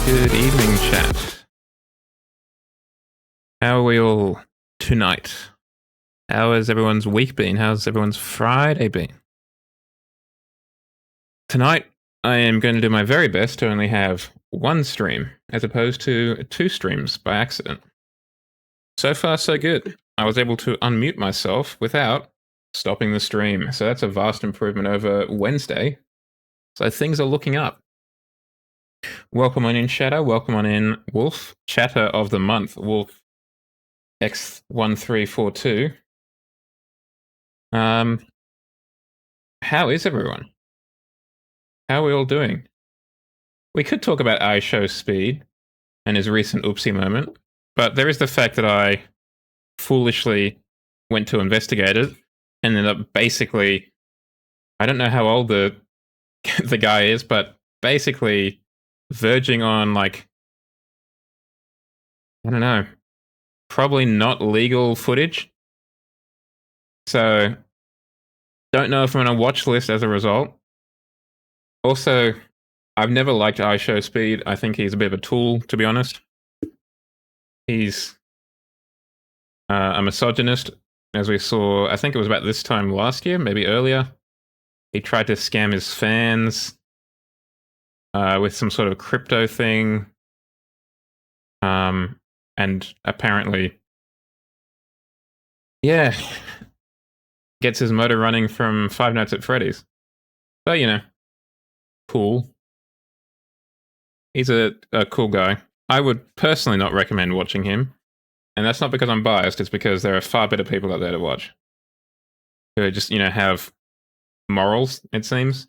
Good evening, chat. How are we all tonight? How has everyone's week been? How's everyone's Friday been? Tonight, I am going to do my very best to only have one stream, as opposed to 2 streams by accident. So far, so good. I was able to unmute myself without stopping the stream, so that's a vast improvement over Wednesday. So things are looking up. Welcome on in, Shadow. Welcome on in, Wolf. Chatter of the month, Wolf X1342. How is everyone? How are we all doing? We could talk about iShow Speed and his recent oopsie moment, but there is the fact that I foolishly went to investigate it and ended up basically, I don't know how old the the guy is, but basically verging on, like, I don't know, probably not legal footage. So don't know if I'm on a watch list as a result. Also, I've never liked iShow Speed. I think he's a bit of a tool, to be honest. He's a misogynist, as we saw, I think it was about this time last year, maybe earlier. He tried to scam his fans with some sort of crypto thing. And apparently, yeah, gets his motor running from Five Nights at Freddy's. So, you know, cool. He's a cool guy. I would personally not recommend watching him. And that's not because I'm biased, it's because there are far better people out there to watch. Who just, you know, have morals, it seems.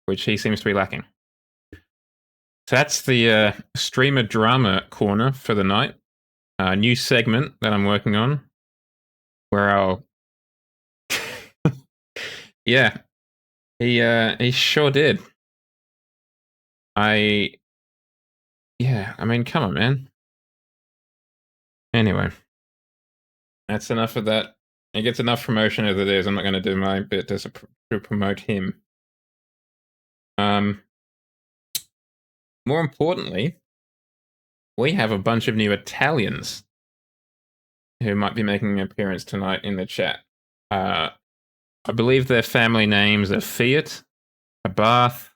Which he seems to be lacking. So that's the streamer drama corner for the night. New segment that I'm working on. Where I'll... yeah. He sure did. Yeah, I mean, come on, man. Anyway, that's enough of that. He gets enough promotion as it is. I'm not going to do my bit to promote him. More importantly, we have a bunch of new Italians who might be making an appearance tonight in the chat. I believe their family names are Fiat, Abarth,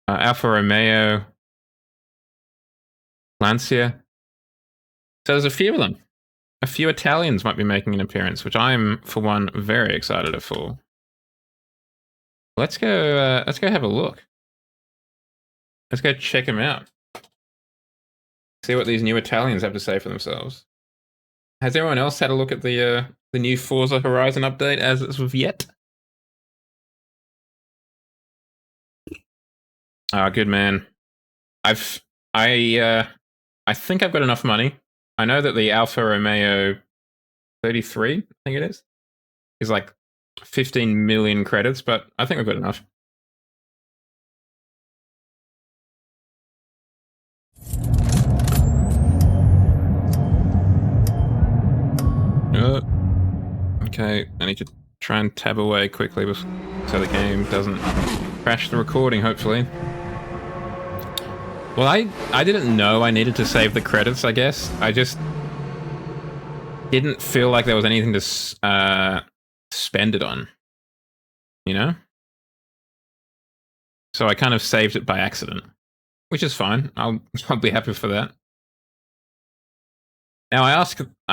Alfa Romeo, Lancia. So there's a few of them. A few Italians might be making an appearance, which I'm, for one, very excited for. Let's go have a look. Let's go check them out. See what these new Italians have to say for themselves. Has everyone else had a look at the new Forza Horizon update as of yet? Ah, good man. I think I've got enough money. I know that the Alfa Romeo 33, I think it is like 15 million credits, but I think I've got enough. Okay, I need to try and tab away quickly so the game doesn't crash the recording, hopefully. Well, I didn't know I needed to save the credits, I guess. I just didn't feel like there was anything to spend it on, you know? So I kind of saved it by accident, which is fine. I'll be happy for that. Now I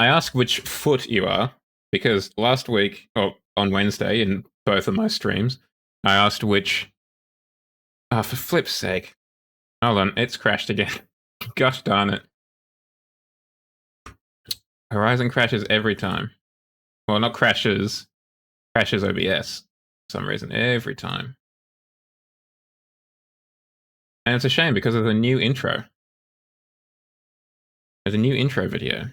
ask which foot you are, because last week, or on Wednesday in both of my streams, I asked which... Oh, for flip's sake. Hold on, it's crashed again. Gosh darn it. Horizon crashes every time. Well, not crashes. Crashes OBS. For some reason, every time. And it's a shame because of the new intro. There's a new intro video.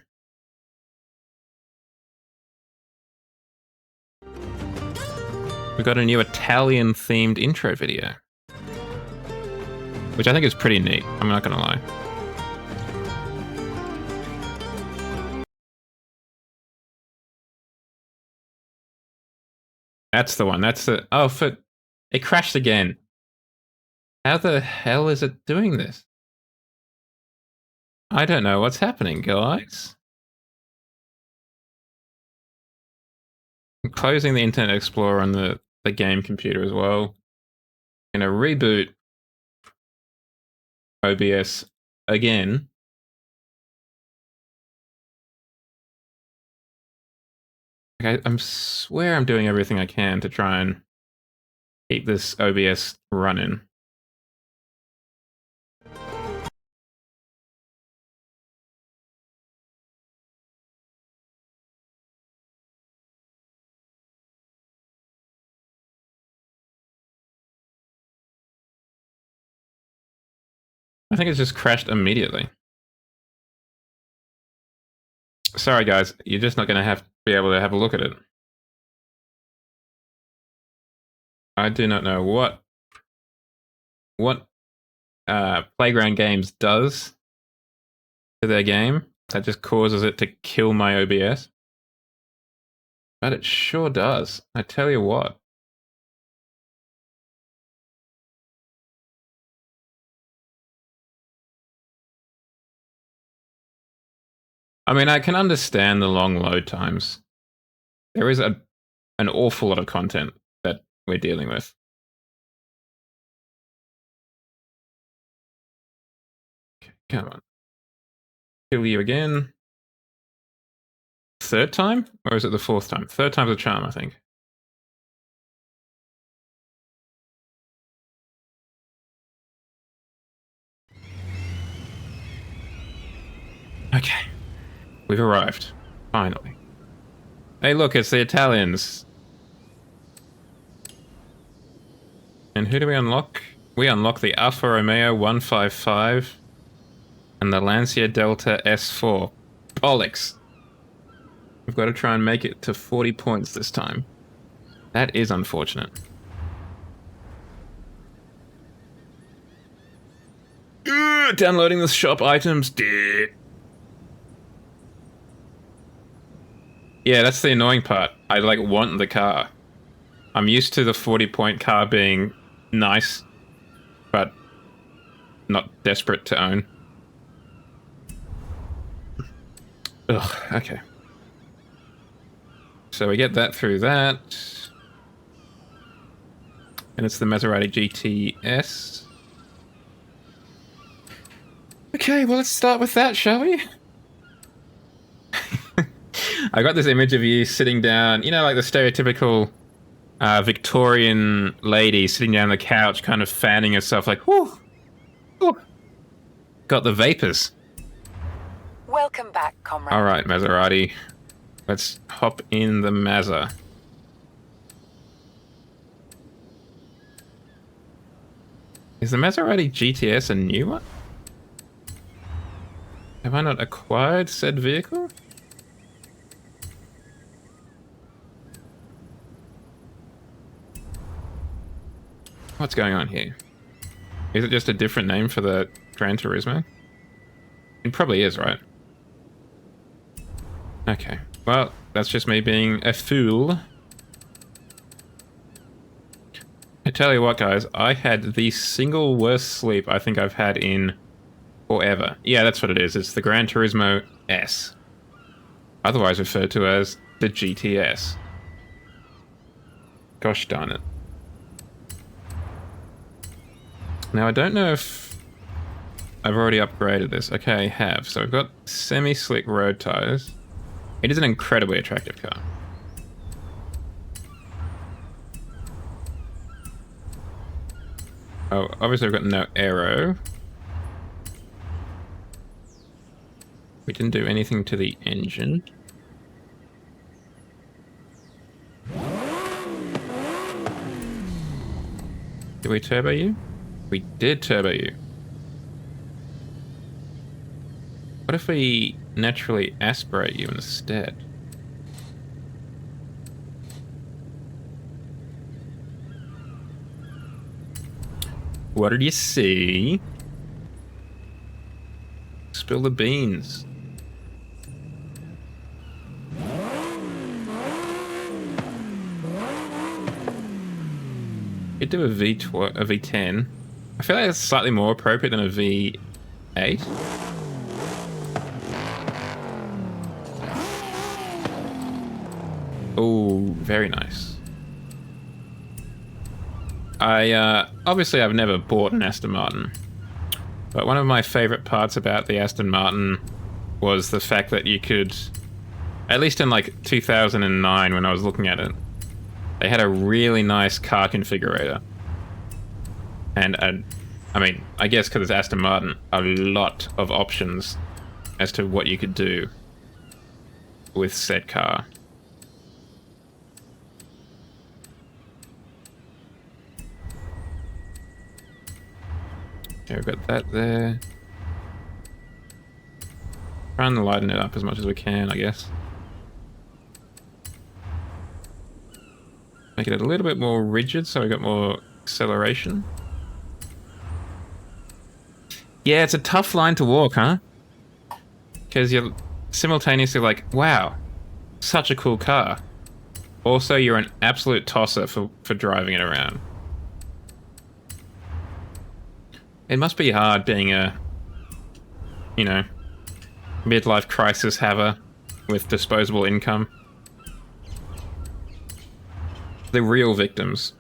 We got a new Italian-themed intro video. Which I think is pretty neat, I'm not gonna lie. That's the one, that's the... Oh, it crashed again. How the hell is it doing this? I don't know what's happening, guys. I'm closing the Internet Explorer on the game computer as well. Gonna reboot OBS again. Okay, I swear I'm doing everything I can to try and keep this OBS running. I think it's just crashed immediately. Sorry guys, you're just not going to be able to have a look at it. I do not know what Playground Games does to their game that just causes it to kill my OBS. But it sure does. I tell you what. I mean, I can understand the long load times. There is an awful lot of content that we're dealing with. Okay, come on. Kill you again. Third time? Or is it the fourth time? Third time's a charm, I think. Okay. We've arrived. Finally. Hey, look, it's the Italians. And who do we unlock? We unlock the Alfa Romeo 155 and the Lancia Delta S4. Bollocks. We've got to try and make it to 40 points this time. That is unfortunate. Downloading the shop items. Yeah, that's the annoying part. I want the car. I'm used to the 40-point car being nice, but not desperate to own. Ugh, okay. So we get that through that. And it's the Maserati GTS. Okay, well, let's start with that, shall we? I got this image of you sitting down, you know, like the stereotypical Victorian lady sitting down on the couch, kind of fanning herself like, whoo, whoo. Got the vapors. Welcome back, comrade. All right, Maserati. Let's hop in the Mazda. Is the Maserati GTS a new one? Have I not acquired said vehicle? What's going on here? Is it just a different name for the Gran Turismo? It probably is, right? Okay. Well, that's just me being a fool. I tell you what, guys, I had the single worst sleep I think I've had in forever. Yeah, that's what it is. It's the Gran Turismo S. Otherwise referred to as the GTS. Gosh darn it. Now, I don't know if I've already upgraded this. Okay, I have. So I've got semi-slick road tires. It is an incredibly attractive car. Oh, obviously I've got no aero. We didn't do anything to the engine. Did we turbo you? We did turbo you. What if we naturally aspirate you instead? What did you see? Spill the beans. Could do a V10. I feel like it's slightly more appropriate than a V8. Oh, very nice. Obviously I've never bought an Aston Martin, but one of my favorite parts about the Aston Martin was the fact that you could, at least in like 2009 when I was looking at it, they had a really nice car configurator. And I mean, I guess because it's Aston Martin, a lot of options as to what you could do with said car. Okay, we've got that there. Trying to lighten it up as much as we can, I guess. Make it a little bit more rigid so we got more acceleration. Yeah, it's a tough line to walk, huh? Because you're simultaneously like, wow, such a cool car. Also, you're an absolute tosser for driving it around. It must be hard being a, you know, midlife crisis haver with disposable income. The real victims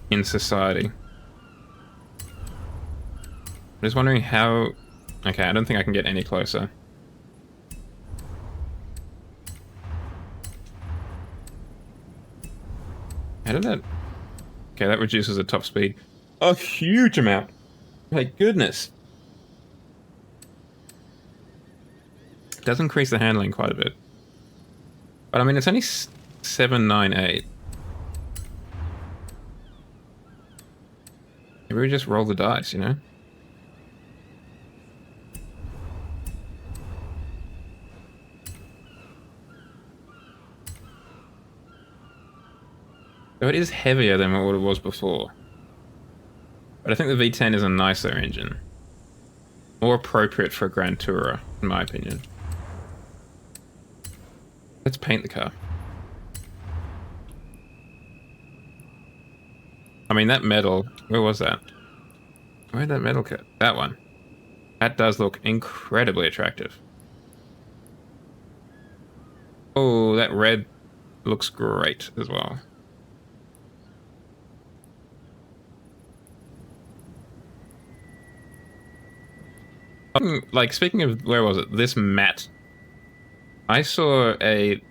in society. I'm just wondering how... Okay, I don't think I can get any closer. How did that... Okay, that reduces the top speed a huge amount. My goodness. It does increase the handling quite a bit. But I mean, it's only 798. Maybe we just roll the dice, you know? So it is heavier than what it was before. But I think the V10 is a nicer engine. More appropriate for a Grand Tourer, in my opinion. Let's paint the car. I mean, that metal... Where was that? Where'd that metal cut? That one. That does look incredibly attractive. Oh, that red looks great as well. Like, speaking of, where was it? This matte. I saw a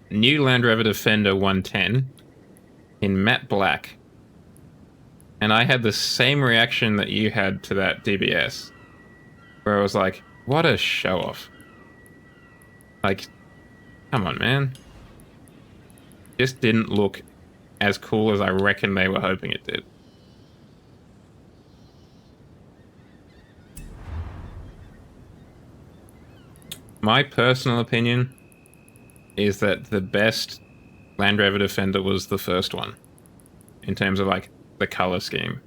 new Land Rover Defender 110 in matte black. And I had the same reaction that you had to that DBS. Where I was like, what a show-off. Like, come on, man. Just didn't look as cool as I reckon they were hoping it did. My personal opinion is that the best Land Rover Defender was the first one. In terms of, like, the color scheme.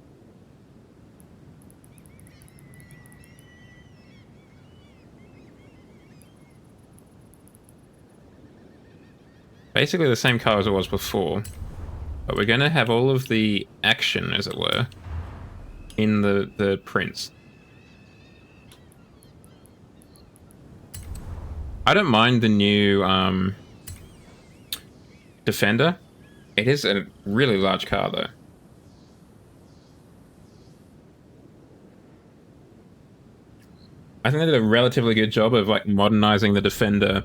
Basically the same color as it was before. But we're going to have all of the action, as it were, in the prints. I don't mind the new Defender. It is a really large car, though. I think they did a relatively good job of, like, modernizing the Defender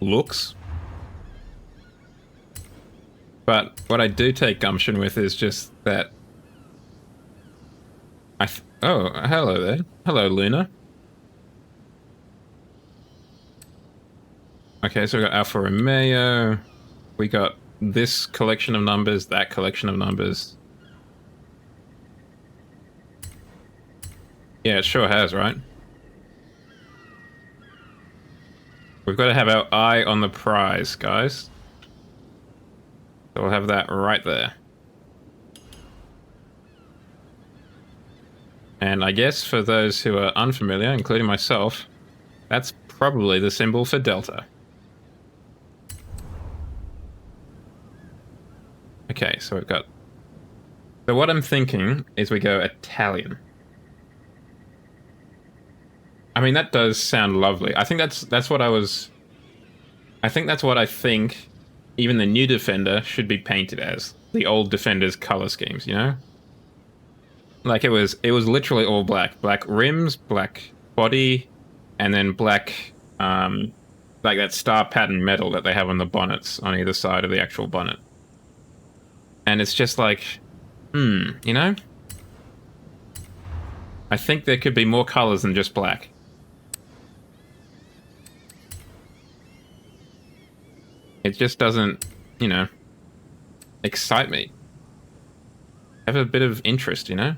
looks. But what I do take gumption with is just that... Oh, hello there. Hello, Luna. Okay, so we got Alfa Romeo. We got this collection of numbers, that collection of numbers. Yeah, it sure has, right? We've got to have our eye on the prize, guys. So we'll have that right there. And I guess for those who are unfamiliar, including myself, that's probably the symbol for Delta. Okay, so we've got... So what I'm thinking is we go Italian. I mean, that does sound lovely. I think that's what I was... I think that's what I think even the new Defender should be painted as the old Defender's color schemes, you know? Like it was literally all black. Black rims, black body, and then black, like that star pattern metal that they have on the bonnets on either side of the actual bonnet. And it's just like, you know? I think there could be more colors than just black. It just doesn't, you know, excite me. Have a bit of interest, you know?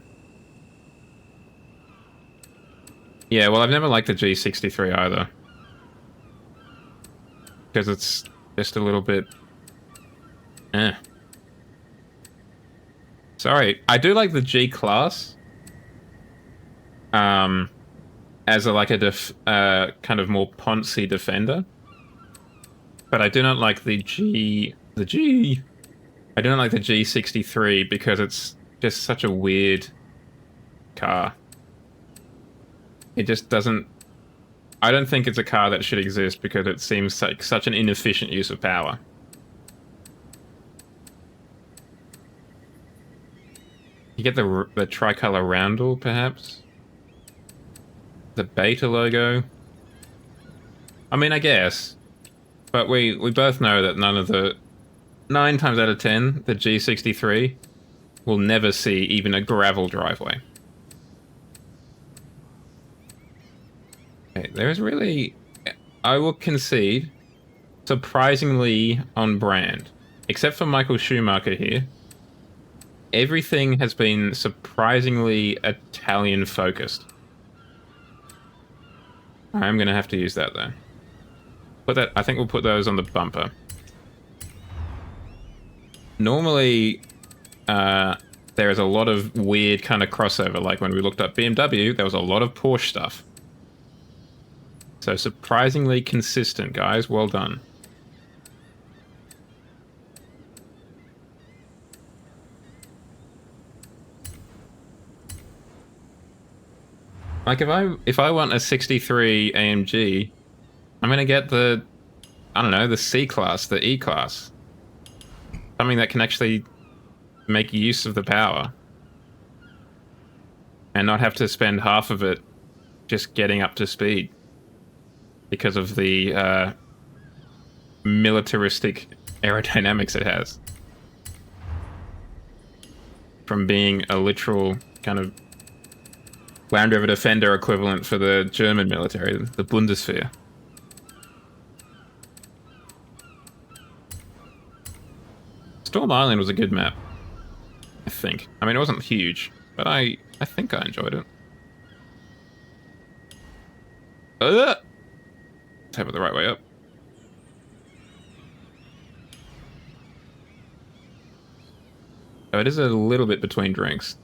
Yeah, well, I've never liked the G63 either. Because it's just a little bit... Sorry, I do like the G-Class. As a kind of more poncy Defender. But I do not like the I don't like the G63 because it's just such a weird car. It just doesn't... I don't think it's a car that should exist because it seems like such an inefficient use of power. You get the tricolor roundel, perhaps? The Beta logo? I mean, I guess. But we both know that none of the... 9 times out of 10, the G63 will never see even a gravel driveway. Okay, there is really... I will concede, surprisingly on brand. Except for Michael Schumacher here. Everything has been surprisingly Italian-focused. I'm going to have to use that, though. I think we'll put those on the bumper. Normally, there is a lot of weird kind of crossover. Like when we looked up BMW, there was a lot of Porsche stuff. So surprisingly consistent, guys. Well done. Like if I want a 63 AMG, I'm gonna get the, I don't know, the C-Class, the E-Class. Something that can actually make use of the power. And not have to spend half of it just getting up to speed. Because of the militaristic aerodynamics it has. From being a literal kind of Land Rover Defender equivalent for the German military, the Bundeswehr. Storm Island was a good map, I think. I mean, it wasn't huge, but I think I enjoyed it. Let's have it the right way up. Oh, it is a little bit between drinks.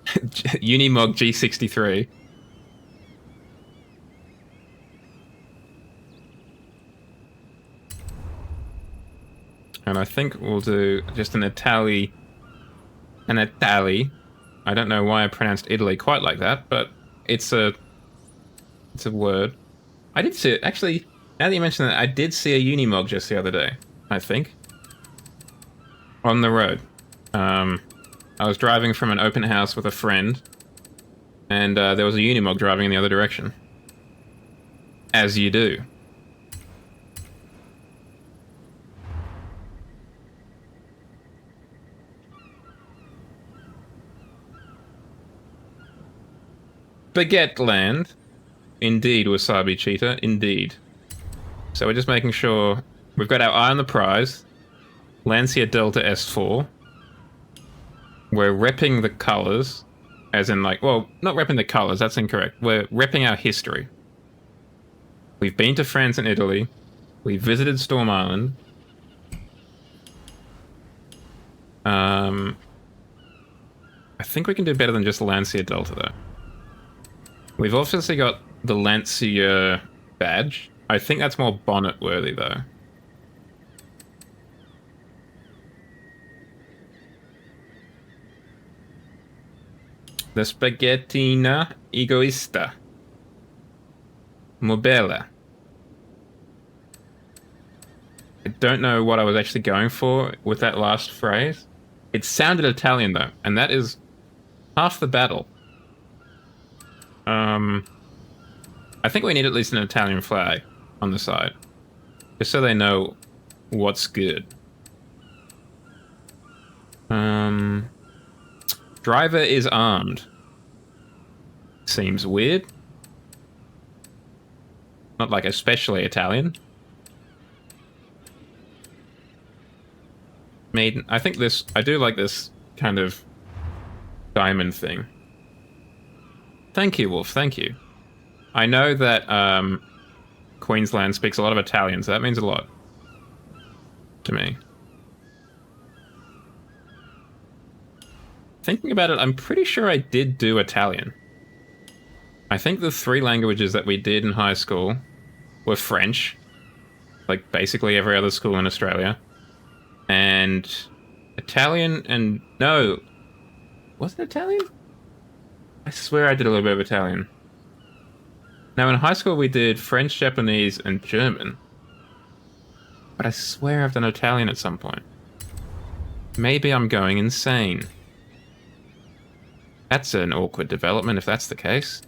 Unimog G63. And I think we'll do just an Itali. I don't know why I pronounced Italy quite like that, but it's a word. I did see it. Actually, now that you mention that, I did see a Unimog just the other day, I think. On the road. I was driving from an open house with a friend, and there was a Unimog driving in the other direction. As you do. Baguette Land. Indeed, Wasabi Cheetah. Indeed. So we're just making sure we've got our eye on the prize. Lancia Delta S4. We're repping the colors. As in, like, well, not repping the colors, that's incorrect. We're repping our history. We've been to France and Italy. We visited Storm Island. I think we can do better than just Lancia Delta, though. We've obviously got the Lancia badge. I think that's more bonnet worthy, though. The Spaghettina Egoista. Mobella. I don't know what I was actually going for with that last phrase. It sounded Italian, though, and that is half the battle. I think we need at least an Italian flag on the side, just so they know what's good. Driver is armed. Seems weird. Not like especially Italian. Maiden. I think this... I do like this kind of diamond thing. Thank you, Wolf. Thank you. I know that Queensland speaks a lot of Italian, so that means a lot to me. Thinking about it, I'm pretty sure I did do Italian. I think the 3 languages that we did in high school were French, like basically every other school in Australia, and Italian and... no, was it Italian? I swear I did a little bit of Italian. Now in high school we did French, Japanese, and German, but I swear I've done Italian at some point. Maybe I'm going insane. That's an awkward development if that's the case.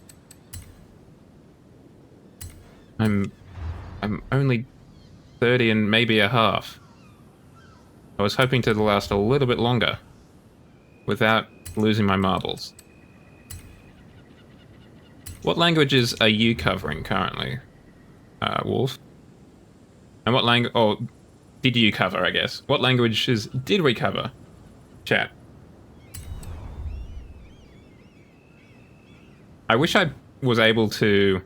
I'm only 30 and maybe a half. I was hoping to last a little bit longer without losing my marbles. What languages are you covering currently, Wolf? And what language... oh, did you cover, I guess? What languages did we cover? Chat. I wish I was able to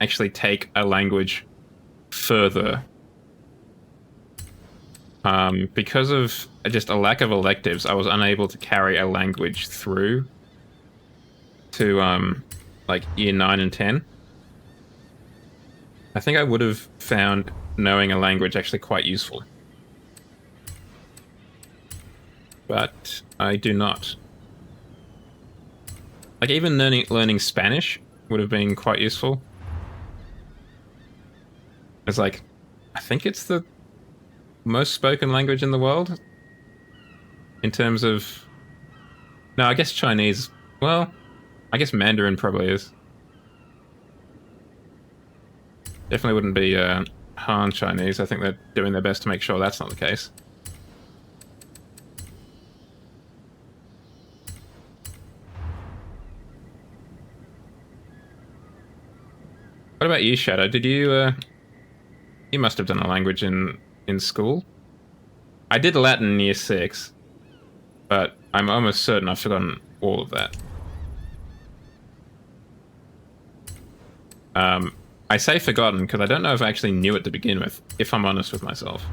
actually take a language further. Because of just a lack of electives, I was unable to carry a language through to, like, year 9 and 10. I think I would have found knowing a language actually quite useful. But I do not. Like, even learning Spanish would have been quite useful. It's like, I think it's the most spoken language in the world. In terms of... no, I guess Chinese... well, I guess Mandarin probably is. Definitely wouldn't be Han Chinese. I think they're doing their best to make sure that's not the case. What about you, Shadow? Did you, you must have done a language in school? I did Latin in year 6, but I'm almost certain I've forgotten all of that. I say forgotten because I don't know if I actually knew it to begin with, if I'm honest with myself.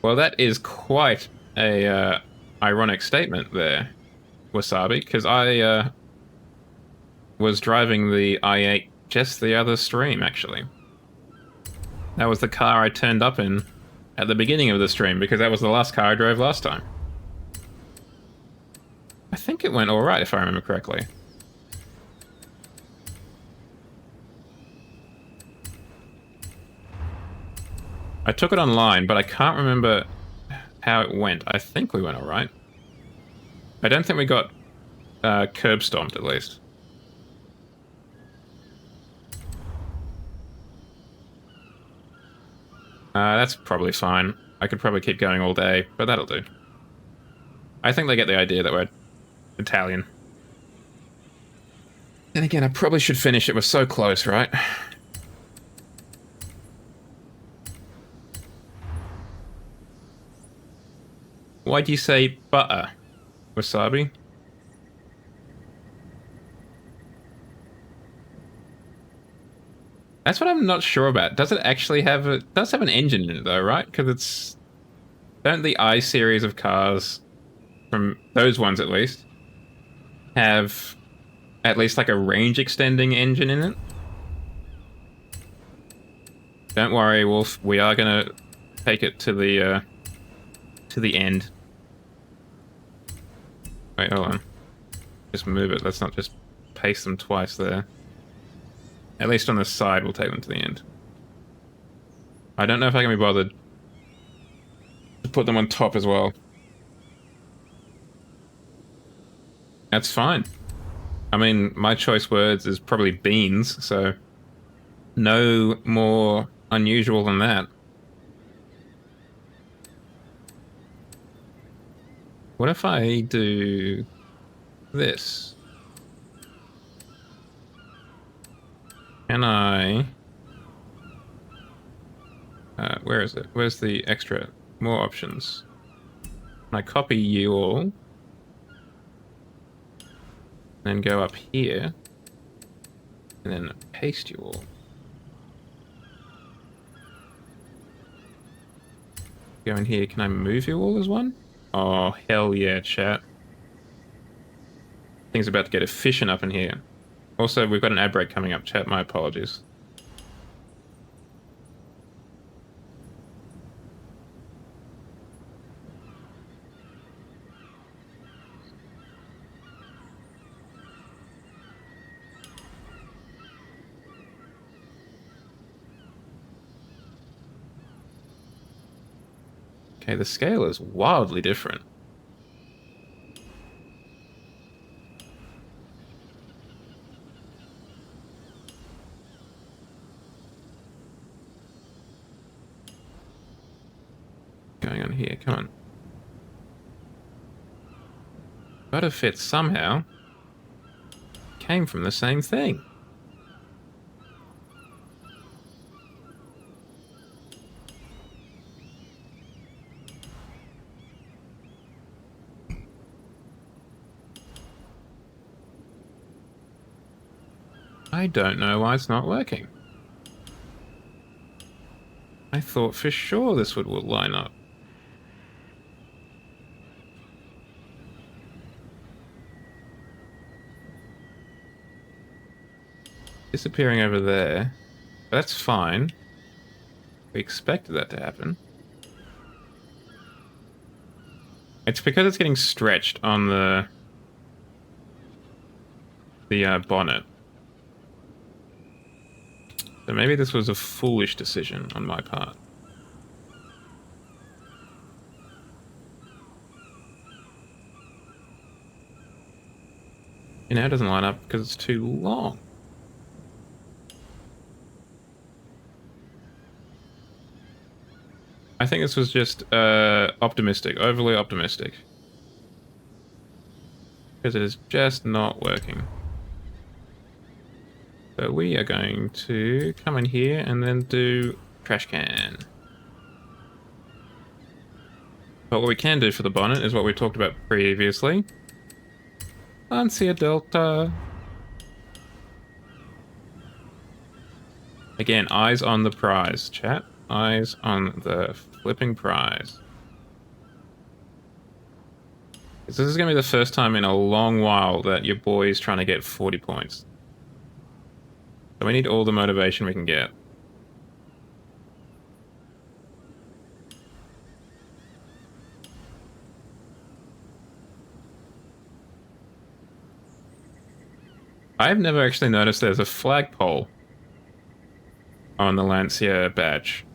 Well, that is quite a ironic statement there, Wasabi, because I was driving the i8 just the other stream, actually. That was the car I turned up in at the beginning of the stream, because that was the last car I drove last time. I think it went alright, if I remember correctly. I took it online, but I can't remember how it went. I think we went alright. I don't think we got curb stomped, at least. That's probably fine. I could probably keep going all day, but that'll do. I think they get the idea that we're Italian. Then again, I probably should finish it. We're so close, right? Why'd you say butter, Wasabi? That's what I'm not sure about. Does it actually have a... it does have an engine in it though, right? Because it's... don't the I series of cars, from those ones at least, have at least like a range extending engine in it? Don't worry, Wolf. We are gonna take it to the end. Wait, hold on. just move it. Let's not just paste them twice there. At least on this side, we'll take them to the end. I don't know if I can be bothered to put them on top as well. That's fine. I mean, my choice words is probably beans, so no more unusual than that. What if I do this? Can I... where is it? Where's the extra? More options. Can I copy you all? Then go up here. And then paste you all. Go in here. Can I move you all as one? Oh, hell yeah, chat. Things about to get efficient up in here. Also, we've got an ad break coming up, chat. My apologies. Okay, the scale is wildly different. Going on here, come on. Gotta fit somehow. Came from the same thing. I don't know why it's not working. I thought for sure this would line up. Disappearing over there. That's fine. We expected that to happen. It's because it's getting stretched on the bonnet. So maybe this was a foolish decision on my part. You know, it doesn't line up because it's too long. I think this was just optimistic, overly optimistic. Because it is just not working. So we are going to come in here and then do trash can. But what we can do for the bonnet is what we talked about previously. Lancia Delta. Again, eyes on the prize, chat. Eyes on the flipping prize. This is going to be the first time in a long while that your boy's trying to get 40 points. So we need all the motivation we can get. I've never actually noticed there's a flagpole on the Lancia badge.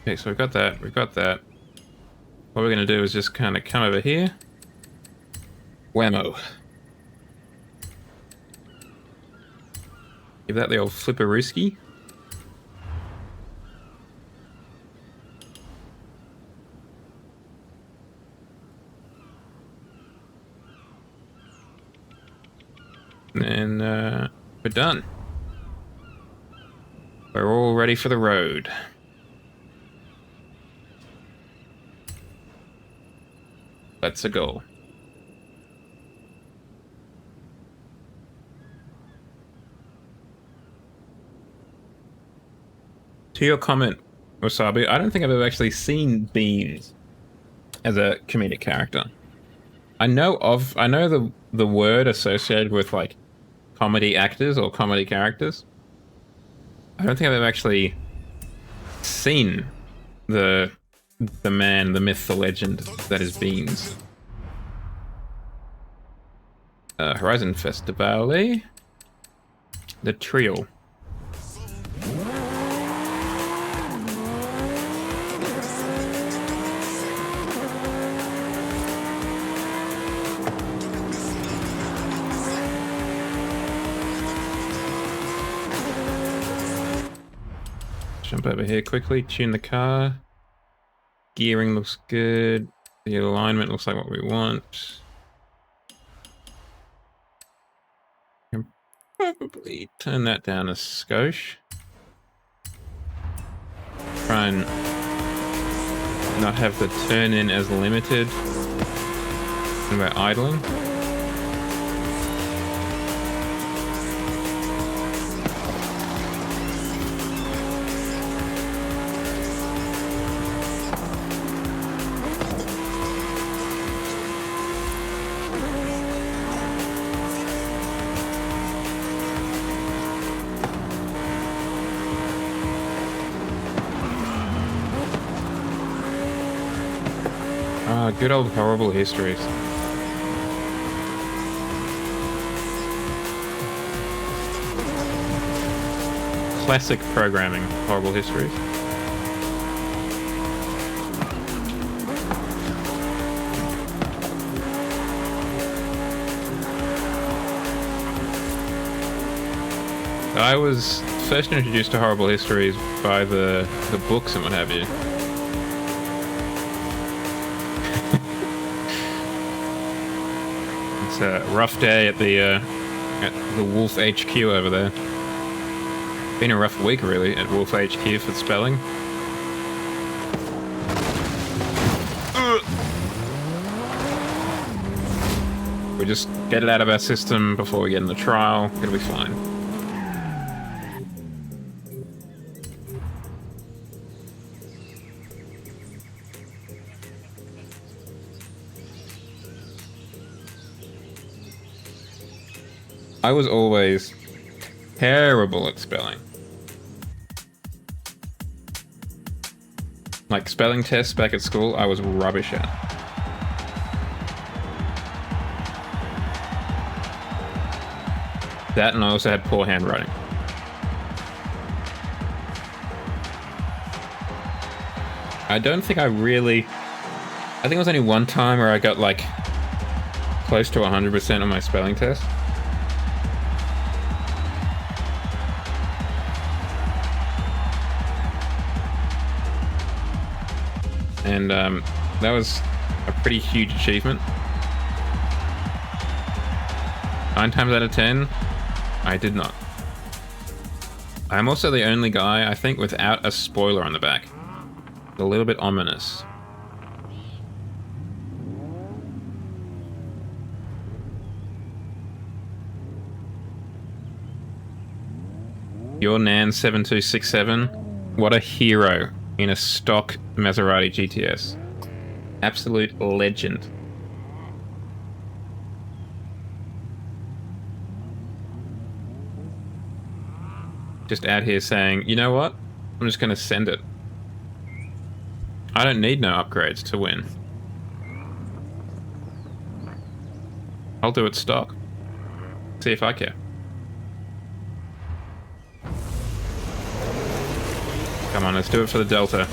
Okay, so we've got that, we've got that. What we're going to do is just kind of come over here. Whammo. Give that the old flipperooski. And we're done. We're all ready for the road. Let's go. To your comment, Wasabi, I don't think I've ever actually seen Beans as a comedic character. I know the word associated with like comedy actors or comedy characters. I don't think I've ever actually seen the the man, the myth, the legend that is Beans. Horizon Festivale. The Trio. Jump over here quickly, tune the car. Gearing looks good. The alignment looks like what we want. Can probably turn that down a skosh. Try and not have the turn in as limited when we're idling. Good old horrible histories. Classic programming, horrible histories. I was first introduced to horrible histories by the books and what have you. A rough day at the Wolf HQ over there. Been a rough week really at Wolf HQ for spelling. We just get it out of our system before we get in the trial. It'll be fine. I was always terrible at spelling. Like spelling tests back at school, I was rubbish at. That, and I also had poor handwriting. I don't think I really... I think it was only one time where I got like close to 100% on my spelling test. And that was a pretty huge achievement. 9 times out of 10, I did not. I'm also the only guy, I think, without a spoiler on the back. A little bit ominous. Your Nan7267, what a hero in a stock Maserati GTS. Absolute legend. Just out here saying, you know what? I'm just gonna send it. I don't need no upgrades to win. I'll do it stock. See if I care. Come on, let's do it for the Delta.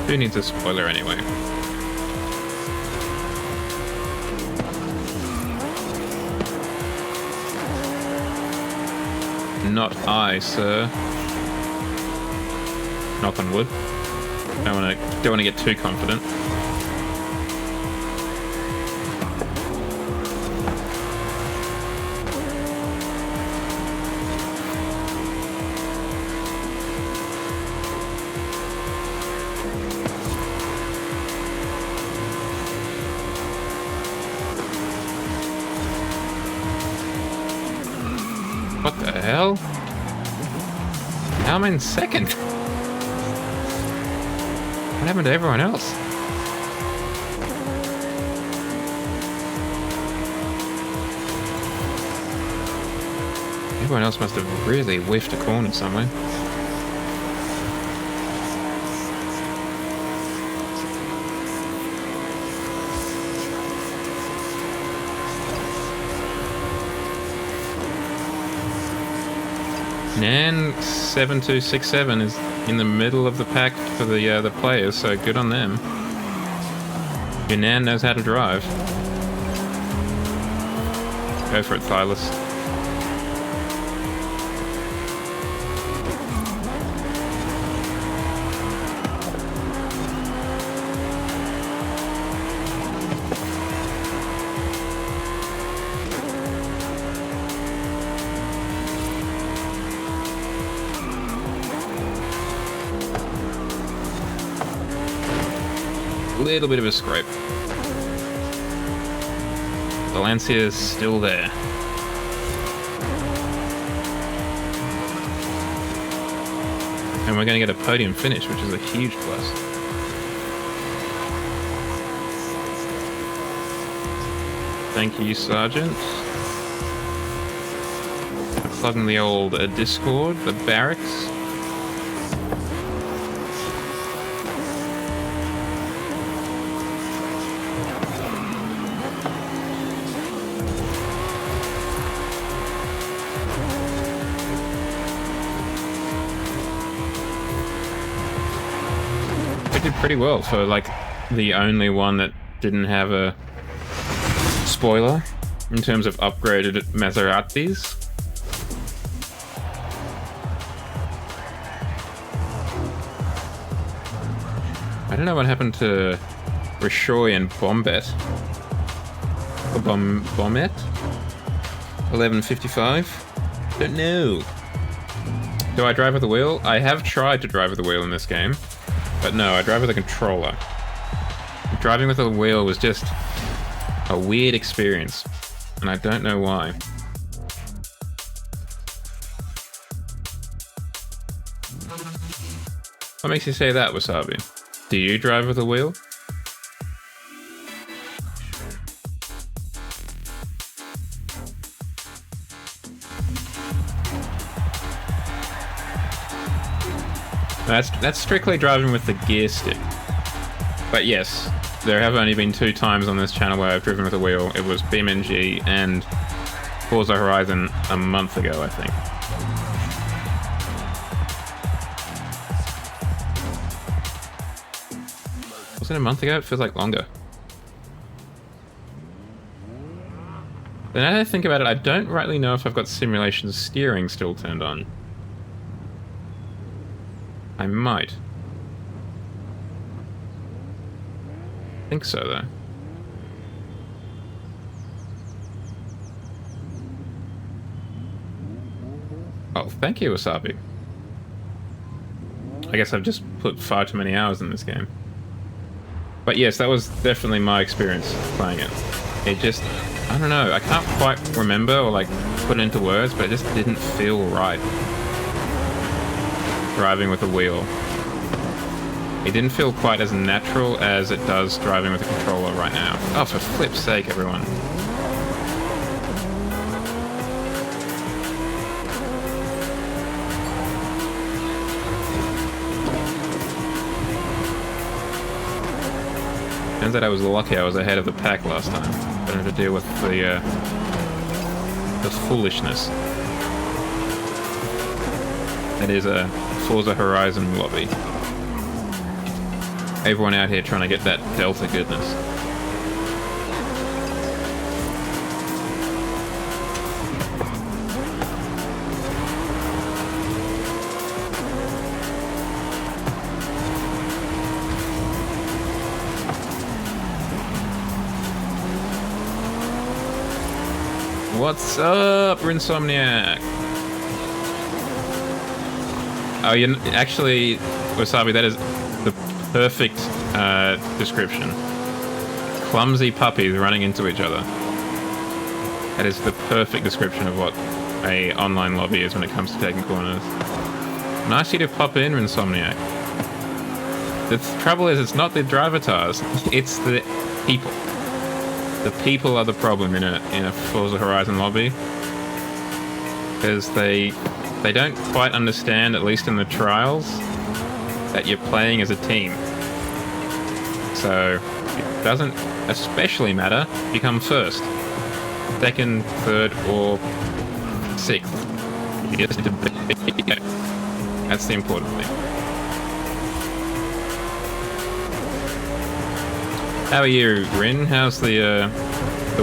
Who needs a spoiler anyway? Not I, sir. Knock on wood. Don't want to get too confident. hell? How am I in second? What happened to everyone else? Everyone else must have really whiffed a corner somewhere. Nan 7267 is in the middle of the pack for the players, so good on them. Your Nan knows how to drive. Go for it, Thylas. Little bit of a scrape. The Lancia's still there. And we're going to get a podium finish, which is a huge plus. Thank you, Sergeant. Plugging the old Discord, the barracks. Pretty well for like the only one that didn't have a spoiler in terms of upgraded Maseratis. I don't know what happened to Rishoy and Bombet. Or Bombet? 1155? Don't know. Do I drive with the wheel? I have tried to drive with the wheel in this game. But no, I drive with a controller. Driving with a wheel was just a weird experience, and I don't know why. What makes you say that, Wasabi? Do you drive with a wheel? That's strictly driving with the gear stick. But yes, there have only been 2 times on this channel where I've driven with a wheel. It was PNG and Forza Horizon a month ago, I think. Was it a month ago? It feels like longer. Then now that I think about it, I don't rightly know if I've got simulation steering still turned on. I might. I think so, though. Oh, thank you, Wasabi. I guess I've just put far too many hours in this game. But yes, that was definitely my experience playing it. It just, I don't know, I can't quite remember or like put it into words, but it just didn't feel right. Driving with a wheel. It didn't feel quite as natural as it does driving with a controller right now. Oh, for flip's sake, everyone. Turns out I was lucky I was ahead of the pack last time. I had to deal with the foolishness that is a Forza Horizon lobby. Everyone out here trying to get that Delta goodness. What's up, Rinsomniac? Oh, you actually, Wasabi, that is the perfect description. Clumsy puppies running into each other. That is the perfect description of what a online lobby is when it comes to taking corners. Nice you to pop in, Insomniac. The trouble is, it's not the driver tars, it's the people. The people are the problem in a Forza Horizon lobby, because they don't quite understand, at least in the trials, that you're playing as a team. So it doesn't especially matter if you come first, second, third, or sixth. That's the important thing. How are you, Rin? How's the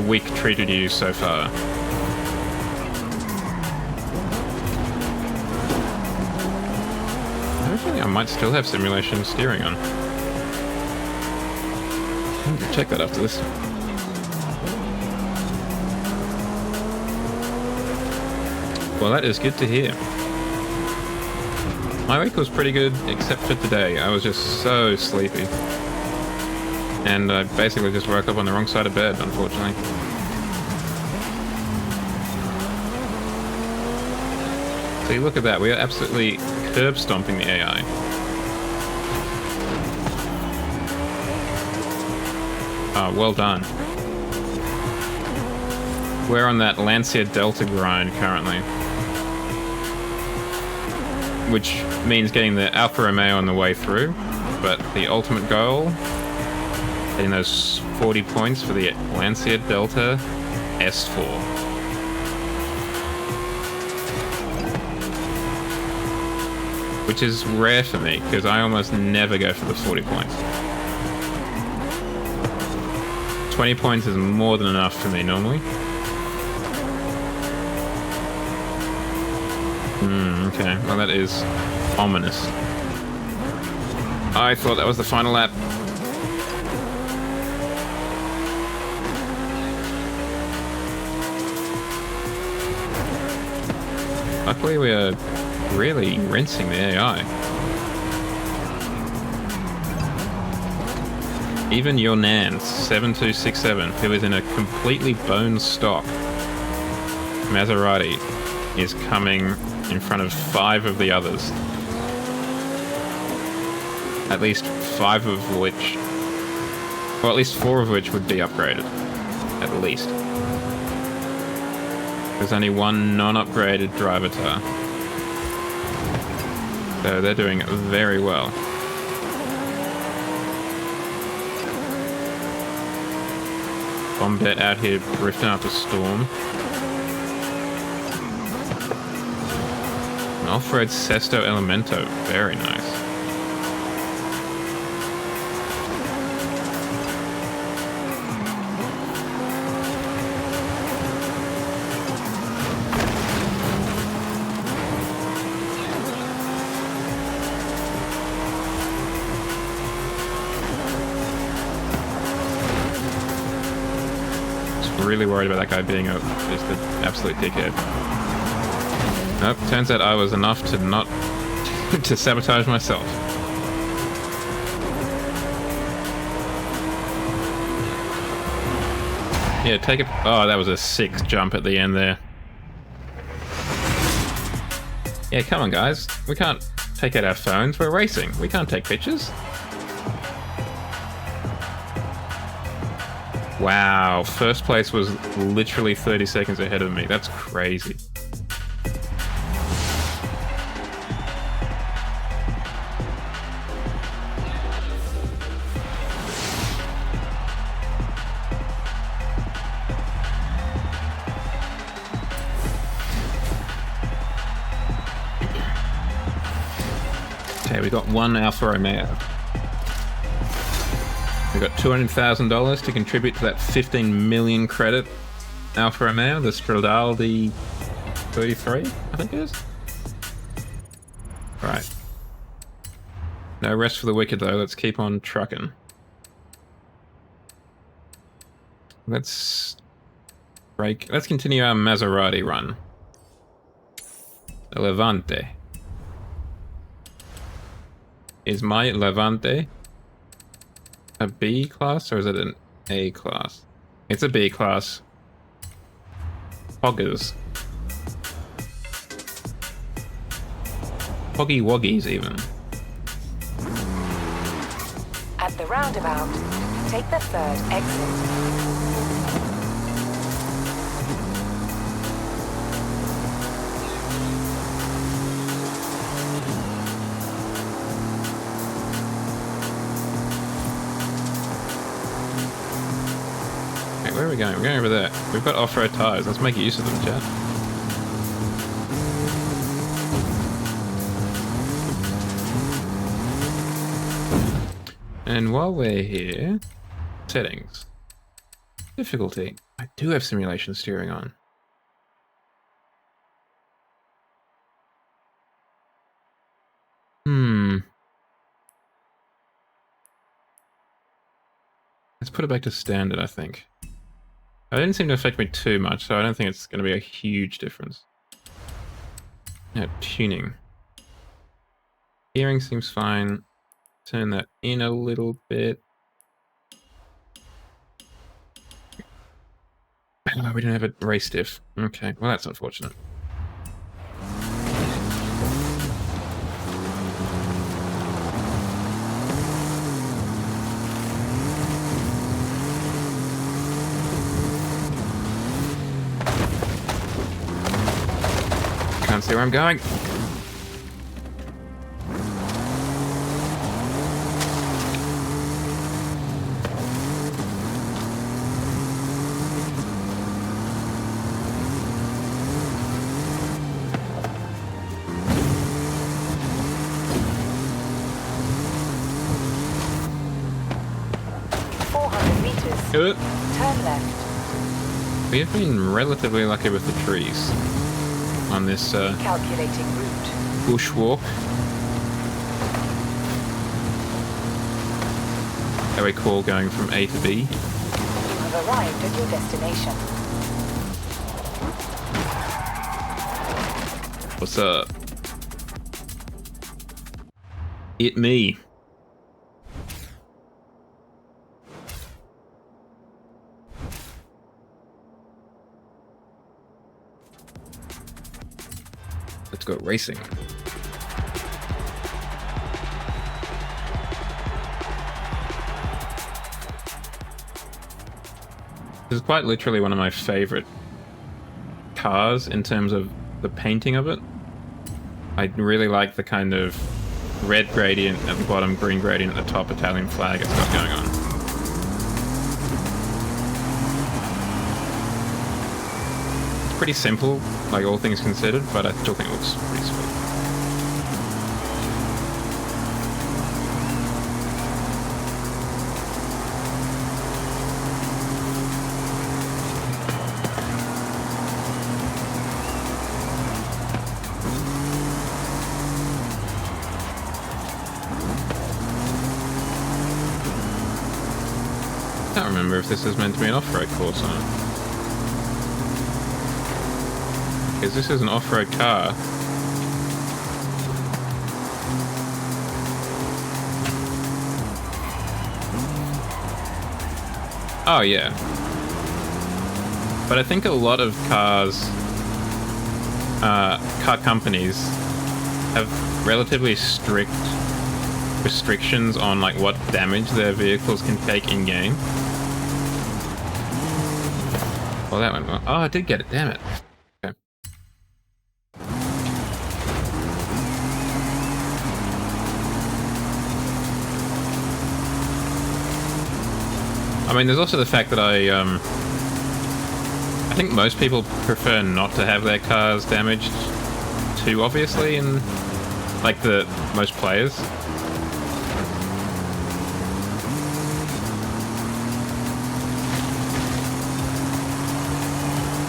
week treated you so far? I might still have simulation steering on. I'm gonna check that after this. Well, that is good to hear. My week was pretty good, except for today. I was just so sleepy. And I basically just woke up on the wrong side of bed, unfortunately. See, look at that. We are absolutely curb stomping the AI. Oh, well done. We're on that Lancia Delta grind currently, which means getting the Alfa Romeo on the way through, but the ultimate goal, getting those 40 points for the Lancia Delta S4. Which is rare for me, because I almost never go for the 40 points. 20 points is more than enough for me normally. Okay, well that is ominous. I thought that was the final lap. Luckily we are really rinsing the AI. Even your Nans 7267, who is in a completely bone stock Maserati, is coming in front of 5 of the others. At least 5 of which, or at least 4 of which would be upgraded. At least. There's only one non-upgraded driver tar. So they're doing very well. Bombette out here drifting up a storm. An off-road Sesto Elemento, very nice. Really worried about that guy being just an absolute dickhead. Nope, turns out I was enough to not to sabotage myself. Yeah, take it. Oh, that was a sick jump at the end there. Yeah, come on guys. We can't take out our phones, we're racing. We can't take pictures. Wow, first place was literally 30 seconds ahead of me. That's crazy. Okay, we got one Alfa Romeo. We've got $200,000 to contribute to that 15 million credit Alfa Romeo, the Stradale 33, I think it is. Right. No rest for the wicked though, let's keep on trucking. Let's continue our Maserati run. The Levante. Is my Levante a B class or is it an A class? It's a B class. Hoggers. Hoggy Woggies even. At the roundabout, take the third exit. Where are we going? We're going over there. We've got off-road tires. Let's make use of them, chat. And while we're here, settings. Difficulty. I do have simulation steering on. Let's put it back to standard, I think. It didn't seem to affect me too much, so I don't think it's going to be a huge difference. Yeah, tuning. Hearing seems fine. Turn that in a little bit. Oh, we don't have a race diff. Okay, well that's unfortunate. Can't see where I'm going. Turn left. We have been relatively lucky with the trees on this Calculating route. bushwalk. That we call going from A to B. You have arrived at your destination. What's up? It me. Let's go racing. This is quite literally one of my favorite cars in terms of the painting of it. I really like the kind of red gradient at the bottom, green gradient at the top, Italian flag it's got going on. It's pretty simple, like all things considered, but I still think it looks pretty sweet. I can't remember if this is meant to be an off-road course or not. Because this is an off-road car. Oh yeah. But I think a lot of cars, car companies have relatively strict restrictions on like what damage their vehicles can take in game. Well, that went well. Oh, I did get it. Damn it. Okay. I mean, there's also the fact that I think most people prefer not to have their cars damaged too obviously in, like, the most players.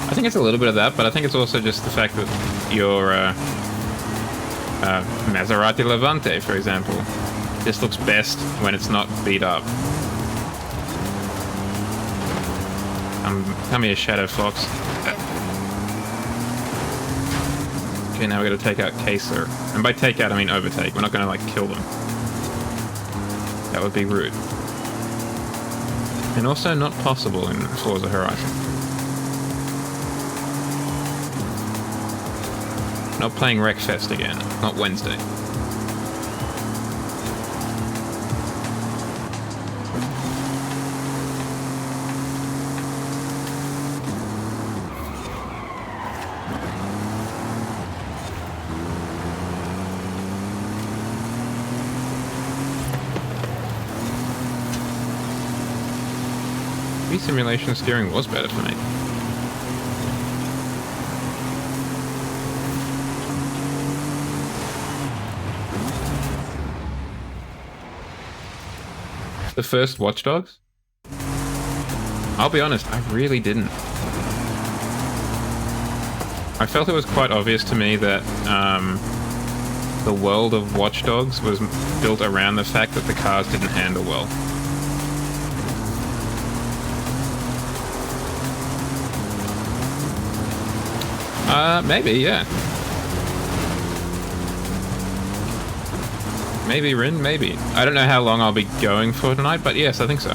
I think it's a little bit of that, but I think it's also just the fact that your Maserati Levante, for example, just looks best when it's not beat up. Come here, Shadow Fox. Okay, now we gotta take out Kaser. And by take out, I mean overtake. We're not gonna, like, kill them. That would be rude. And also not possible in Forza Horizon. Not playing Wreckfest again. Not Wednesday. Wii Simulation steering was better for me. The first Watch Dogs? I'll be honest, I really didn't. I felt it was quite obvious to me that the world of Watch Dogs was built around the fact that the cars didn't handle well. Maybe, yeah. Maybe, Rin, maybe. I don't know how long I'll be going for tonight, but yes, I think so.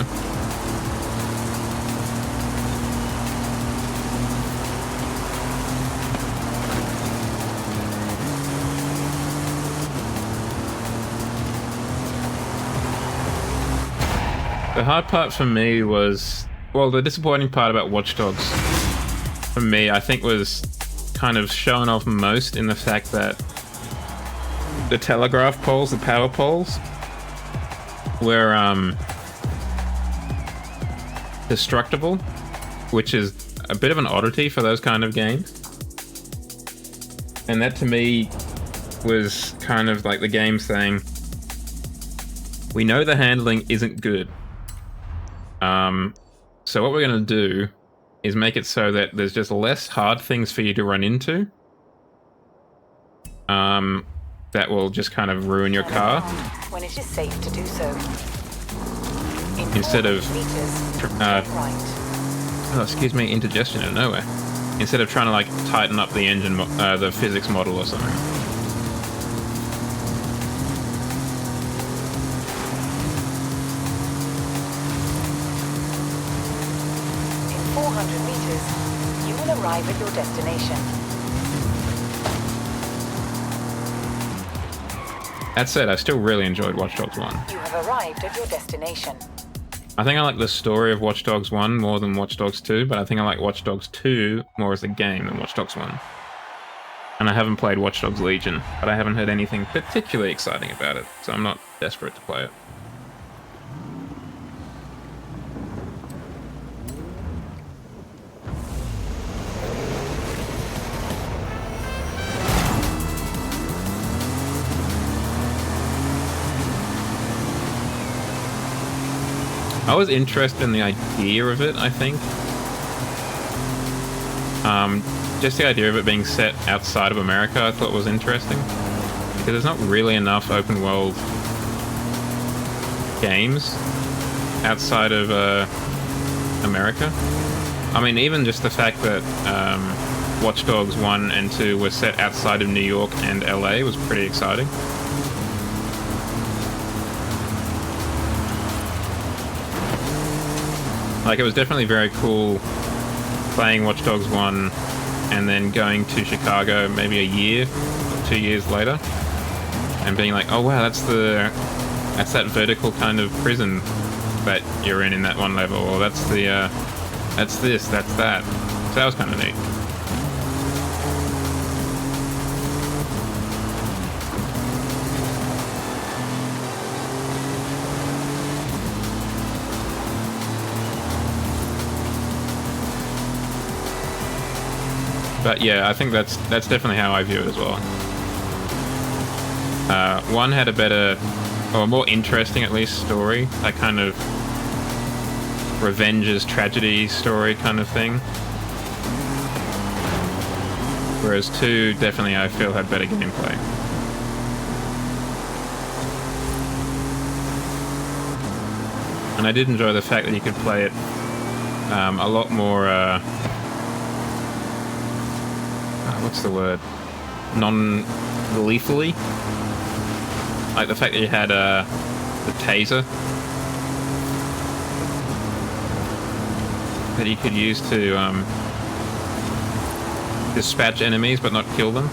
The hard part for me was... Well, the disappointing part about Watch Dogs, for me, I think was kind of shown off most in the fact that the telegraph poles, the power poles, were destructible, which is a bit of an oddity for those kind of games. And that to me was kind of like the game saying, we know the handling isn't good. So what we're going to do is make it so that there's just less hard things for you to run into. That will just kind of ruin your car. When it is safe to do so. Instead of right. oh, excuse me, indigestion out of nowhere. Instead of trying to like tighten up the engine, the physics model or something. In 400 meters, you will arrive at your destination. That said, I still really enjoyed Watch Dogs 1. You have arrived at your destination. I think I like the story of Watch Dogs 1 more than Watch Dogs 2, but I think I like Watch Dogs 2 more as a game than Watch Dogs 1. And I haven't played Watch Dogs Legion, but I haven't heard anything particularly exciting about it, so I'm not desperate to play it. I was interested in the idea of it, I think. Just the idea of it being set outside of America I thought was interesting. Because there's not really enough open world games outside of America. I mean, even just the fact that Watch Dogs 1 and 2 were set outside of New York and LA was pretty exciting. Like, it was definitely very cool playing Watch Dogs 1 and then going to Chicago maybe a year or 2 years later and being like, oh wow, that's that vertical kind of prison that you're in that one level, or that's this, that's that. So that was kind of neat. But yeah, I think that's definitely how I view it as well. One had a better, or more interesting at least, story. That kind of revenge's tragedy story kind of thing. Whereas 2 definitely I feel had better gameplay. And I did enjoy the fact that you could play it a lot more... what's the word? Non-lethally? Like the fact that you had the taser that you could use to dispatch enemies but not kill them.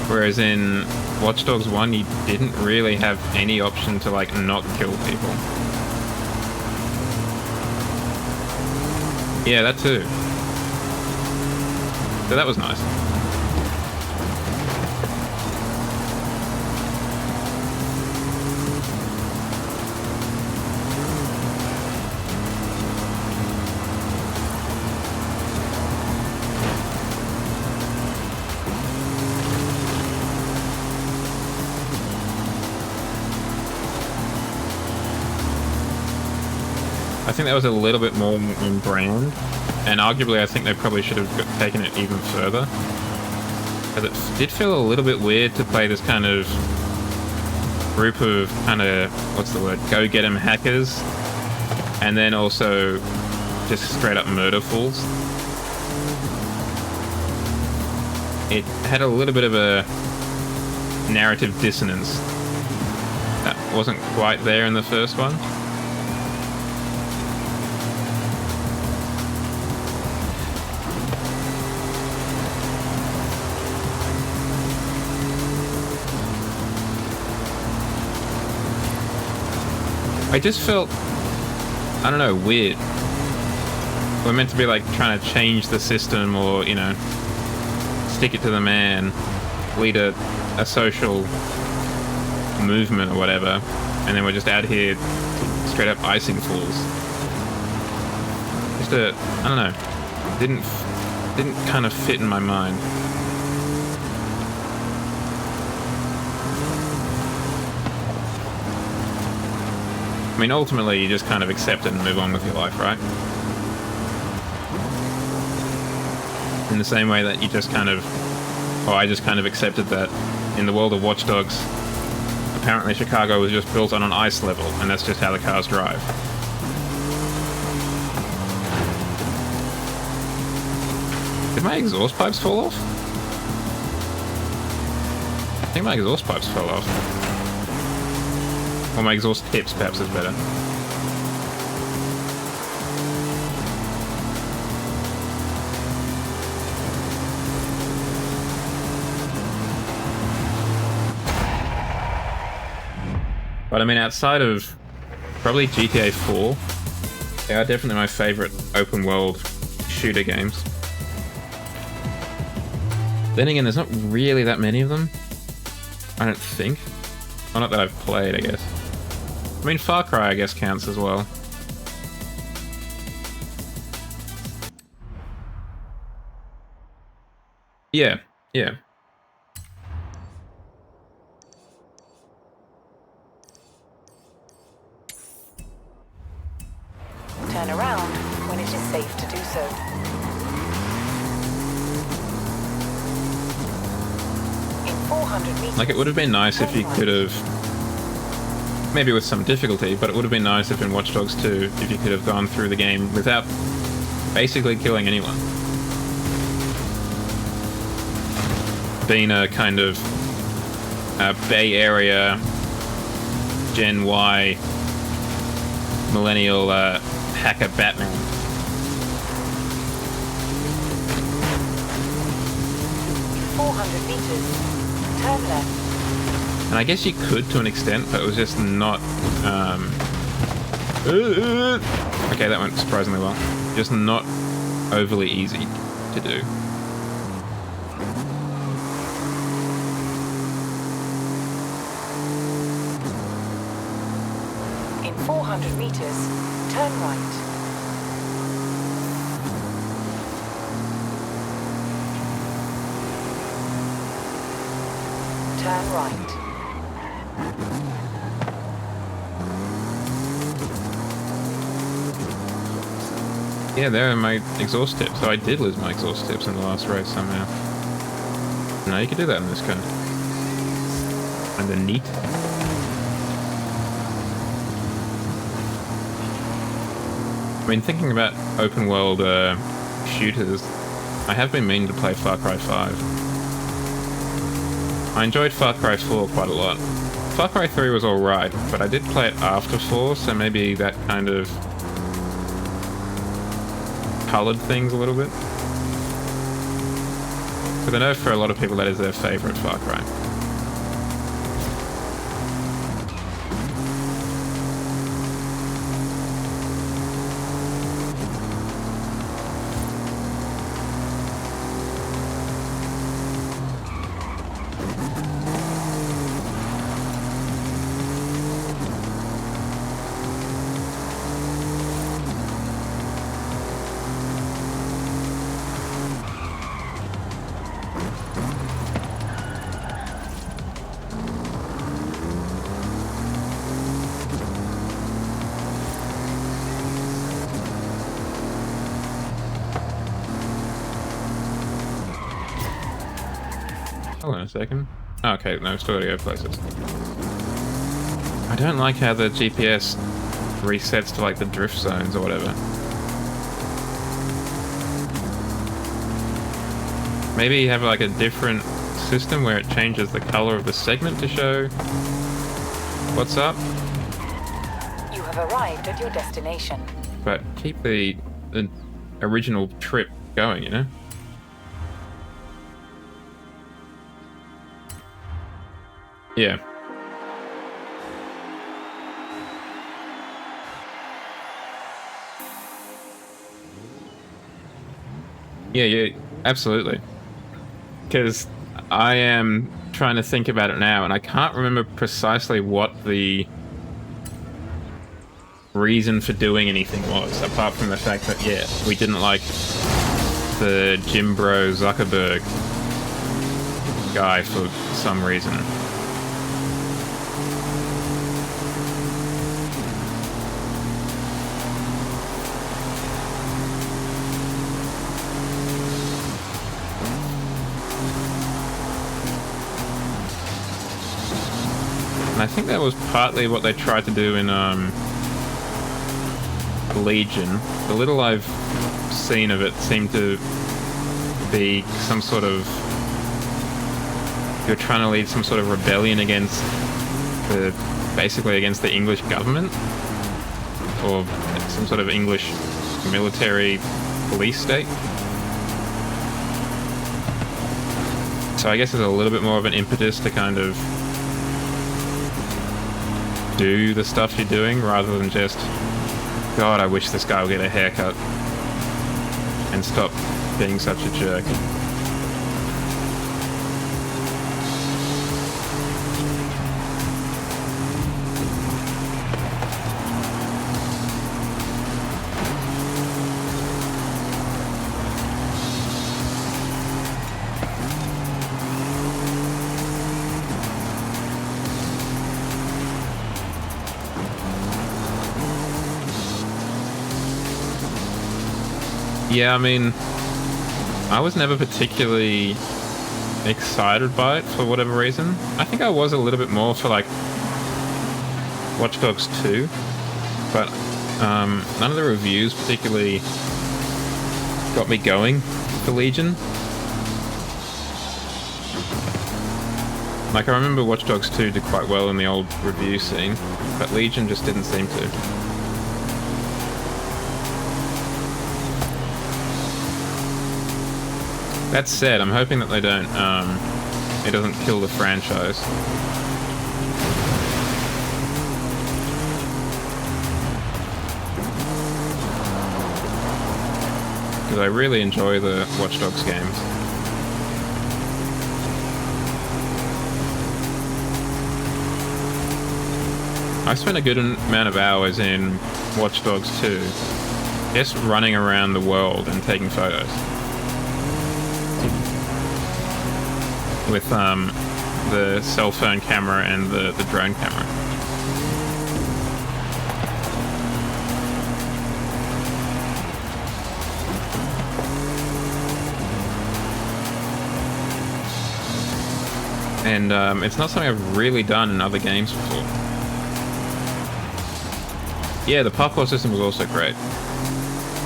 Whereas in Watch Dogs 1, you didn't really have any option to, like, not kill people. Yeah, that too. So that was nice. I think that was a little bit more in brand, and arguably I think they probably should have taken it even further. Because it did feel a little bit weird to play this kind of group of kind of, what's the word, go-get-em hackers, and then also just straight-up murder fools. It had a little bit of a narrative dissonance that wasn't quite there in the first one. I just felt, I don't know, weird. We're meant to be like trying to change the system or, you know, stick it to the man, lead a social movement or whatever, and then we're just out here straight up icing fools. Just I don't know, didn't kind of fit in my mind. I mean, ultimately, you just kind of accept it and move on with your life, right? In the same way that you just kind of... Or I just kind of accepted that in the world of Watch Dogs, apparently Chicago was just built on an ice level, and that's just how the cars drive. Did my exhaust pipes fall off? I think my exhaust pipes fell off. Or my exhaust tips, perhaps, is better. But I mean, outside of probably GTA 4, they are definitely my favorite open world shooter games. Then again, there's not really that many of them. I don't think. Well, not that I've played, I guess. I mean, Far Cry, I guess, counts as well. Yeah, yeah. Turn around when it is safe to do so. In 400 meters... Like, it would have been nice if you could have... Maybe with some difficulty, but it would have been nice if in Watch Dogs 2, if you could have gone through the game without basically killing anyone. Being a kind of Bay Area, Gen Y, millennial hacker Batman. 400 meters. Turn left. And I guess you could to an extent, but it was just not... Okay, that went surprisingly well. Just not overly easy to do. In 400 meters, turn right. Turn right. Yeah, there are my exhaust tips. So I did lose my exhaust tips in the last race somehow. No, you can do that in this car. And then neat. I mean, thinking about open world shooters, I have been meaning to play Far Cry 5. I enjoyed Far Cry 4 quite a lot. Far Cry 3 was alright, but I did play it after 4, so maybe that kind of coloured things a little bit. Because I know for a lot of people that is their favourite Far Cry. Hold on a second. Oh, okay, no, still gotta go places. I don't like how the GPS resets to like the drift zones or whatever. Maybe you have like a different system where it changes the color of the segment to show what's up. You have arrived at your destination. But keep the original trip going, you know? Yeah. Yeah, absolutely. Because I am trying to think about it now, and I can't remember precisely what the reason for doing anything was, apart from the fact that, yeah, we didn't like the Jim Bro Zuckerberg guy for some reason. And I think that was partly what they tried to do in Legion. The little I've seen of it seemed to be some sort of... You're trying to lead some sort of rebellion against the... basically against the English government? Or some sort of English military police state? So I guess there's a little bit more of an impetus to kind of do the stuff you're doing rather than just, God, I wish this guy would get a haircut and stop being such a jerk. Yeah, I mean, I was never particularly excited by it for whatever reason. I think I was a little bit more for, like, Watch Dogs 2, but none of the reviews particularly got me going for Legion. Like, I remember Watch Dogs 2 did quite well in the old review scene, but Legion just didn't seem to. That said, I'm hoping that they don't, it doesn't kill the franchise. Because I really enjoy the Watch Dogs games. I spent a good amount of hours in Watch Dogs 2 just running around the world and taking photos. With the cell phone camera and the drone camera. And it's not something I've really done in other games before. Yeah, the parkour system was also great.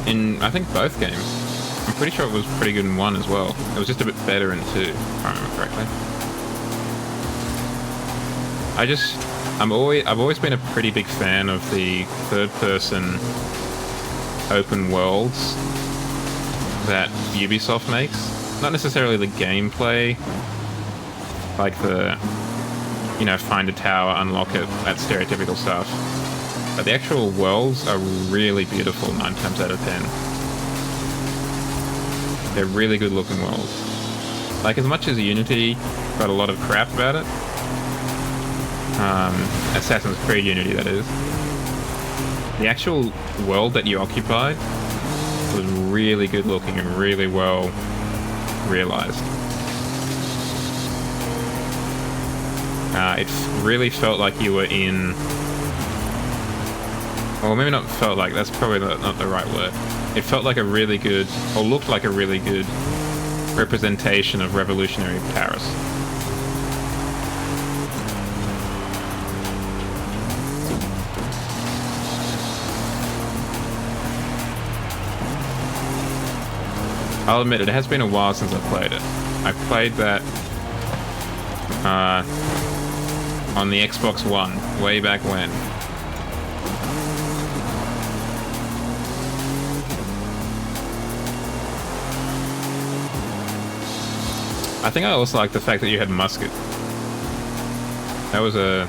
In, I think, both games. I'm pretty sure it was pretty good in 1 as well. It was just a bit better in 2, if I remember correctly. I've always been a pretty big fan of the third-person open worlds that Ubisoft makes. not necessarily the gameplay, like the, you know, find a tower, unlock it, that stereotypical stuff. But the actual worlds are really beautiful 9 times out of 10. They're really good looking worlds. Like, as much as Unity got a lot of crap about it, Assassin's Creed Unity, that is, the actual world that you occupied was really good looking and really well realized. It really felt like you were in... Well, maybe not felt like, that's probably not the right word. It felt like a really good, or looked like a really good representation of revolutionary Paris. I'll admit, it has been a while since I played it. I played that on the Xbox One, way back when. I think I also like the fact that you had musket. That was a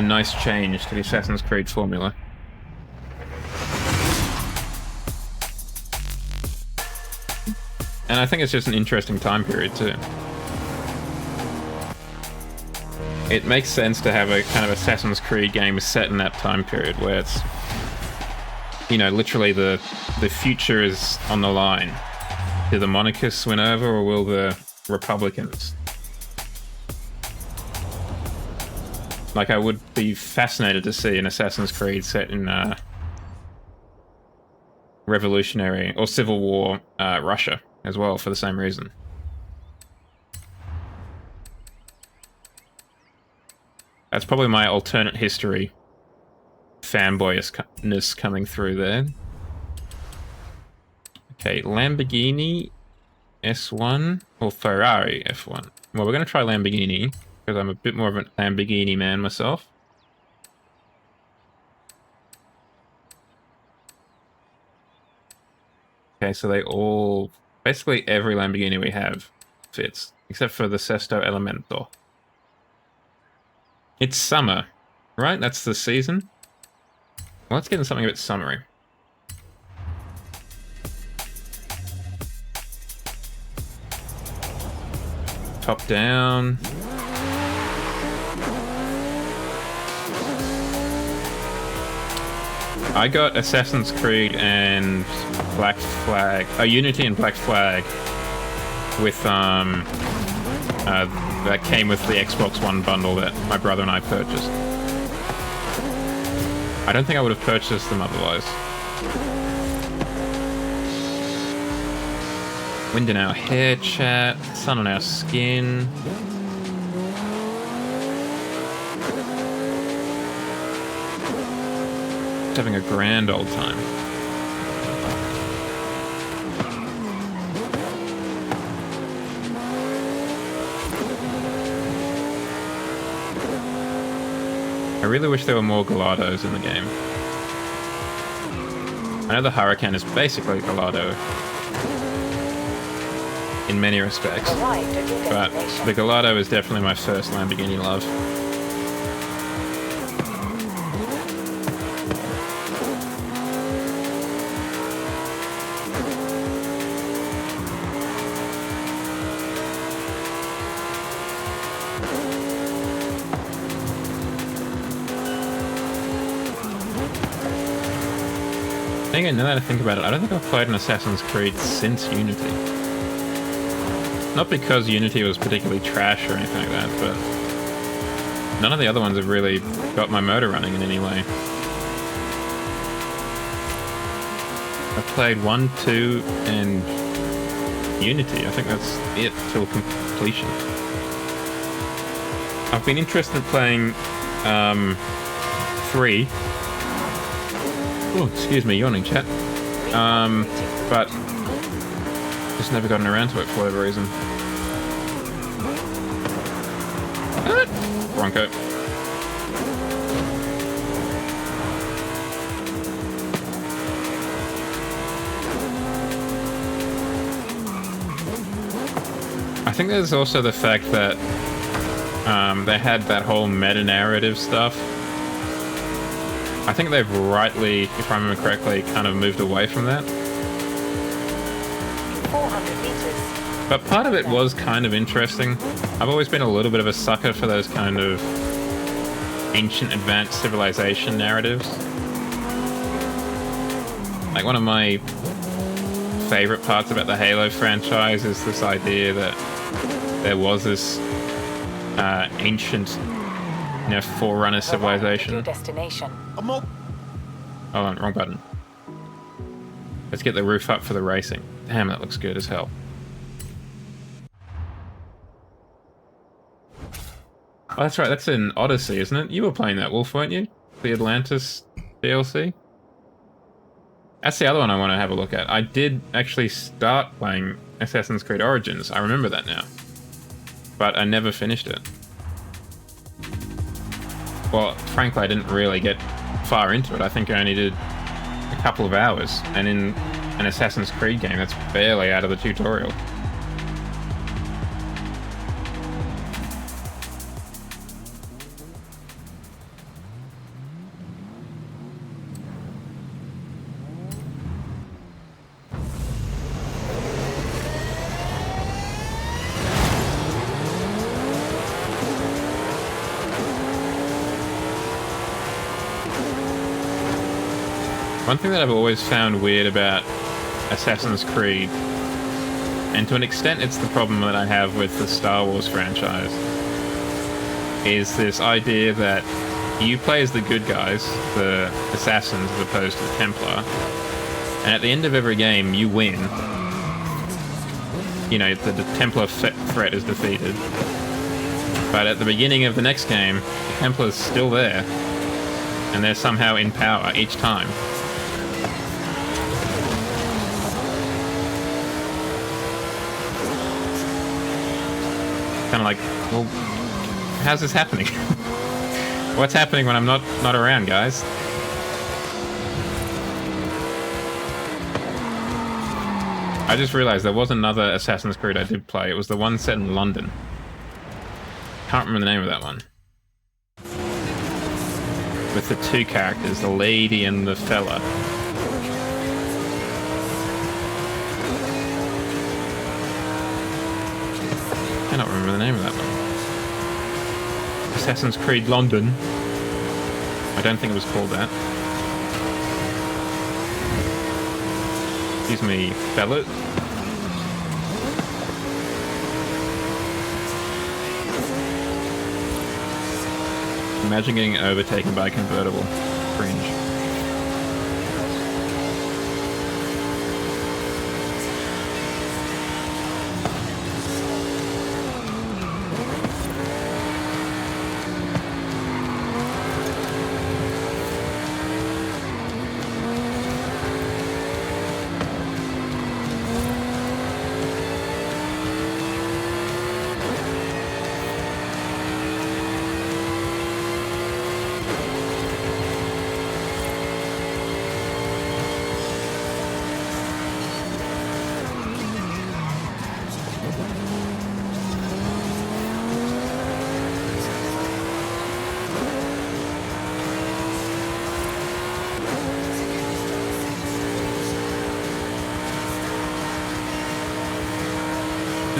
nice change to the Assassin's Creed formula. And I think it's just an interesting time period too. It makes sense to have a kind of Assassin's Creed game set in that time period where it's, you know, literally the future is on the line. Do the monarchists win over, or will the Republicans? Like, I would be fascinated to see an Assassin's Creed set in revolutionary or Civil War Russia as well, for the same reason. That's probably my alternate history fanboyness coming through there. Okay, Lamborghini S1 or Ferrari F1? Well, we're going to try Lamborghini, because I'm a bit more of a Lamborghini man myself. Okay, so they all... Basically every Lamborghini we have fits, except for the Sesto Elemento. It's summer, right? That's the season? Well, let's get into something a bit summery. Top down. I got Assassin's Creed and Black Flag, Unity and Black Flag with that came with the Xbox One bundle that my brother and I purchased. I don't think I would have purchased them otherwise. Wind in our hair, chat. Sun on our skin. Just having a grand old time. I really wish there were more Gelatos in the game. I know the Huracan is basically Gelato in many respects, but the Gelato is definitely my first Lamborghini love. Again, now that I think about it, I don't think I've played an Assassin's Creed since Unity. Not because Unity was particularly trash or anything like that, but none of the other ones have really got my motor running in any way. I've played 1, 2, and Unity. I think that's it till completion. I've been interested in playing 3. Oh, excuse me, yawning chat. But just never gotten around to it for whatever reason. Bronco. I think there's also the fact that they had that whole meta-narrative stuff. I think they've rightly, if I remember correctly, kind of moved away from that. 400 meters. But part of it was kind of interesting. I've always been a little bit of a sucker for those kind of ancient advanced civilization narratives. Like, one of my favorite parts about the Halo franchise is this idea that there was this ancient, forerunner civilization. Your destination. Hold on, wrong button. Let's get the roof up for the racing. Damn, that looks good as hell. Oh, that's right, that's in Odyssey, isn't it? You were playing that, Wolf, weren't you? The Atlantis DLC? That's the other one I want to have a look at. I did actually start playing Assassin's Creed Origins. I remember that now. But I never finished it. Well, frankly, I didn't really get far into it. I think I only did a couple of hours. And in an Assassin's Creed game, that's barely out of the tutorial. One thing that I've always found weird about Assassin's Creed, and to an extent it's the problem that I have with the Star Wars franchise, is this idea that you play as the good guys, the assassins, as opposed to the Templar, and at the end of every game you win. You know, the Templar threat is defeated. But at the beginning of the next game, the Templar's still there, and they're somehow in power each time. Kind of like, well, how's this happening? What's happening when I'm not around, guys? I just realized there was another Assassin's Creed I did play. It was the one set in London. Can't remember the name of that one. With the two characters, the lady and the fella. I cannot remember the name of that one. Assassin's Creed London. I don't think it was called that. Excuse me, fella. Imagine getting overtaken by a convertible. Cringe.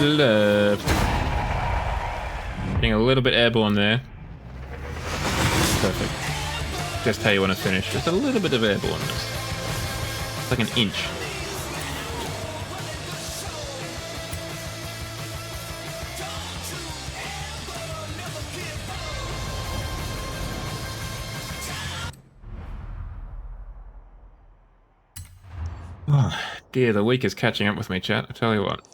Left. Getting a little bit airborne there. Perfect. Just how you want to finish. Just a little bit of airborneness. It's like an inch. Oh, dear, the week is catching up with me, chat. I tell you what.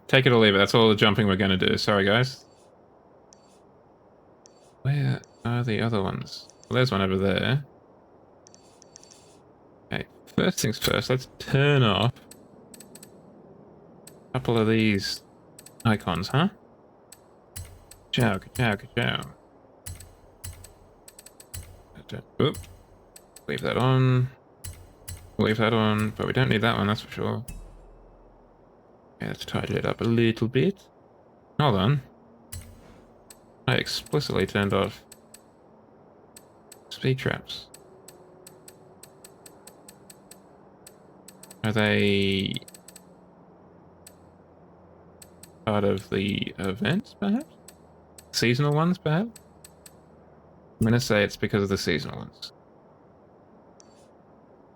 Take it or leave it. That's all the jumping we're going to do. Sorry, guys. Where are the other ones? Well, there's one over there. Okay, first things first. Let's turn off a couple of these icons, huh? Ka-chow, ka-chow, ka-chow. Oop. Leave that on. Leave that on, but we don't need that one, that's for sure. Okay, let's tidy it up a little bit. Hold on. I explicitly turned off speed traps. Are they part of the events, perhaps? Seasonal ones, perhaps? I'm gonna say it's because of the seasonal ones.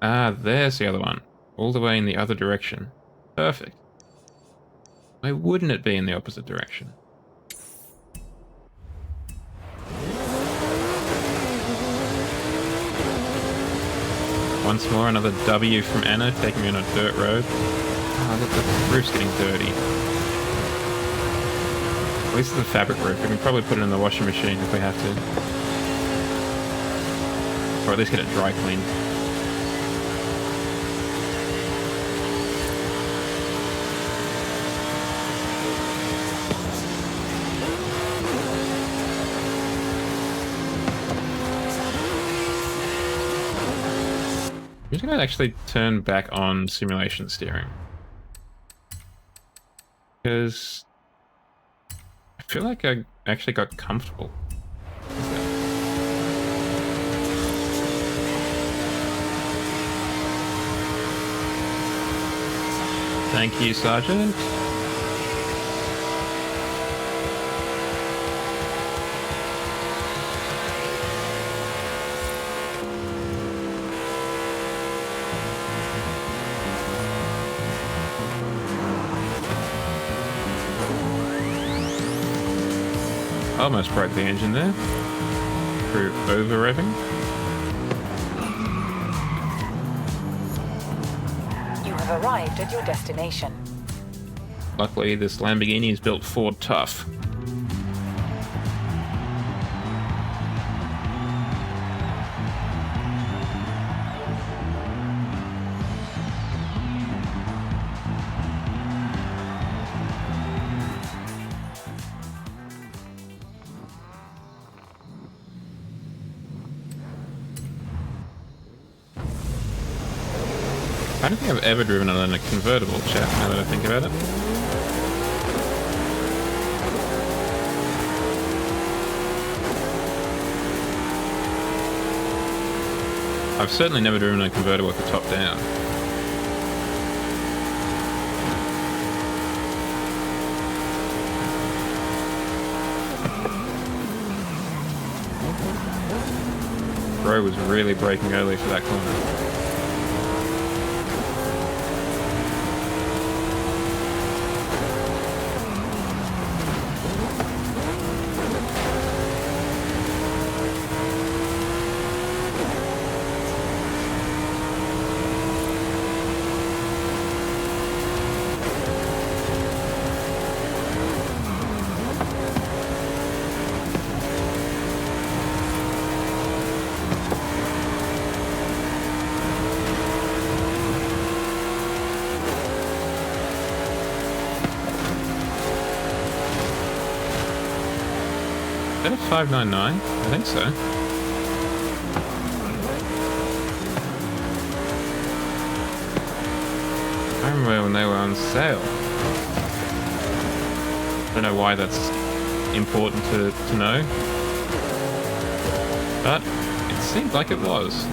Ah, there's the other one. All the way in the other direction. Perfect. Why wouldn't it be in the opposite direction? Once more, another W from Anna, taking me on a dirt road. Ah, look, the roof's getting dirty. At least it's a fabric roof. We can probably put it in the washing machine if we have to. Or at least get it dry cleaned. I'm just gonna actually turn back on simulation steering. Because I feel like I actually got comfortable. Thank you, Sergeant. Almost broke the engine there. Through over-revving. You have arrived at your destination. Luckily, this Lamborghini is built Ford tough. I don't think I've ever driven it in a convertible, chat, now that I think about it. I've certainly never driven a convertible with the top down. Bro was really braking early for that corner. Is that a 599? I think so. I remember when they were on sale. Don't know why that's important to know. But it seemed like it was.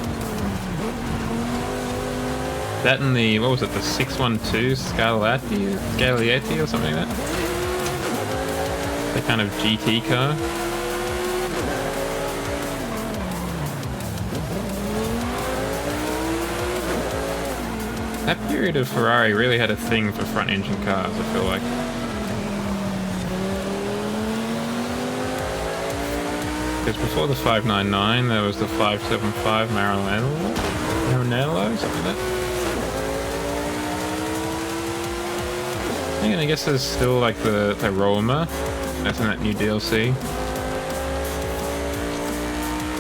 That and the, what was it, the 612 Scaglietti or something like that? The kind of GT car. That period of Ferrari really had a thing for front engine cars, I feel like. Because before the 599, there was the 575 Maranello, something like that. And I guess there's still like the Roma, that's in that new DLC.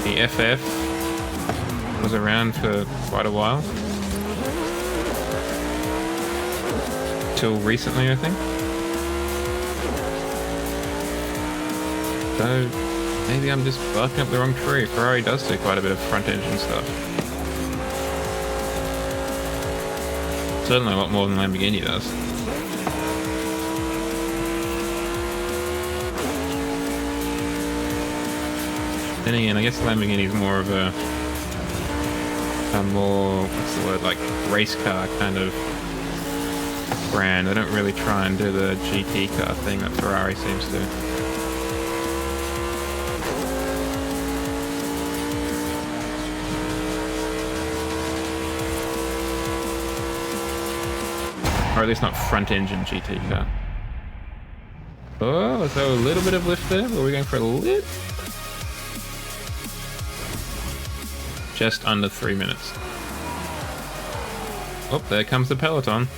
The FF was around for quite a while. Till recently, I think. So maybe I'm just barking up the wrong tree. Ferrari does do quite a bit of front engine stuff. Certainly a lot more than Lamborghini does. Then again, I guess Lamborghini is more of a more, what's the word, like race car kind of brand. They don't really try and do the GT car thing that Ferrari seems to. Or at least not front engine GT car. Oh, so a little bit of lift there. Are we going for a lift? Just under 3 minutes. Oh, there comes the peloton.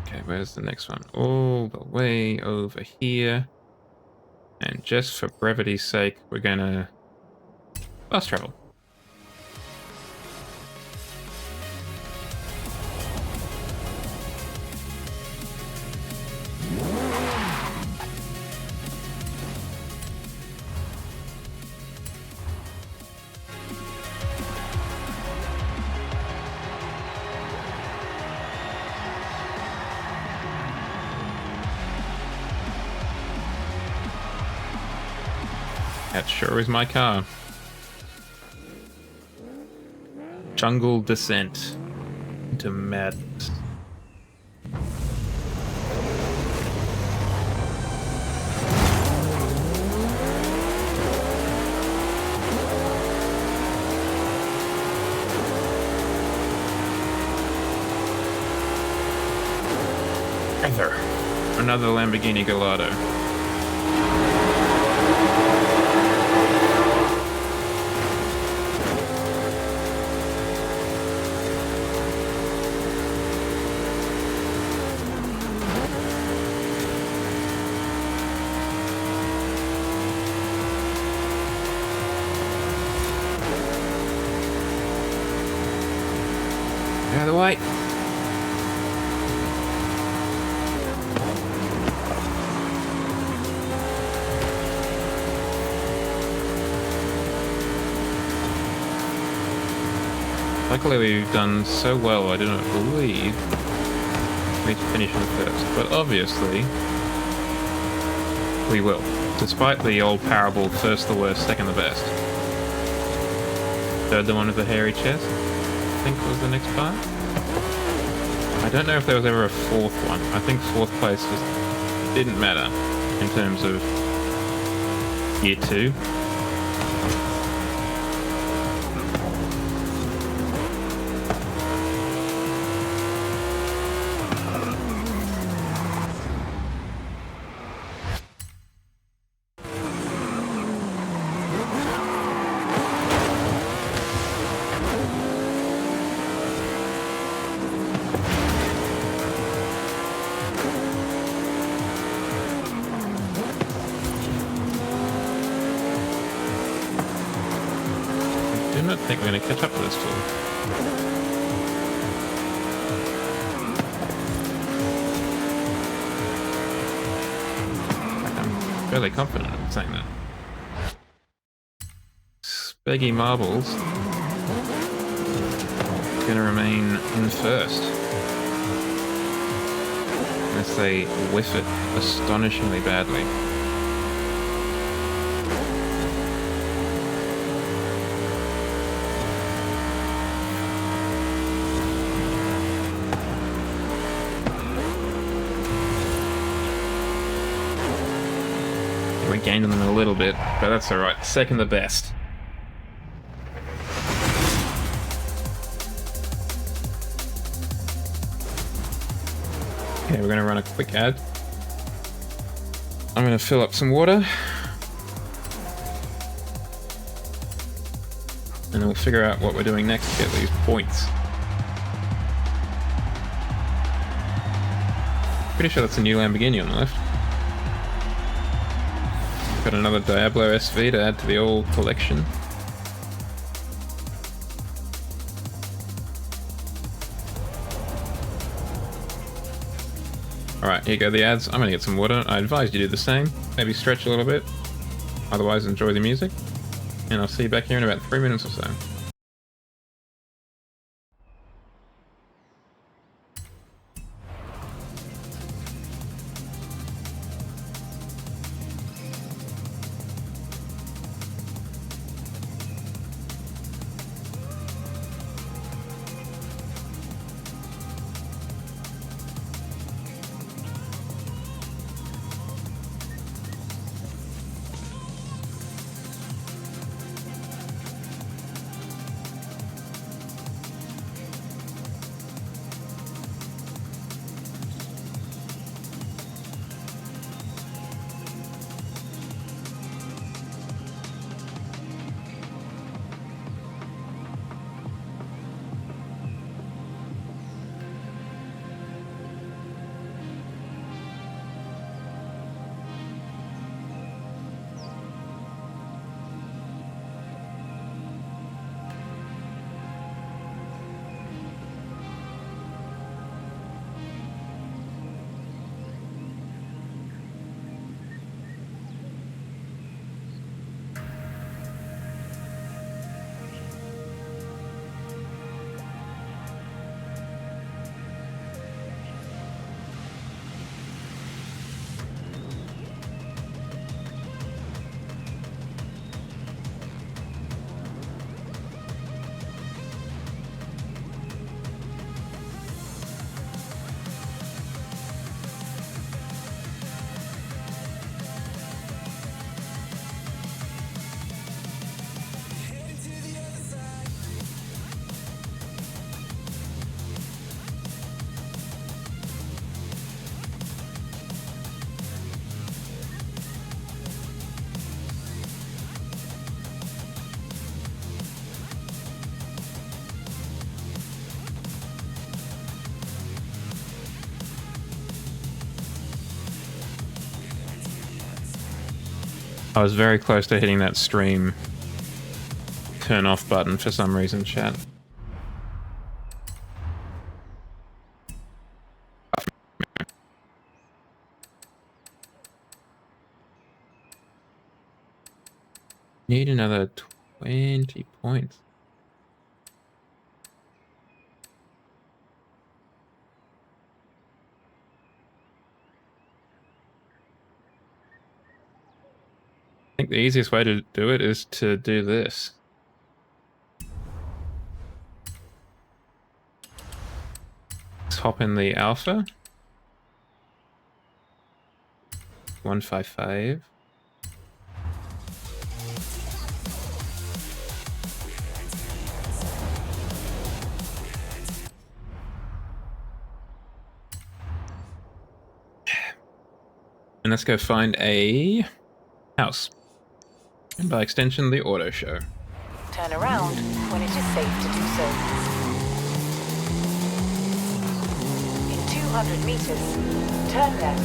Okay, where's the next one? All the way over here. And just for brevity's sake, we're gonna fast travel. That sure is my car. Jungle descent into madness. Another Lamborghini Gallardo. Out of the way. Luckily we've done so well, I do not believe we need to finish in first, but obviously we will, despite the old parable, first the worst, second the best. Third the one with the hairy chest, I think was the next part. I don't know if there was ever a fourth one. I think fourth place just didn't matter in terms of year 2. I don't think we're going to catch up to this tool. I'm fairly confident in saying that. Speggy Marbles is going to remain in first. Unless they whiff it astonishingly badly. We gained on them a little bit, but that's alright. Second the best. Okay, we're going to run a quick ad. I'm going to fill up some water. And then we'll figure out what we're doing next to get these points. Pretty sure that's a new Lamborghini on the left. Got another Diablo SV to add to the old collection. Alright, here go the ads. I'm gonna get some water. I advise you do the same. Maybe stretch a little bit. Otherwise, enjoy the music. And I'll see you back here in about 3 minutes or so. I was very close to hitting that stream turn off button for some reason, chat. Need another 20 points. I think the easiest way to do it is to do this. Let's hop in the alpha. 155. And let's go find a house. And by extension, the auto show. Turn around when it is safe to do so. In 200 meters, turn left.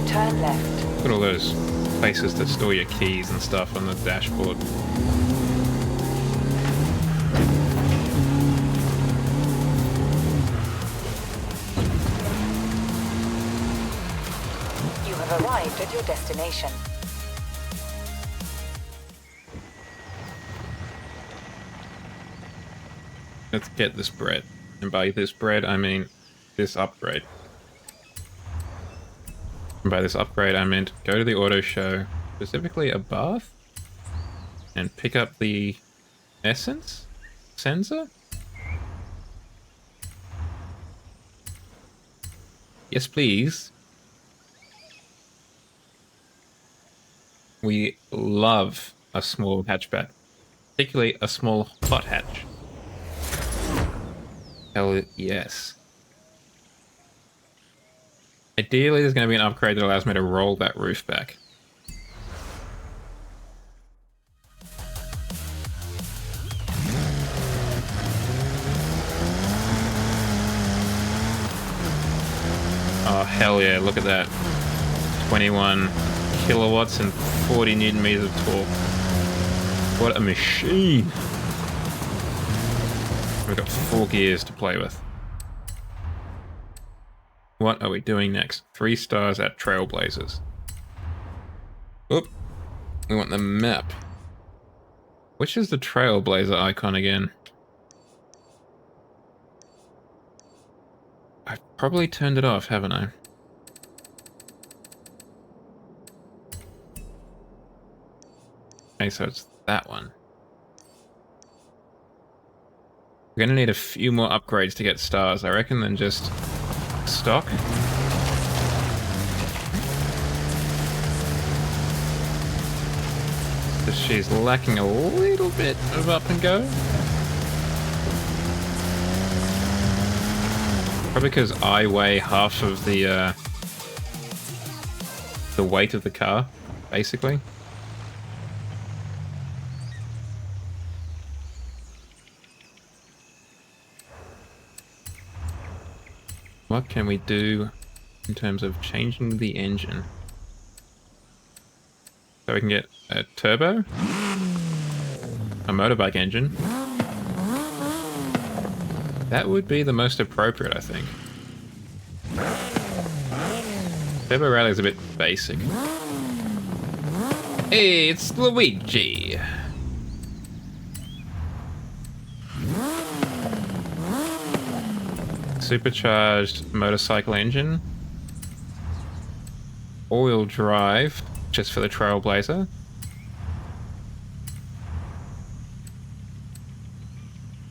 Turn left. Look at all those places to store your keys and stuff on the dashboard. You have arrived at your destination. Let's get this bread. And by this bread, I mean this upgrade. And by this upgrade, I meant go to the auto show, specifically a bath, and pick up the essence sensor. Yes, please. We love a small hatchback, particularly a small hot hatch. Hell yes. Ideally, there's going to be an upgrade that allows me to roll that roof back. Oh, hell yeah, look at that. 21 kilowatts and 40 newton meters of torque. What a machine. We've got 4 gears to play with. What are we doing next? 3 stars at Trailblazers. Oop. We want the map. Which is the Trailblazer icon again? I've probably turned it off, haven't I? Okay, so it's that one. We're gonna need a few more upgrades to get stars, I reckon, than just stock. Because she's lacking a little bit of up and go. Probably because I weigh half of the weight of the car, basically. What can we do in terms of changing the engine? So we can get a turbo, a motorbike engine. That would be the most appropriate, I think. Turbo Rally is a bit basic. Hey, it's Luigi! Supercharged motorcycle engine. All-wheel drive, just for the Trailblazer.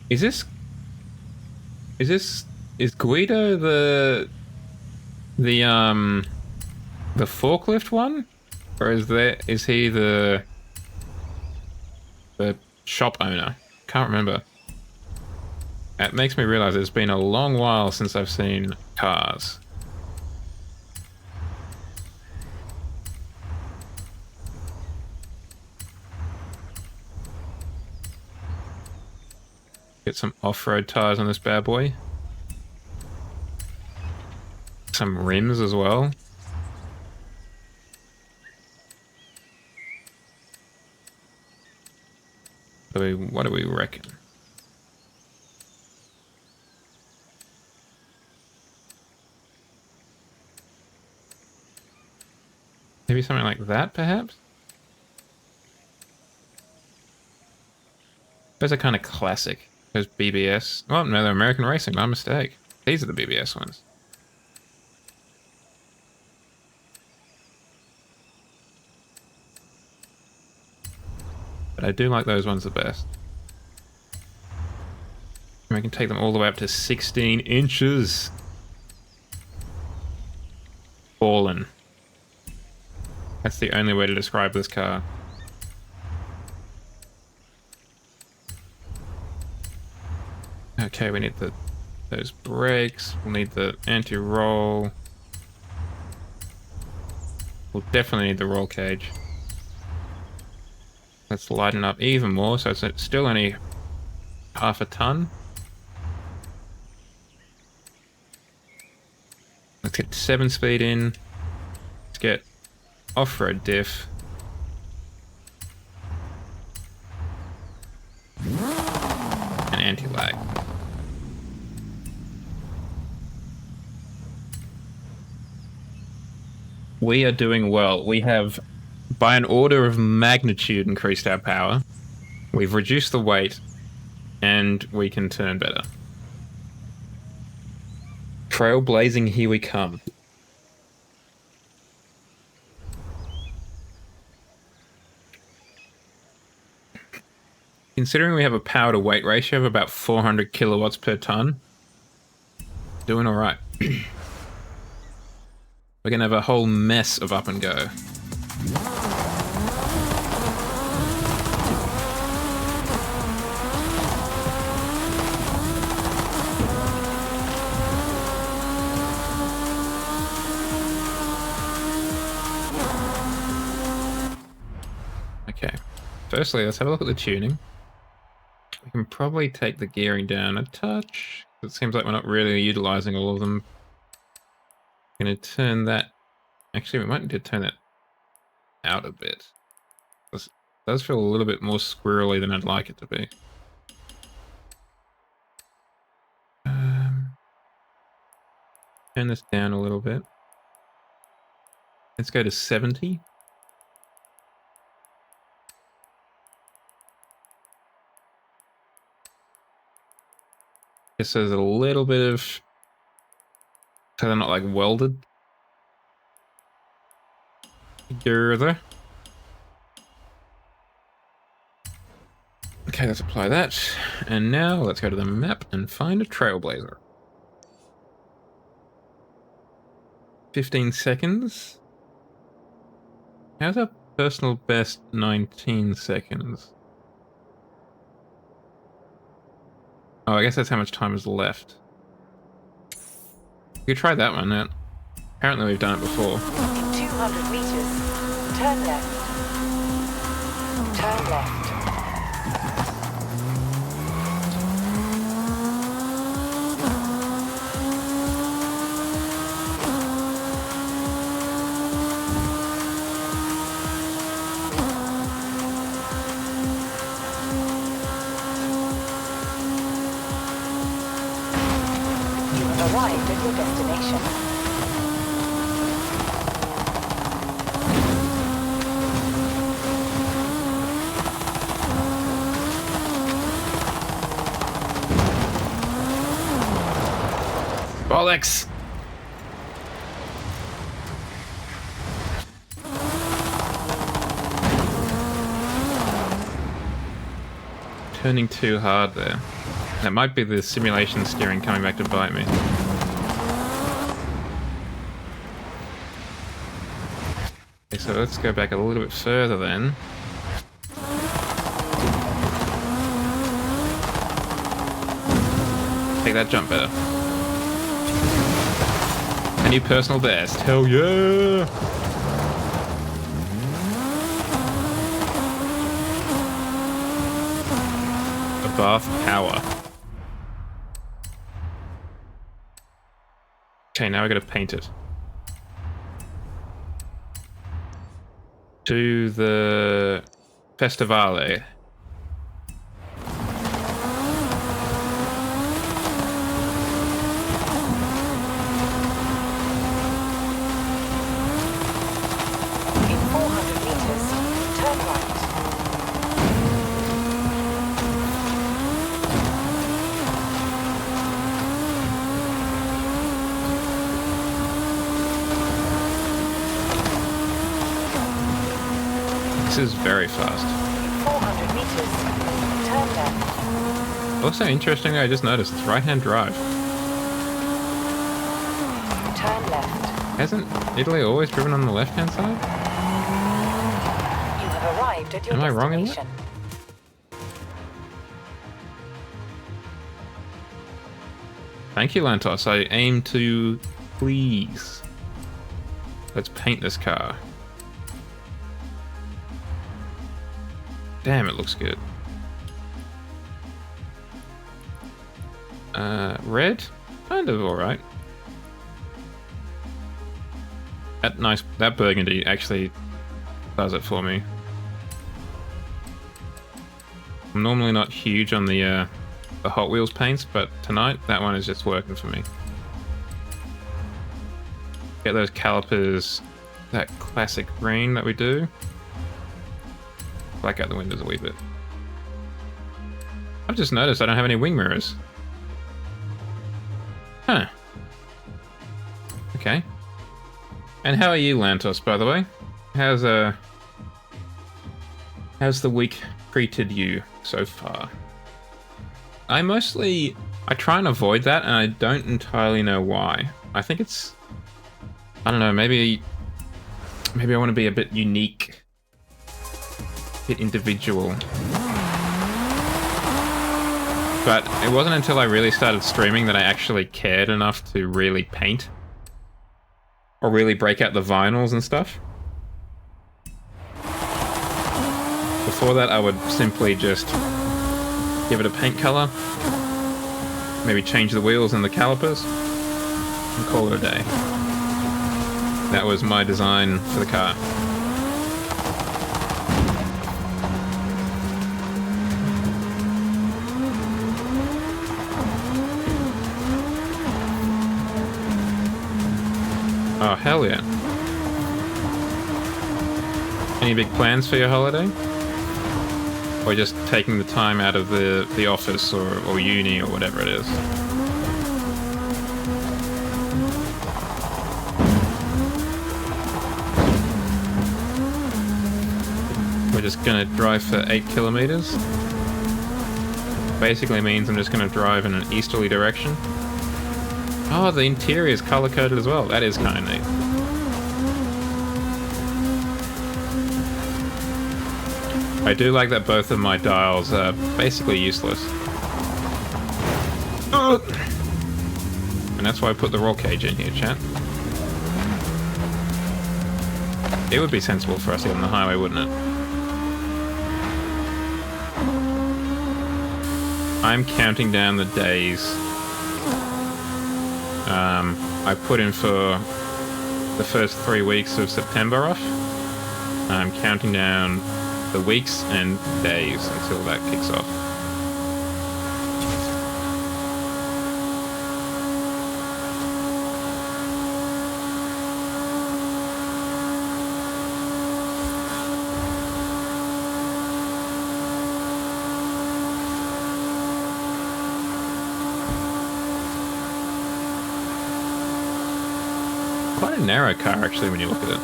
Is Guido the forklift one? Or is he the shop owner? Can't remember. That makes me realize it's been a long while since I've seen cars. Get some off-road tires on this bad boy. Some rims as well. So what do we reckon? Maybe something like that, perhaps? Those are kind of classic. Those BBS. Oh, no, they're American Racing. My mistake. These are the BBS ones. But I do like those ones the best. And we can take them all the way up to 16 inches. Ballin'. That's the only way to describe this car. Okay, we need those brakes. We'll need the anti-roll. We'll definitely need the roll cage. Let's lighten up even more, so it's still only half a ton. Let's get 7-speed in. Let's get off-road diff. And anti-lag. We are doing well. We have, by an order of magnitude, increased our power. We've reduced the weight, and we can turn better. Trailblazing, here we come. Considering we have a power to weight ratio of about 400 kilowatts per ton, doing all right. We're gonna have a whole mess of up and go. Okay, firstly, let's have a look at the tuning. We can probably take the gearing down a touch. It seems like we're not really utilizing all of them. I'm going to turn that... Actually, we might need to turn that out a bit. This does feel a little bit more squirrely than I'd like it to be. Turn this down a little bit. Let's go to 70. Guess there's a little bit of... So they're not like welded. Together. Okay, let's apply that. And now let's go to the map and find a trailblazer. 15 seconds. How's our personal best 19 seconds? Oh, I guess that's how much time is left. We could try that one out. Apparently we've done it before. In 200 meters, turn left. Turn left. You have arrived at your destination. Bollocks! Turning too hard there. That might be the simulation steering coming back to bite me. Okay, so let's go back a little bit further then. Take that jump better. A new personal best. Hell yeah! A bath power. Okay, now I gotta paint it. To the Festivale. This is very fast. 400 meters. Turn left. Also, interestingly, I just noticed it's right-hand drive. Turn left. Hasn't Italy always driven on the left-hand side? You have arrived at your Am I wrong in destination. Thank you, Lantos. I aim to please. Let's paint this car. Damn, it looks good. Red? Kind of alright. That burgundy actually does it for me. I'm normally not huge on the Hot Wheels paints, but tonight that one is just working for me. Get those calipers, that classic green that we do. Black out the windows a wee bit. I've just noticed I don't have any wing mirrors. Huh. Okay. And how are you, Lantos, by the way? How's the week treated you so far? I try and avoid that, and I don't entirely know why. I think it's... I don't know, maybe I want to be a bit unique. Bit individual. But it wasn't until I really started streaming that I actually cared enough to really paint. Or really break out the vinyls and stuff. Before that, I would simply just give it a paint color. Maybe change the wheels and the calipers. And call it a day. That was my design for the car. Oh, hell yeah. Any big plans for your holiday? Or just taking the time out of the office or uni or whatever it is? we're just gonna drive for 8 kilometers. Basically means I'm just gonna drive in an easterly direction. Oh, the interior is color-coded as well. That is kind of neat. I do like that both of my dials are basically useless. And that's why I put the roll cage in here, chat. It would be sensible for us to get on the highway, wouldn't it? I'm counting down the days. I put in for the first 3 weeks of September off. I'm counting down the weeks and days until that kicks off. Quite a narrow car, actually, when you look at it.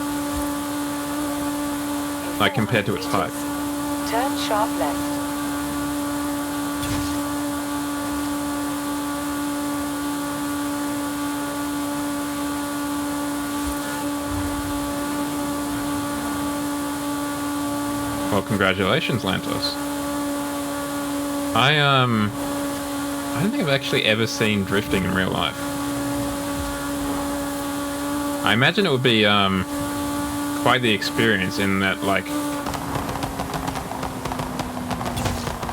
Like, compared to its height. Turn sharp left. Well, congratulations, Lantos. I don't think I've actually ever seen drifting in real life. I imagine it would be quite the experience in that, like,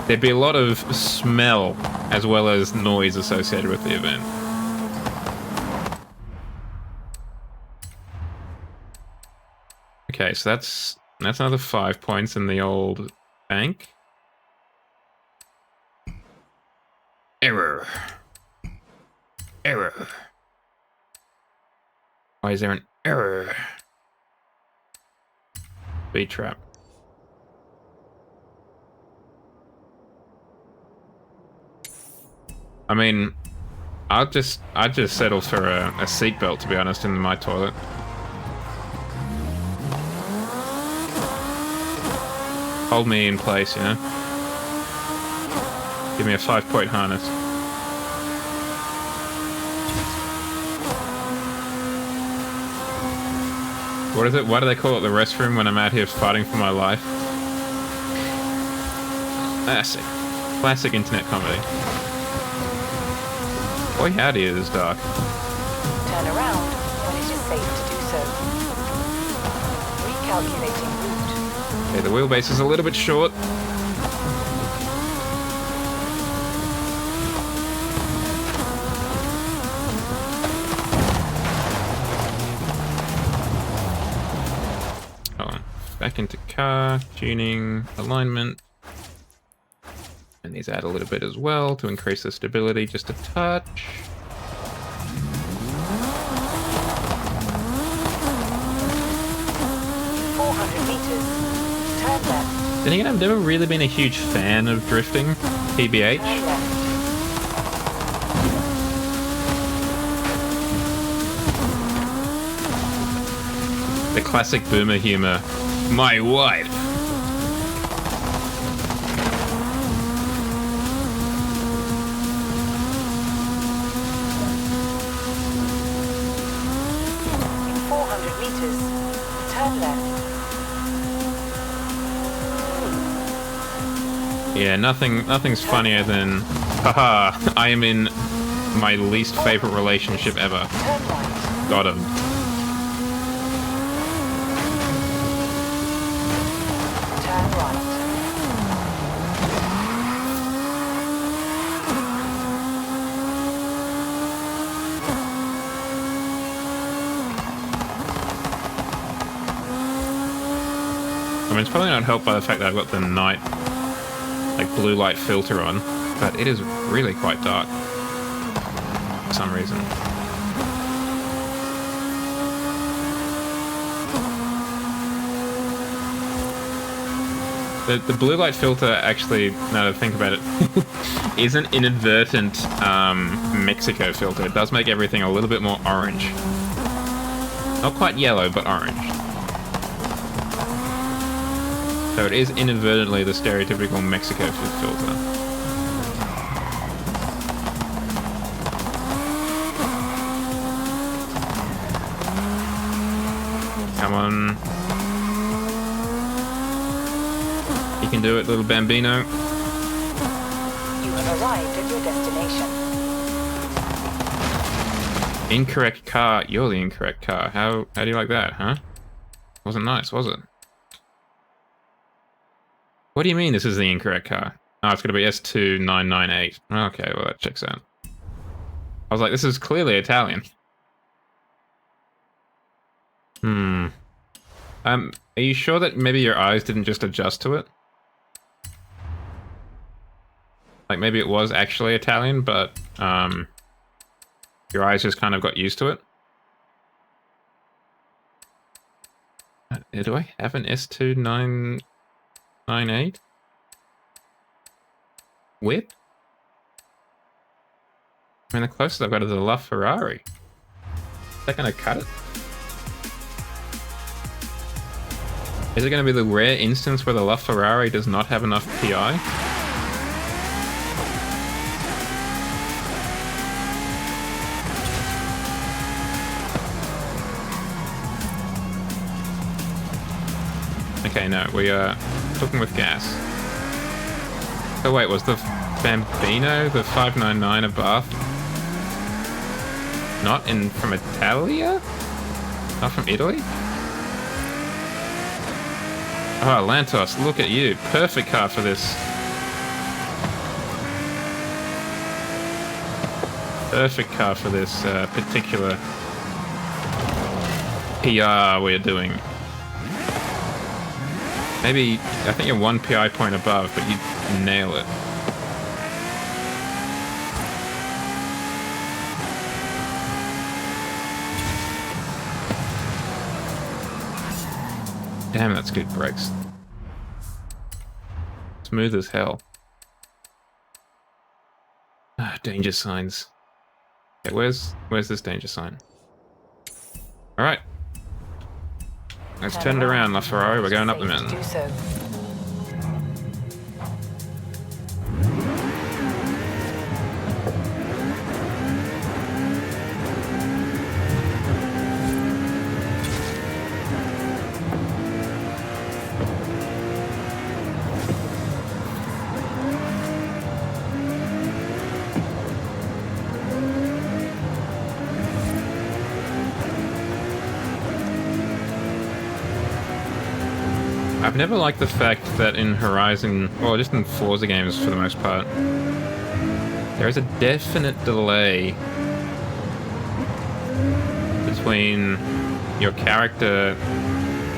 there'd be a lot of smell as well as noise associated with the event. Okay, so that's another 5 points in the old bank. Error. Error. Why is there an error? B-trap. I mean, I'd just settle for a seatbelt, to be honest, in my toilet. Hold me in place, you know? Give me a 5-point harness. What is it? Why do they call it the restroom when I'm out here fighting for my life? Classic. Classic internet comedy. Boy, howdy, it is dark. Turn around when it is safe to do so. Recalculating route. Okay, the wheelbase is a little bit short. Back into car, tuning, alignment. And these add a little bit as well to increase the stability just a touch. Then again, I've never really been a huge fan of drifting, TBH. The classic boomer humor. My wife. In 400 meters, turn left. Yeah, nothing's funnier than, haha, I am in my least favorite relationship ever. Turn right. Got him. Turn right. I mean, it's probably not helped by the fact that I've got the night, like, blue light filter on, but it is really quite dark for some reason. The blue light filter, actually, now that I think about it, is an inadvertent Mexico filter. It does make everything a little bit more orange. Not quite yellow, but orange. So it is inadvertently the stereotypical Mexico filter. Come on. You can do it, little bambino. You have arrived at your destination. Incorrect car. You're the incorrect car. How do you like that, huh? Wasn't nice, was it? What do you mean this is the incorrect car? Oh, it's going to be S2998. Okay, well that checks out. I was like, this is clearly Italian. Are you sure that maybe your eyes didn't just adjust to it? Like maybe it was actually Italian, but your eyes just kind of got used to it? Do I have an S2998? Whip? I mean, the closest I've got is a LaFerrari. Is that going to cut it? Is it going to be the rare instance where the LaFerrari does not have enough PI? Okay, no, we are cooking with gas. So wait, was the Bambino, the 599 a Bath, not from Italia? Not from Italy? Oh, Lantos, look at you. Perfect car for this. Perfect car for this particular PR we're doing. Maybe, I think you're 1 PI point above, but you nail it. Damn, that's good brakes. Smooth as hell. Ah, danger signs. Okay, where's this danger sign? Alright. Let's turn it around, LaFerrari. We're going up the mountain. Do so. I've never liked the fact that in Horizon, or just in Forza games for the most part, there is a definite delay between your character,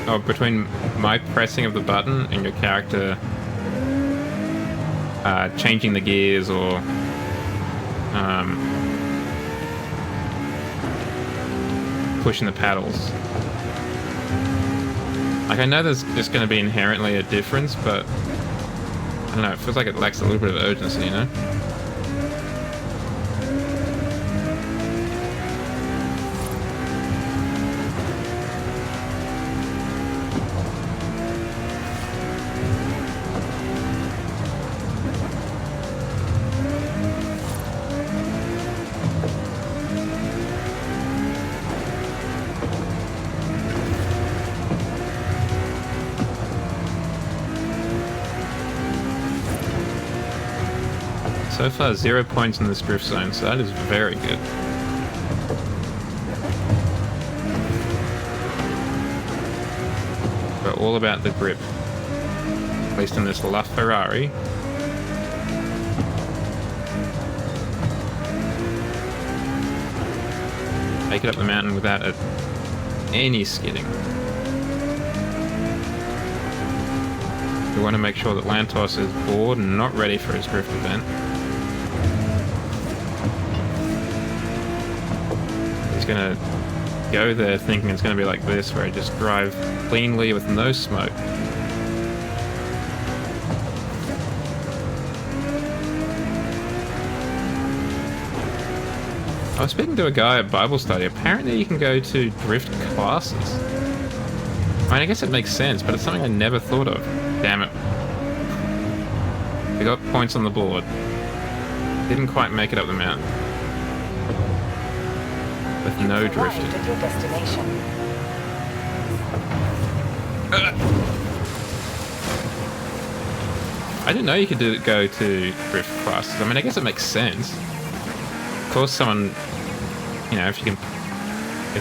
or between my pressing of the button and your character changing the gears or pushing the paddles. Like, I know there's just going to be inherently a difference, but I don't know, it feels like it lacks a little bit of urgency, you know? So far, 0 points in this drift zone, so that is very good. We're all about the grip. At least in this LaFerrari. Take it up the mountain without any skidding. We want to make sure that Lantos is bored and not ready for his drift event. Gonna go there thinking it's gonna be like this, where I just drive cleanly with no smoke. I was speaking to a guy at Bible study. Apparently you can go to drift classes. I mean, I guess it makes sense, but it's something I never thought of. Damn it. We got points on the board. Didn't quite make it up the mountain. With no drifting. Arrived at your destination. I didn't know you could go to drift classes. I mean, I guess it makes sense. Of course, someone, you know, if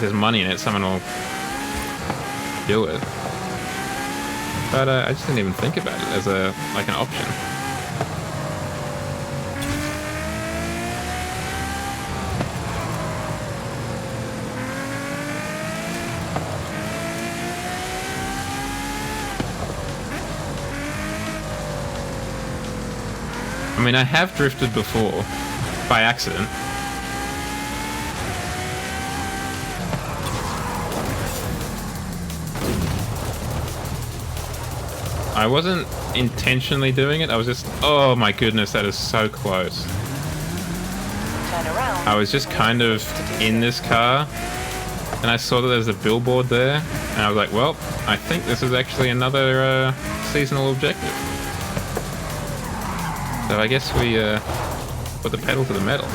there's money in it, someone will do it. But I just didn't even think about it as like an option. I mean, I have drifted before, by accident. I wasn't intentionally doing it, I was just... Oh my goodness, that is so close. Turn around. I was just kind of in this car, and I saw that there's a billboard there, and I was like, well, I think this is actually another seasonal objective. So I guess we put the pedal to the metal.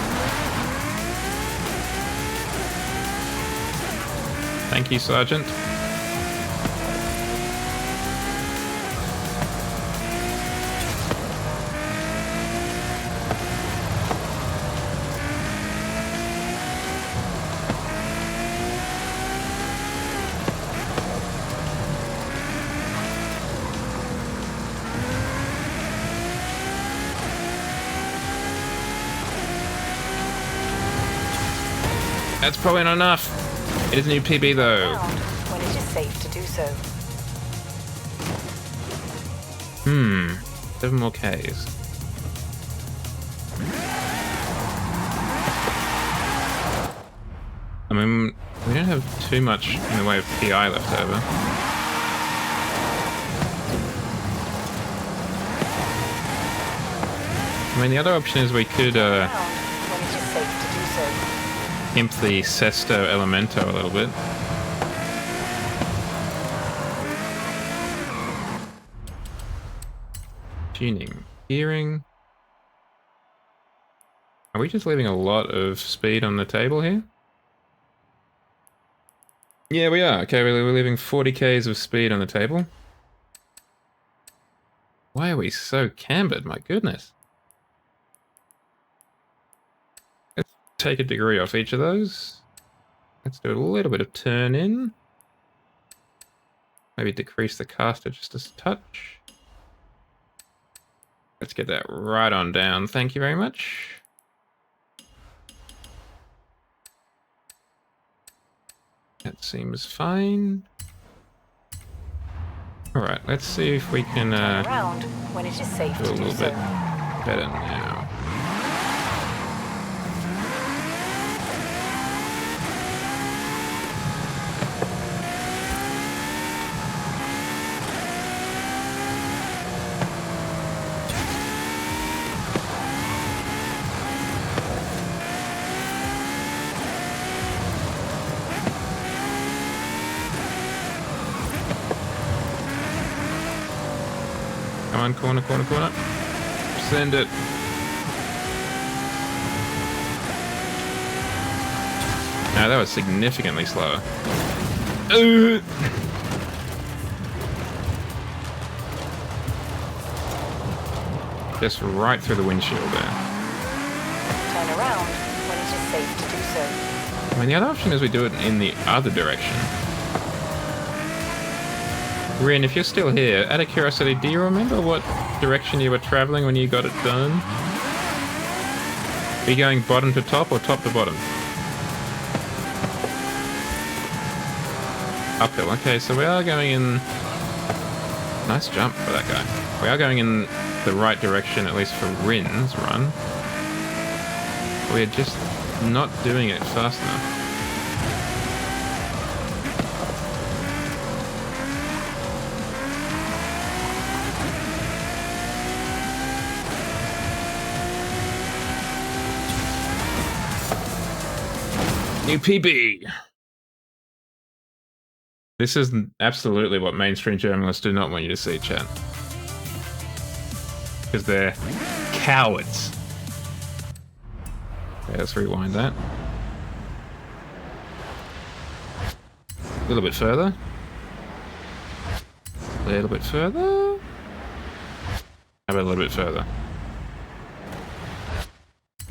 Thank you, Sergeant. That's probably not enough. It is a new PB though. When it is safe to do so. 7 more Ks. I mean, we don't have too much in the way of PI left over. I mean, the other option is we could When it is safe to do so. imp the Sesto Elemento a little bit. Tuning. Gearing. Are we just leaving a lot of speed on the table here? Yeah, we are. Okay, we're leaving 40 Ks of speed on the table. Why are we so cambered? My goodness. Let's take a degree off each of those. Let's do a little bit of turn in. Maybe decrease the caster just a touch. Let's get that right on down. Thank you very much. That seems fine. Alright, let's see if we can Turn around when it is safe do a to do little so. bit better now. Come on, corner, corner, corner. Send it. No, that was significantly slower. Just right through the windshield there. Turn around when it is safe to do so. I mean, the other option is we do it in the other direction. Rin, if you're still here, out of curiosity, do you remember what direction you were traveling when you got it done? Are you going bottom to top or top to bottom? Uphill. Okay, so we are going in... Nice jump for that guy. We are going in the right direction, at least for Rin's run. We're just not doing it fast enough. New PB. This is absolutely what mainstream journalists do not want you to see, chat. Because they're cowards. Okay, let's rewind that. A little bit further. A little bit further. How about a little bit further?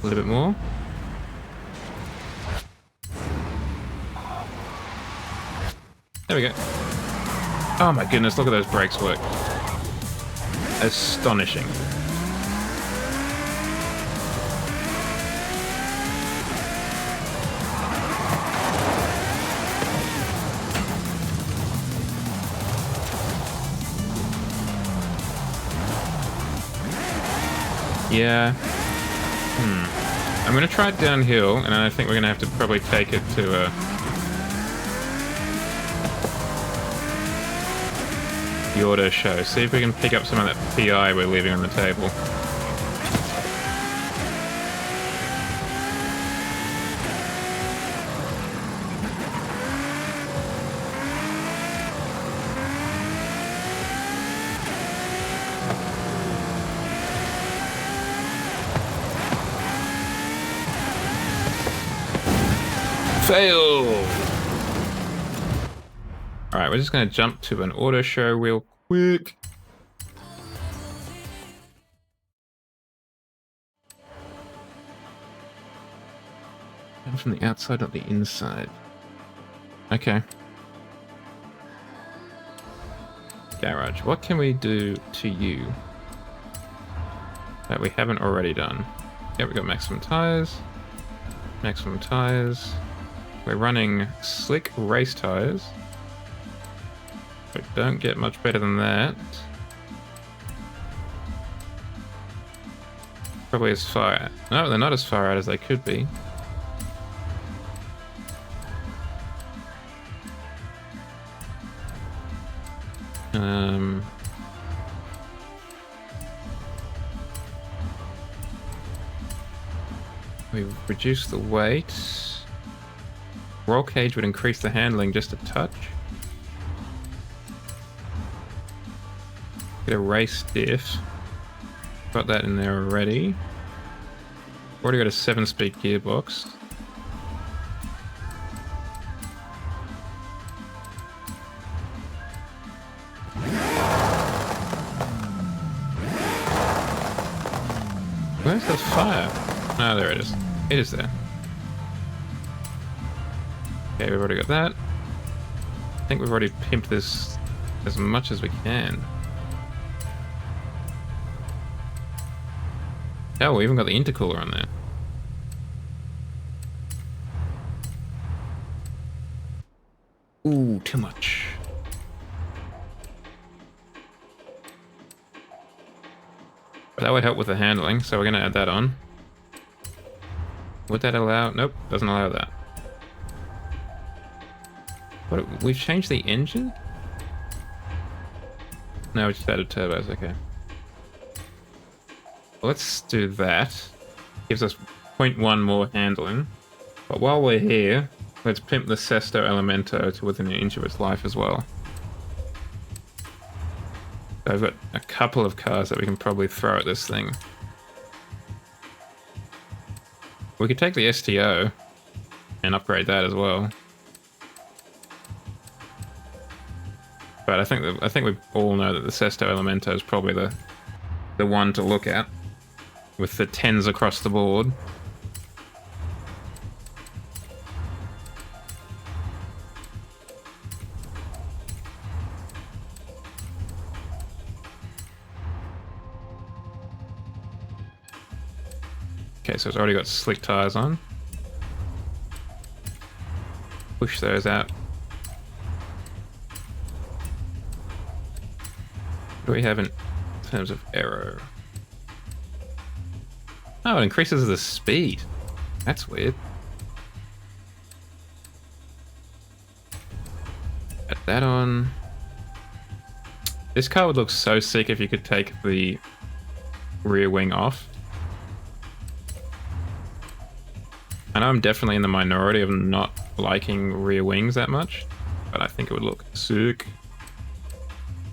A little bit more. There we go. Oh my goodness, look at those brakes work. Astonishing. Yeah. I'm gonna try it downhill, and I think we're gonna have to probably take it to the auto show. See if we can pick up some of that PI we're leaving on the table. Fail! Alright, we're just going to jump to an auto show real quick. And from the outside, not the inside. Okay. Garage, what can we do to you that we haven't already done? Yeah, we got maximum tires. Maximum tires. We're running slick race tires. We don't get much better than that. Probably as far out. No, they're not as far out as they could be. We've reduced the weight. Roll cage would increase the handling just a touch. Get a race diff. Got that in there already. Already got a 7-speed gearbox. Where's the fire? Ah, there it is. It is there. Okay, we've already got that. I think we've already pimped this as much as we can. Oh, we even got the intercooler on there. Ooh, too much. But that would help with the handling, so we're going to add that on. Would that allow? Nope, doesn't allow that. What, we've changed the engine? No, we just added turbos, okay. Well, let's do that. Gives us 0.1 more handling. But while we're here, let's pimp the Sesto Elemento to within an inch of its life as well. So I've got a couple of cars that we can probably throw at this thing. We could take the STO and upgrade that as well. But I think we all know that the Sesto Elemento is probably the one to look at, with the 10s across the board. Okay, so it's already got slick tires on. Push those out. What do we have in terms of aero? Oh, it increases the speed. That's weird. Add that on. This car would look so sick if you could take the rear wing off. I know I'm definitely in the minority of not liking rear wings that much. but I think it would look sick.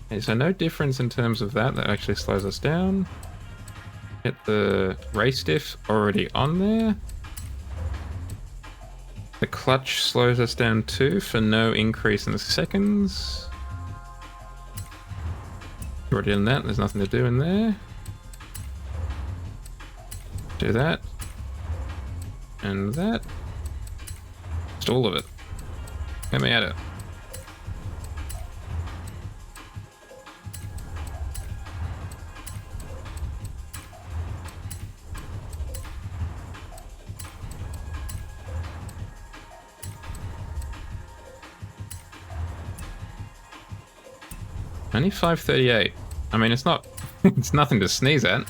Okay, so no difference in terms of that. That actually slows us down. Get the race diff already on there. The clutch slows us down too for no increase in the seconds. Already done that, there's nothing to do in there. Do that. And that. Just all of it. Let me at it. Only 538. I mean, it's not... it's nothing to sneeze at.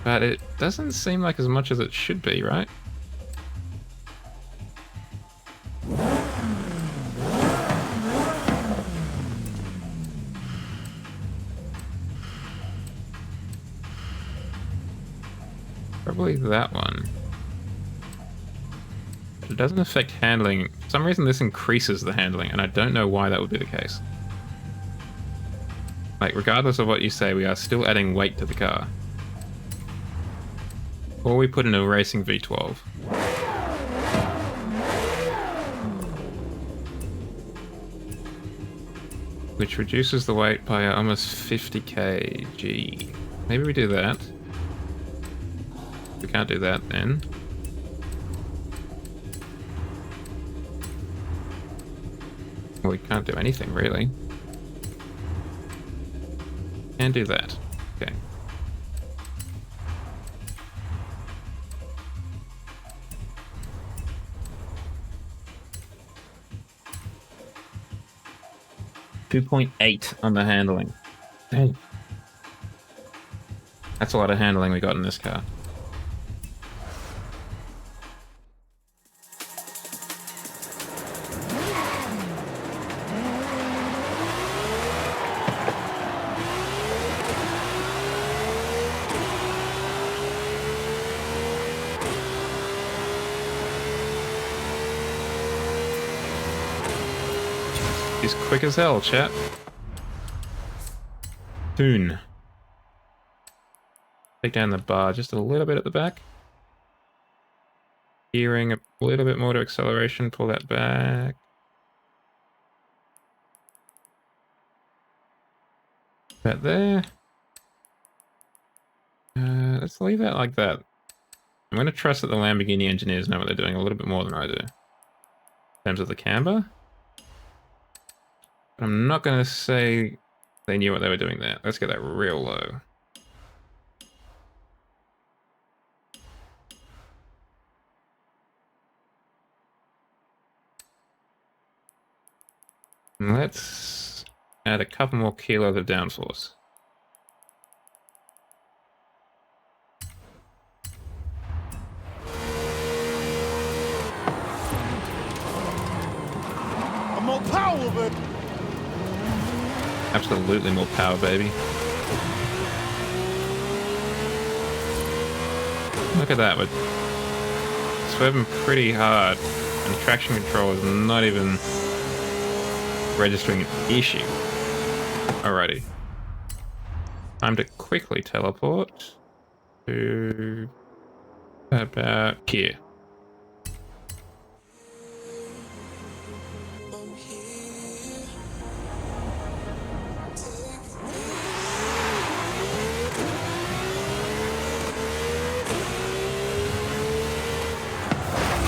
But it doesn't seem like as much as it should be, right? Probably that one. But it doesn't affect handling. For some reason this increases the handling, and I don't know why that would be the case. Like, regardless of what you say, we are still adding weight to the car. Or we put in a racing V12. Which reduces the weight by almost 50 kg. Maybe we do that. We can't do that then. Well, we can't do anything really. Can do that. Okay. .8 on the handling. Dang. That's a lot of handling we got in this car. He's quick as hell, chat. Soon. Take down the bar just a little bit at the back. Gearing a little bit more to acceleration, pull that back. That there. Let's leave that like that. I'm going to trust that the Lamborghini engineers know what they're doing a little bit more than I do. In terms of the camber. But I'm not going to say they knew what they were doing there. Let's get that real low. And let's add a couple more kilos of downforce. More power, baby. Absolutely more power, baby. Look at that, we're swerving pretty hard, and traction control is not even registering an issue. Alrighty. Time to quickly teleport to about here.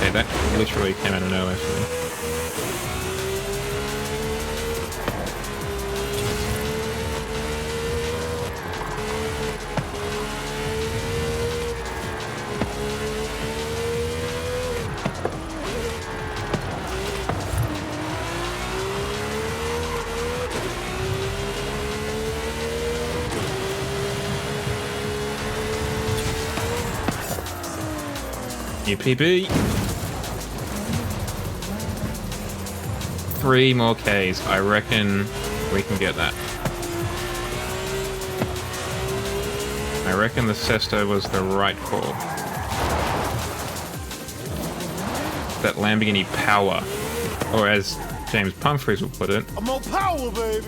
Okay, that literally came out of nowhere for me. UPB. 3 more Ks. I reckon we can get that. I reckon the Sesto was the right call. That Lamborghini power, or as James Pumphrys will put it. I'm on power, baby.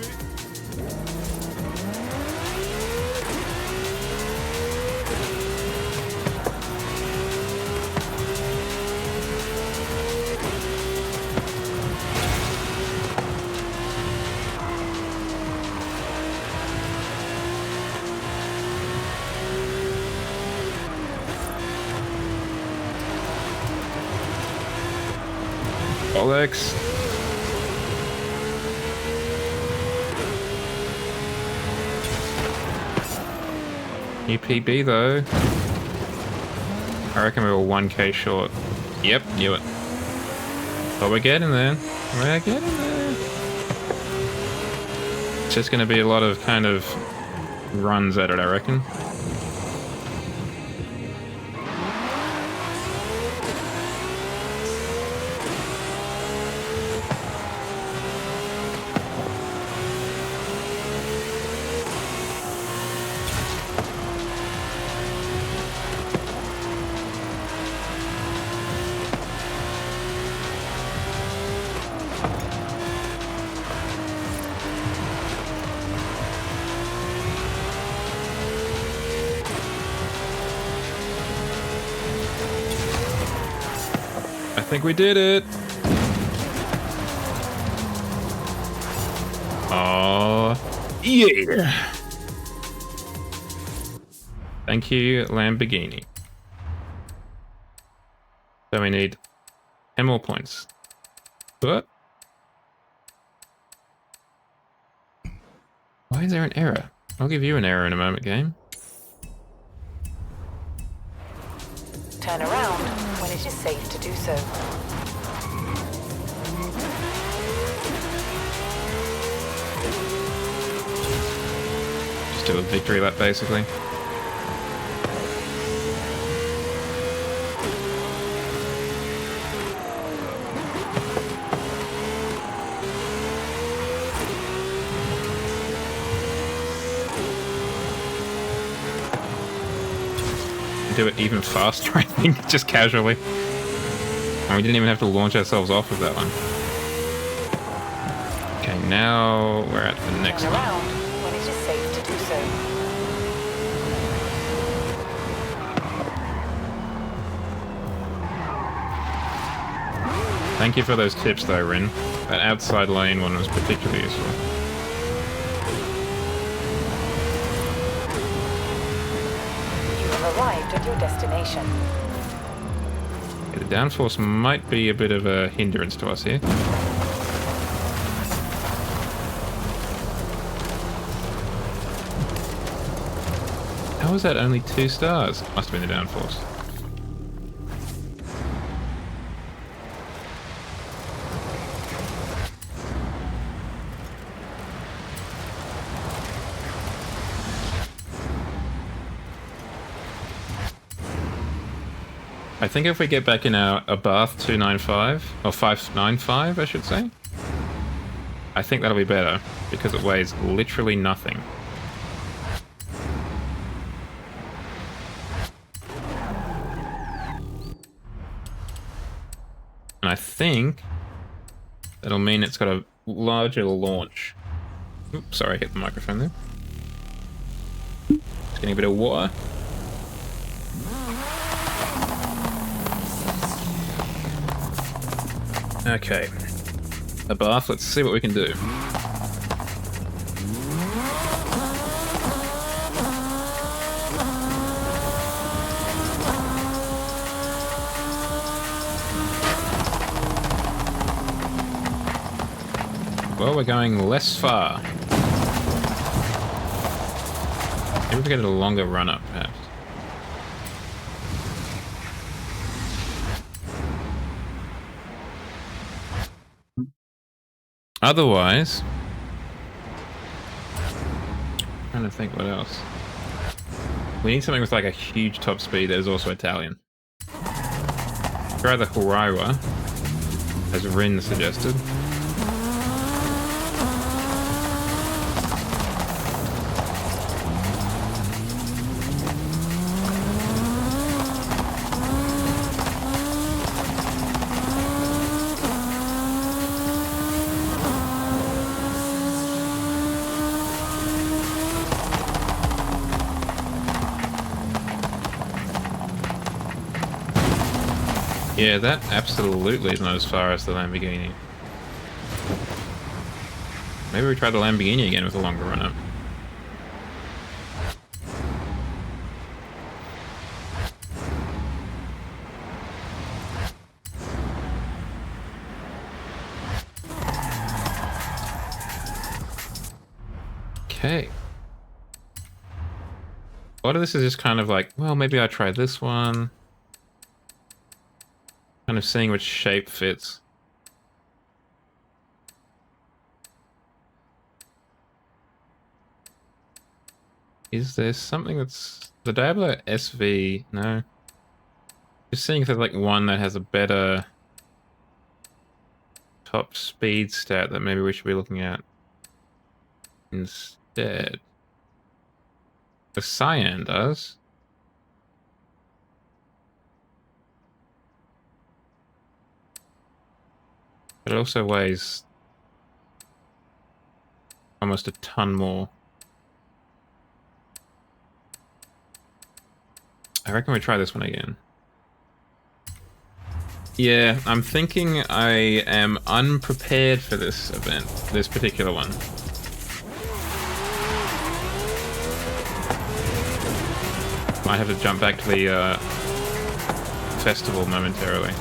Bollocks. New PB though. I reckon we were 1k short. Yep, knew it. But we're getting there. We're getting there. It's just gonna be a lot of kind of runs at it, I reckon. I think we did it. Oh, yeah. Thank you, Lamborghini. So we need 10 more points. What? Why is there an error? I'll give you an error in a moment, game. Turn around when it is safe to do so. Just do a victory lap, basically. Do it even faster, I think, just casually. And we didn't even have to launch ourselves off with that one. Okay, now we're at the next Turn one. around when it is safe to do so. Thank you for those tips though, Rin. That outside lane one was particularly useful. Arrived at your destination. Yeah, the downforce might be a bit of a hindrance to us here. How was that only 2 stars? Must have been the downforce. I think if we get back in a bath 295, or 595 I should say, I think that'll be better, because it weighs literally nothing. And I think that'll mean it's got a larger launch. Oops, sorry, I hit the microphone there. Just getting a bit of water. Okay. A bath, let's see what we can do. Well, we're going less far. Maybe we get a longer run up, perhaps. Otherwise, trying to think what else. We need something with like a huge top speed that is also Italian. Try the Huayra, as Rin suggested. Yeah, that absolutely is not as far as the Lamborghini. Maybe we try the Lamborghini again with a longer run-up. Okay. A lot of this is just kind of like, well, maybe I try this one. Kind of seeing which shape fits. Is there something that's... The Diablo SV? No. Just seeing if there's like one that has a better top speed stat that maybe we should be looking at instead. The Cyan does. But it also weighs almost a ton more. I reckon we try this one again. Yeah, I'm thinking I am unprepared for this event, this particular one. Might have to jump back to the festival momentarily.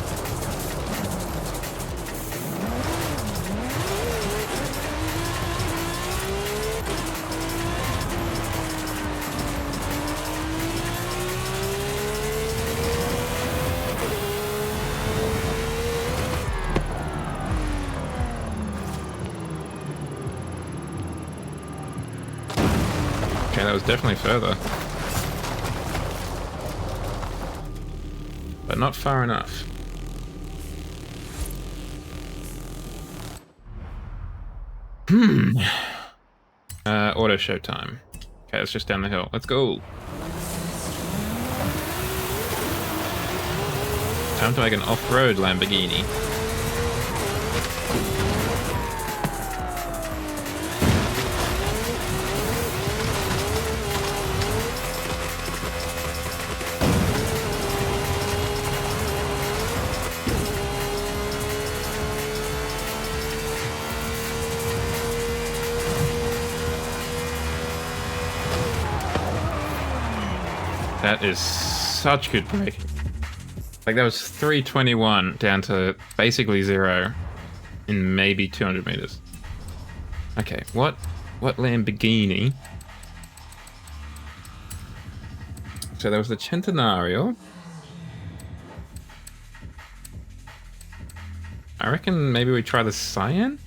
Okay, that was definitely further. But not far enough. Auto show time. Okay, it's just down the hill. Let's go. Time to make an off-road Lamborghini. That is such good braking. Like, that was 321 down to basically 0 in maybe 200 meters. Okay, what Lamborghini? So there was the Centenario. I reckon maybe we try the Cyan?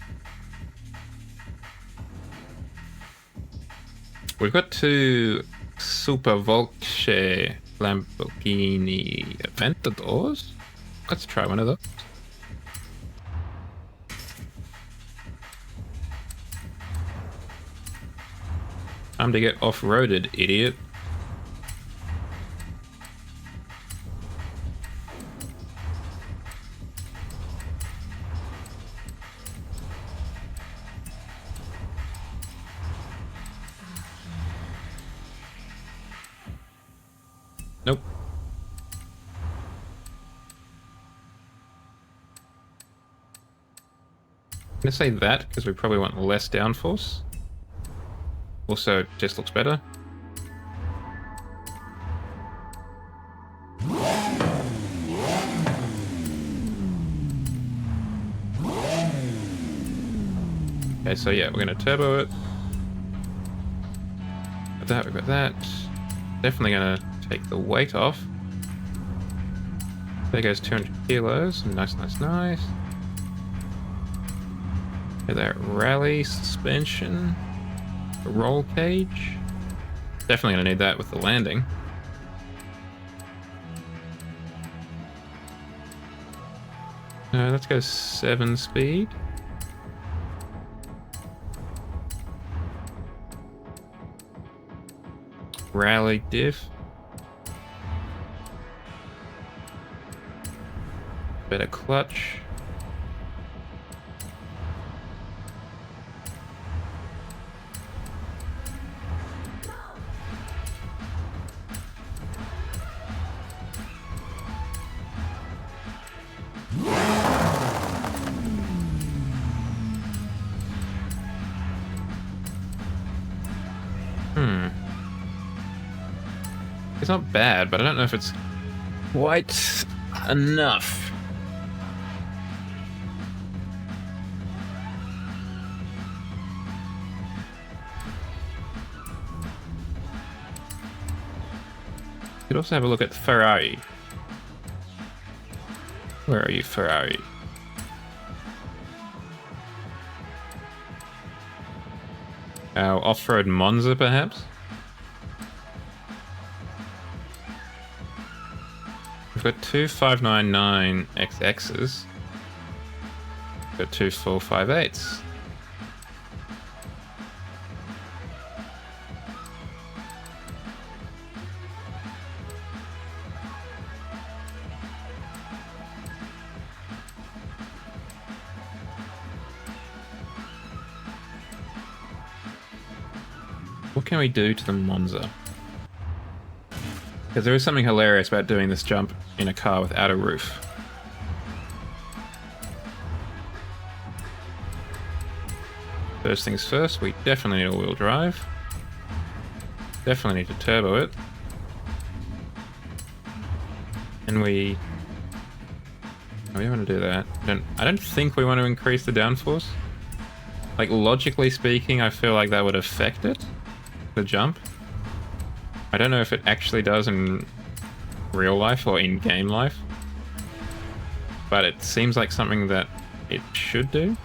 We've got two Super Volkswagen Lamborghini Aventadors. Let's try one of those. Time to get off-roaded, idiot. Nope. I'm gonna say that because we probably want less downforce. Also, it just looks better. Okay, so yeah, we're gonna turbo it. Got that, we've got that. Definitely gonna take the weight off. There goes 200 kilos. Nice, nice, nice. Get that rally suspension. Roll cage. Definitely gonna need that with the landing. Let's go 7 speed. Rally diff. Better clutch. It's not bad, but I don't know if it's quite enough. Could also have a look at Ferrari. Where are you, Ferrari? Our off-road Monza, perhaps? We've got two 599 XXs. We've got two 458s. What can we do to the Monza? Because there is something hilarious about doing this jump in a car without a roof. First things first, we definitely need all-wheel drive. Definitely need to turbo it. And we don't want to do that. I don't think we want to increase the downforce. Like, logically speaking, I feel like that would affect it. The jump. I don't know if it actually does in real life or in game life, but it seems like something that it should do.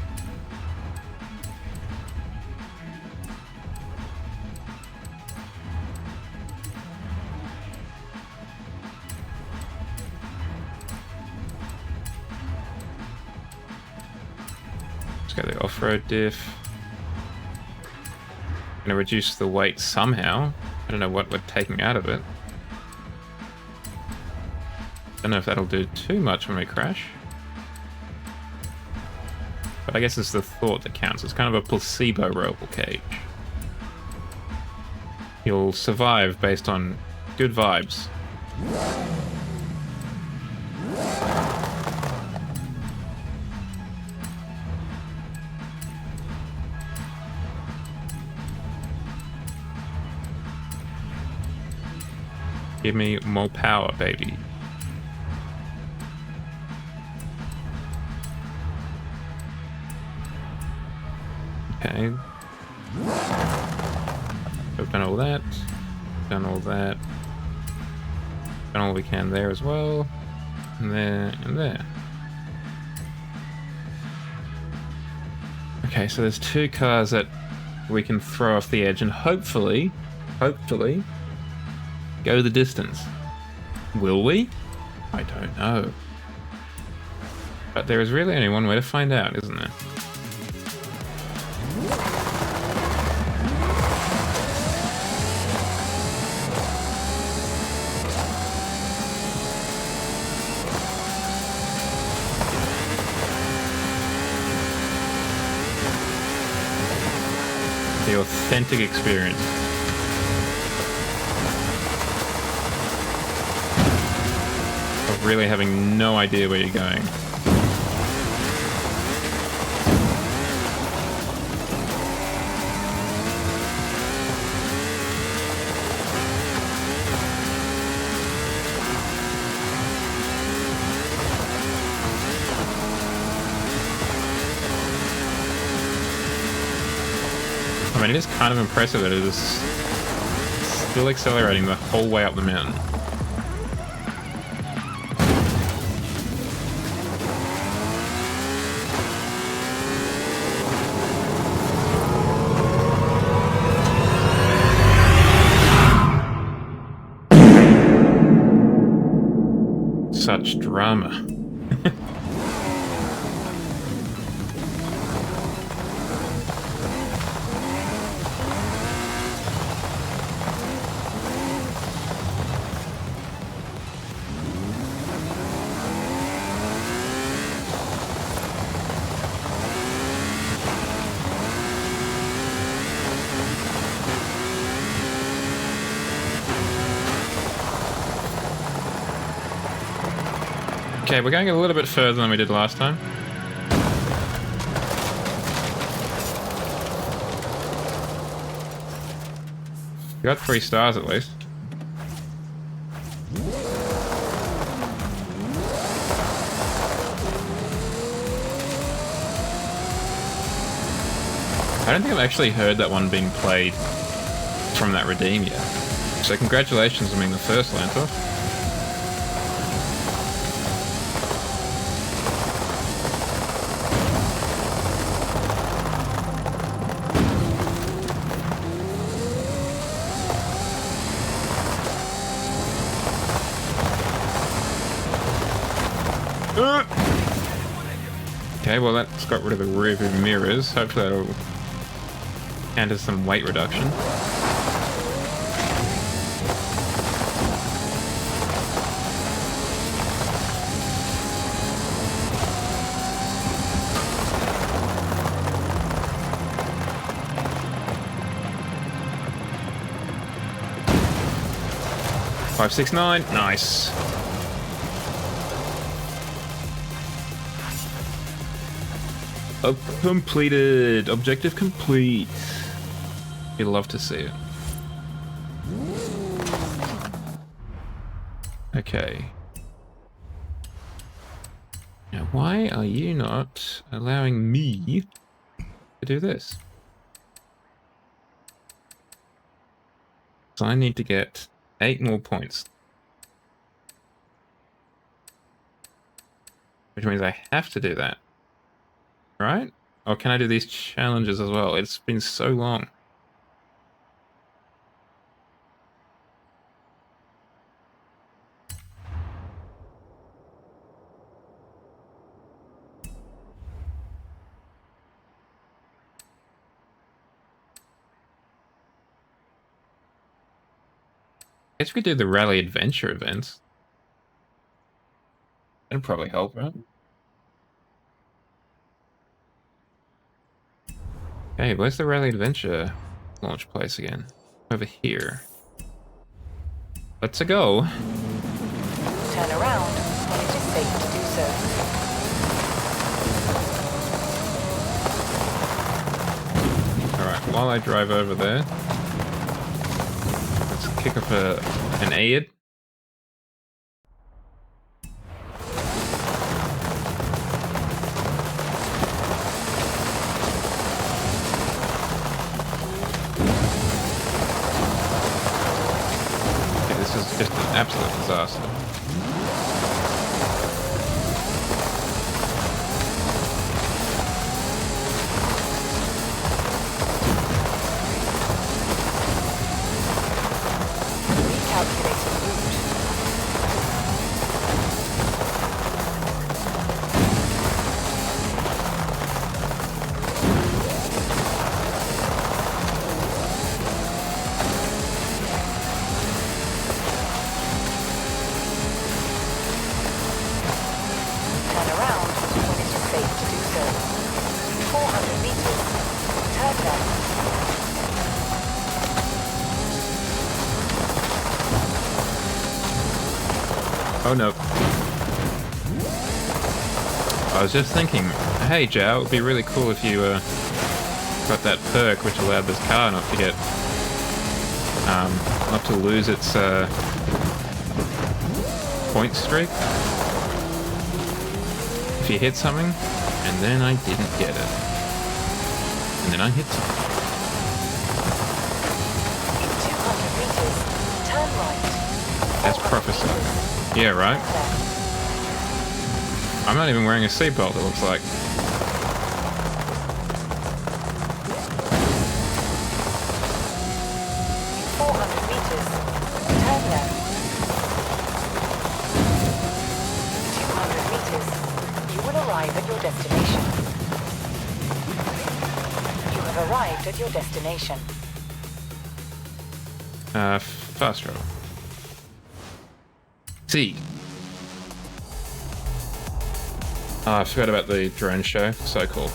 Let's go the off-road diff. Going to reduce the weight somehow. I don't know what we're taking out of it. Don't know if that'll do too much when we crash. But I guess it's the thought that counts. It's kind of a placebo roll cage. You'll survive based on good vibes. Give me more power, baby. Okay. We've done all that. Done all that. Done all we can there as well. And there, and there. Okay, so there's two cars that we can throw off the edge and hopefully, go the distance. Will we? I don't know. But there is really only one way to find out, isn't there? The authentic experience. Of really having no idea where you're going. I mean, it is kind of impressive that it is still accelerating the whole way up the mountain. Such drama. Okay, we're going a little bit further than we did last time. Got 3 stars at least. I don't think I've actually heard that one being played from that redeem yet. So congratulations on being the first, Lantor. Okay, well that's got rid of the rear view mirrors. Hopefully that'll counter some weight reduction. Five, 6, 9, nice. Completed. Objective complete. You'd love to see it. Okay. Now, why are you not allowing me to do this? So I need to get 8 more points. Which means I have to do that. Right? Or can I do these challenges as well? It's been so long. I guess we could do the Rally Adventure events. That'd probably help, right? Hey, where's the Rally Adventure launch place again? Over here. Let's go. Turn around when it is safe to do so. Alright, while I drive over there, let's kick off an aid. Just an absolute disaster. Recalculating route. Turn around when it is safe to do so. 400 meters. Turn left. Oh no. I was just thinking, hey Jow, it would be really cool if you got that perk which allowed this car not to get, not to lose its point streak. If you hit something, and then I didn't get it. And then I hit something. In 200 meters. Turn right. That's prophesy. Yeah, right? I'm not even wearing a seatbelt, it looks like. In 400 meters. Turn left. 200 meters. You will arrive at your destination. You have arrived at your destination. Fast travel. C. Oh, I forgot about the drone show. So cool.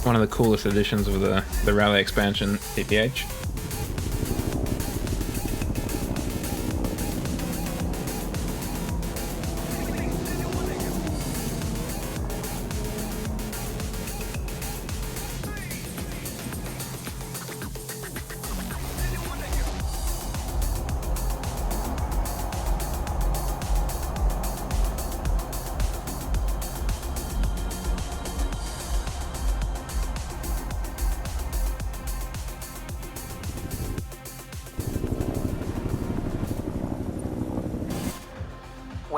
One of the coolest additions of the Rally expansion, PPH.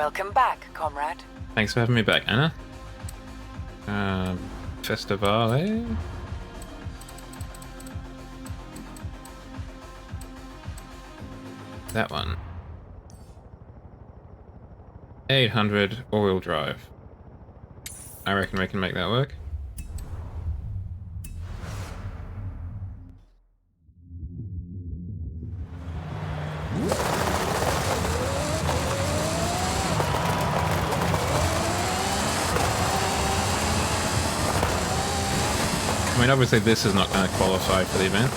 Welcome back, comrade. Thanks for having me back, Anna. Festivale. That one. 800 all-wheel drive. I reckon we can make that work. I mean, obviously this is not going to qualify for the event.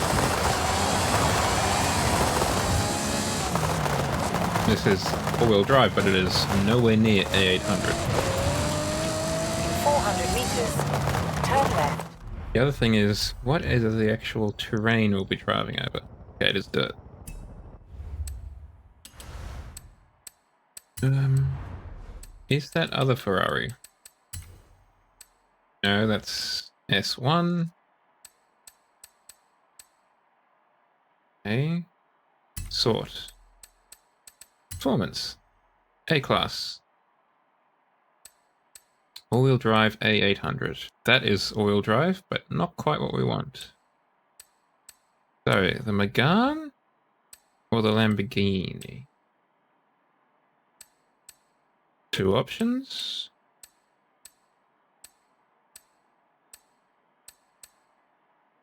This is all-wheel drive, but it is nowhere near A800. 400 meters. Turn left. The other thing is, what is the actual terrain we'll be driving over? Okay, it is dirt. Is that other Ferrari? No, that's S1. Okay. Sort. Performance. A-Class. All-wheel drive A800. That is all-wheel drive, but not quite what we want. So, the Megane or the Lamborghini? Two options.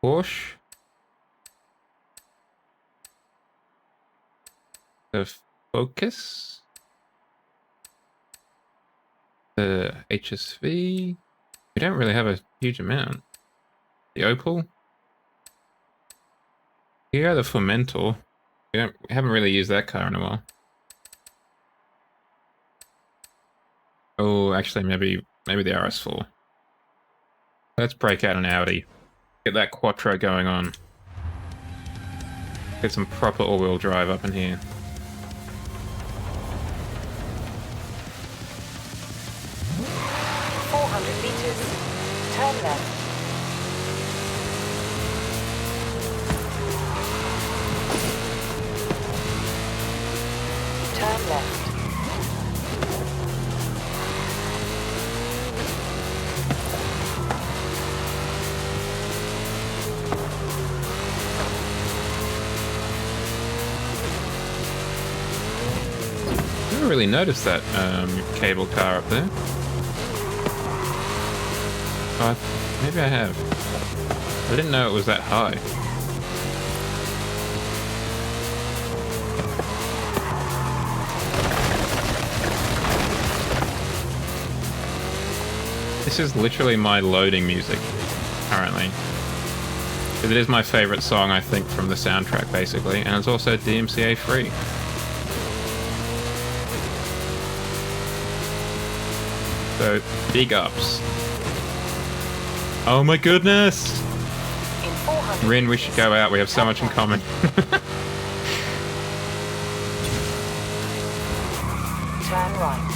Porsche. The Focus. The HSV. We don't really have a huge amount. The Opel. Here, the Formentor. We haven't really used that car in a while. Oh, actually, maybe the RS4. Let's break out an Audi. Get that Quattro going on. Get some proper all-wheel drive up in here. Turn left. Turn left. I never really noticed that cable car up there. Oh, maybe I have. I didn't know it was that high. This is literally my loading music, currently. It is my favorite song, I think, from the soundtrack, basically, and it's also DMCA free. So, big ups. Oh my goodness! Rin, we should go out, we have so much in common. Turn right.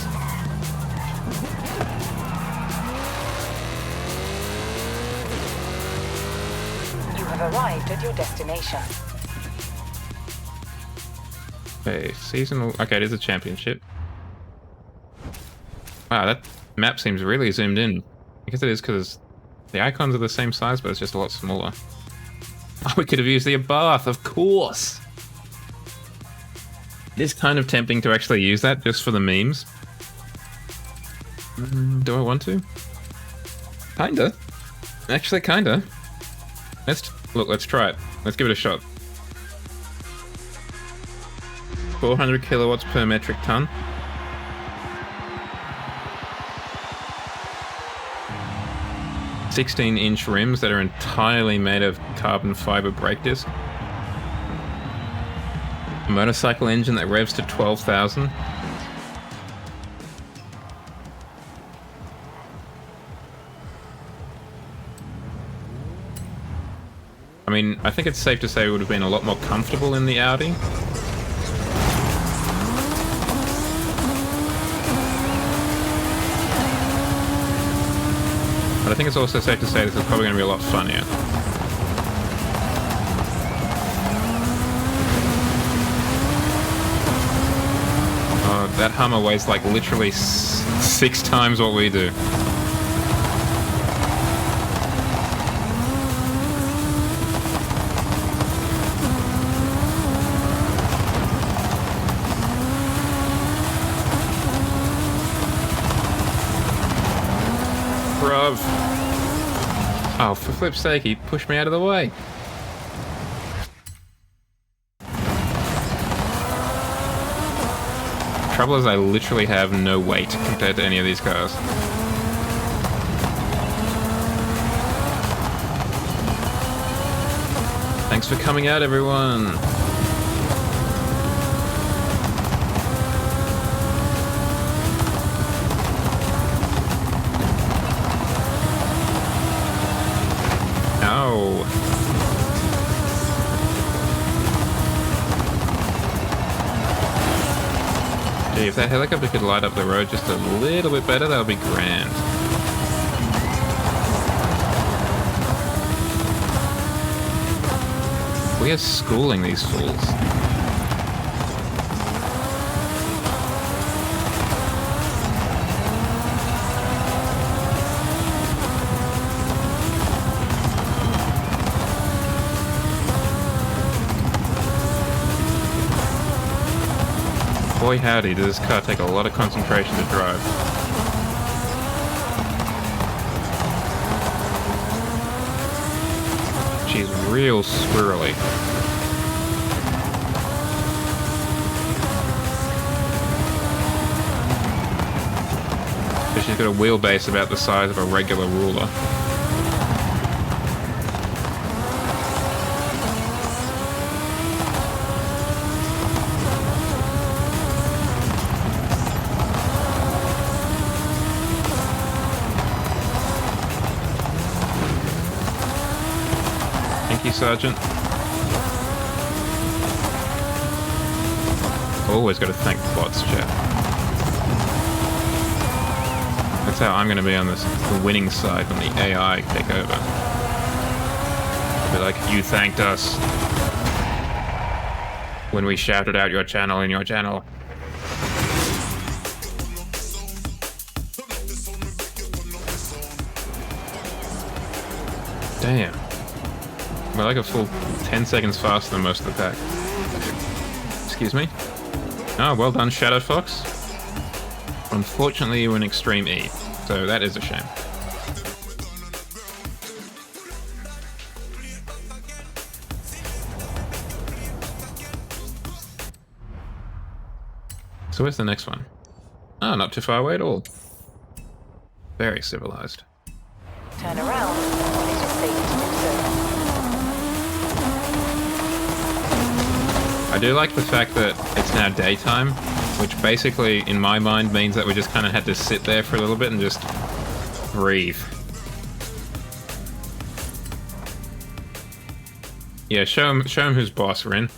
You have arrived at your destination. Okay, seasonal... Okay, it is a championship. Wow, that map seems really zoomed in. I guess it is because the icons are the same size, but it's just a lot smaller. Oh, we could have used the Abarth, of course! It is kind of tempting to actually use that just for the memes. Do I want to? Kinda. Actually, kinda. Let's try it. Let's give it a shot. 400 kilowatts per metric ton. 16-inch rims that are entirely made of carbon fiber brake disc. A motorcycle engine that revs to 12,000. I mean, I think it's safe to say it would have been a lot more comfortable in the Audi. But I think it's also safe to say this is probably going to be a lot funnier. Oh That Hummer weighs like literally 6 times what we do. Bruv. Oh, for flip's sake, he pushed me out of the way. Trouble is I literally have no weight compared to any of these cars. Thanks for coming out, everyone. Ow. Gee, if that helicopter could light up the road just a little bit better, that would be grand. We are schooling these fools. Boy howdy, does this car take a lot of concentration to drive. She's real squirrely. So she's got a wheelbase about the size of a regular ruler. Sergeant. Always got to thank the bots, chat. That's how I'm going to be on the winning side when the AI take over. Be like, you thanked us when we shouted out your channel in your channel. Damn. We're like a full 10 seconds faster than most of the pack. Excuse me. Oh, well done, Shadow Fox. Unfortunately, you were in Extreme E, so that is a shame. So where's the next one? Oh, not too far away at all. Very civilized. Turn around when it is safe to do so. I do like the fact that it's now daytime, which basically, in my mind, means that we just kind of had to sit there for a little bit and just breathe. Yeah, show him who's boss, Rin.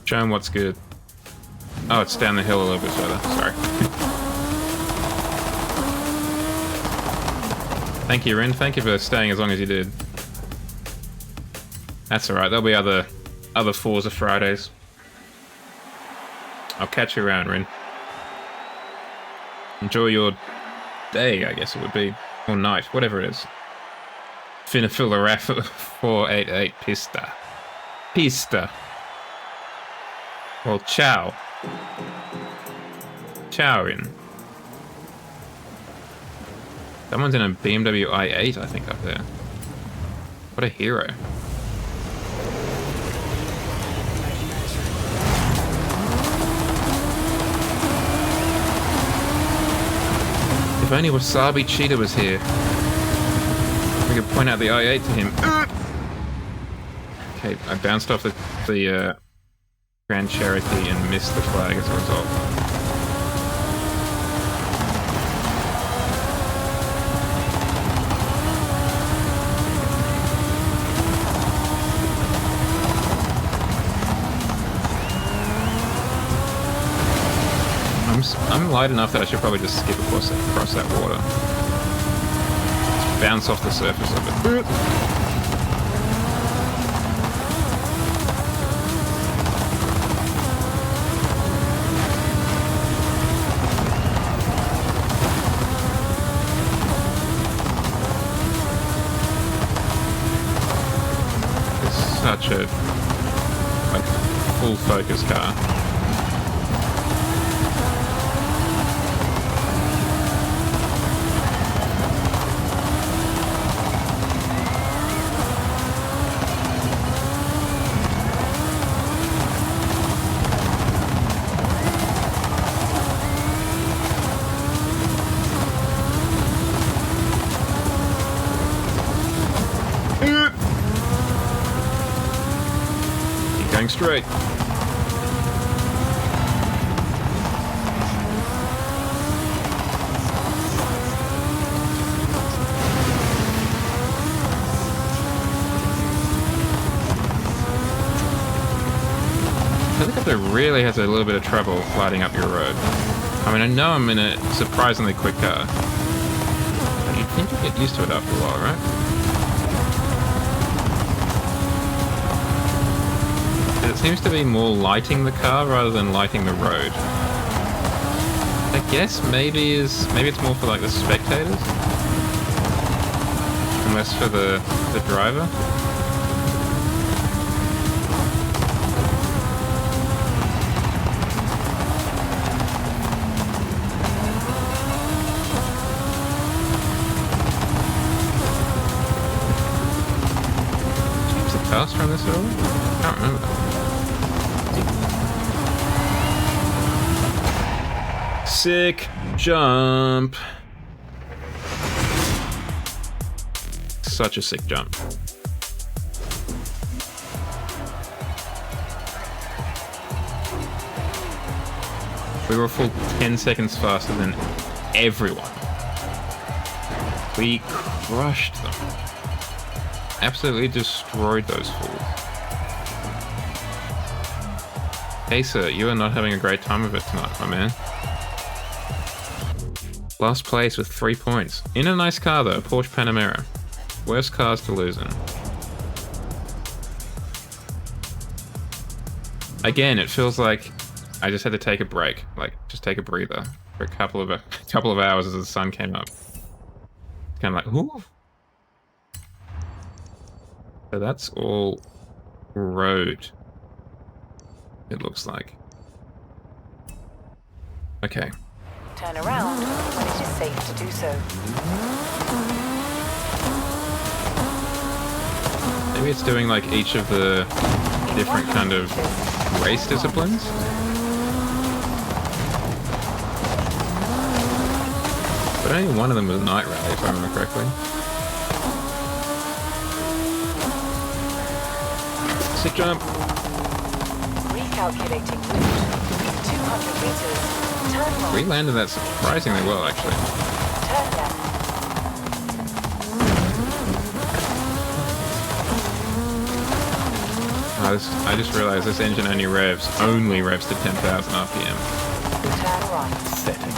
Show him what's good. Oh, it's down the hill a little bit further. Sorry. Thank you, Rin. Thank you for staying as long as you did. That's alright. There'll be other Forza Fridays. I'll catch you around, Rin. Enjoy your day, I guess it would be. Or night, whatever it is. Finna fill the RAF 488 Pista. Pista. Well, ciao. Ciao, Rin. Someone's in a BMW i8, I think, up there. What a hero. If only Wasabi Cheetah was here. We could point out the i8 to him. Okay, I bounced off the Grand Cherokee and missed the flag as a result. I'm light enough that I should probably just skip across that water. Just bounce off the surface of it. full focus car. Keep going straight. Helicopter really has a little bit of trouble lighting up your road. I mean, I know I'm in a surprisingly quick car, but you'd think you'd get used to it after a while, right? It seems to be more lighting the car rather than lighting the road. I guess maybe it's more for like the spectators, and less for the driver. Fast from this early? I can't remember. Sick jump. Such a sick jump. We were a full 10 seconds faster than everyone. We crushed them. Absolutely destroyed those fools. Hey sir, you are not having a great time of it tonight, my man. Last place with 3 points. In a nice car though, Porsche Panamera. Worst cars to lose in. Again, it feels like I just had to take a break. Like, just take a breather for a couple of hours as the sun came up. It's kind of like, ooh. So that's all road, it looks like. Okay. Turn around when it is safe to do so. Maybe it's doing like each of the different kind of race disciplines. But only one of them was a night rally, if I remember correctly. Sick jump. Recalculating route. 200 meters. Turn right. We landed that surprisingly well, actually. Turn left. I just realized this engine only revs to 10,000 RPM. Turn right. Pathetic.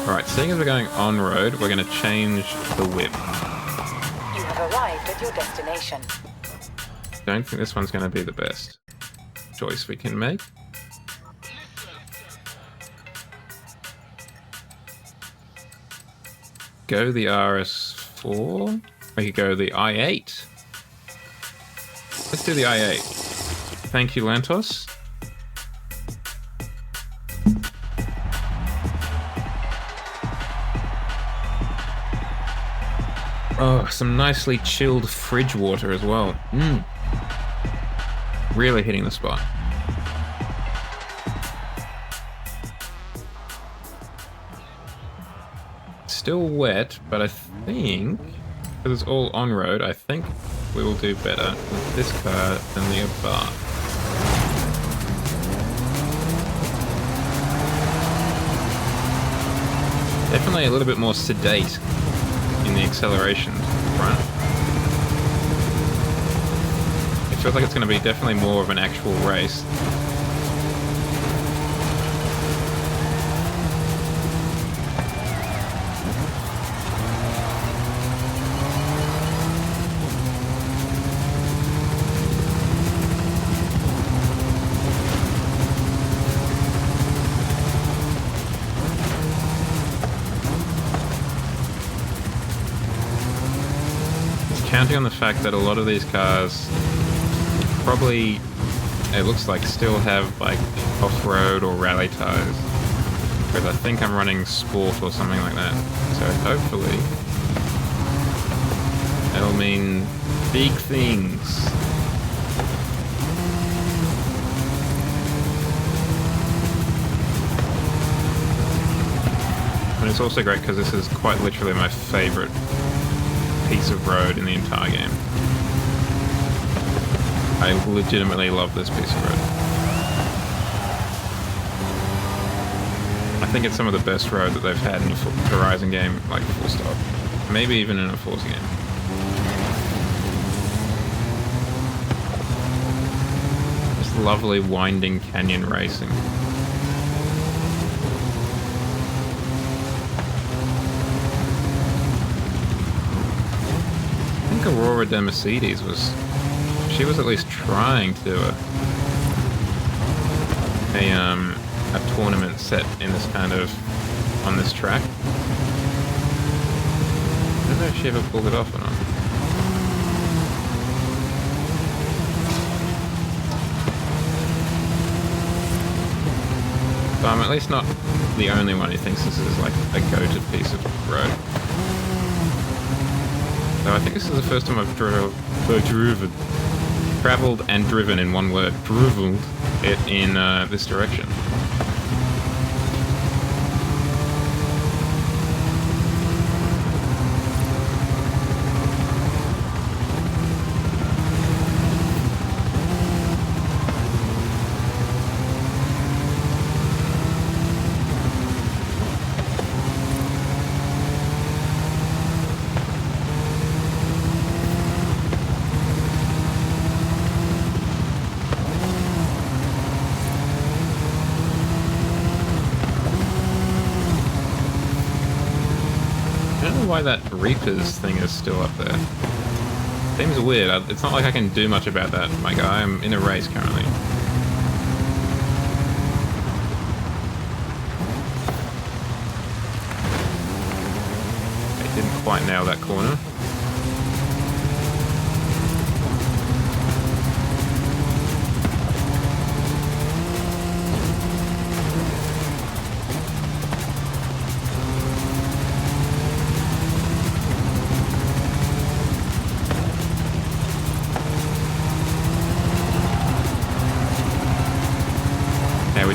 Alright, seeing as we're going on-road, we're going to change the whip. You have arrived at your destination. Don't think this one's going to be the best choice we can make. Go the RS4. We could go the i8. Let's do the i8. Thank you, Lantos. Oh, some nicely chilled fridge water as well. Really hitting the spot. Still wet, but I think, because it's all on-road, I think we will do better with this car than the Abarth. Definitely a little bit more sedate in the acceleration front. It feels like it's going to be definitely more of an actual race. counting on the fact that a lot of these cars probably, it looks like, still have like off-road or rally tires. Because I think I'm running sport or something like that. So hopefully that'll mean big things. And it's also great because this is quite literally my favorite piece of road in the entire game. I legitimately love this piece of road. I think it's some of the best road that they've had in a Horizon game, like full stop. Maybe even in a Forza game. Just lovely winding canyon racing. I think Aurora de Mercedes was... She was at least trying to do a tournament set in this kind of... on this track. I don't know if she ever pulled it off or not. So I'm at least not the only one who thinks this is like a go-to piece of road. So I think this is the first time I've traveled and driven in one word. Driveled it in this direction. Why that Reapers thing is still up there. Seems weird. It's not like I can do much about that, my guy. I'm in a race currently. I didn't quite nail that corner.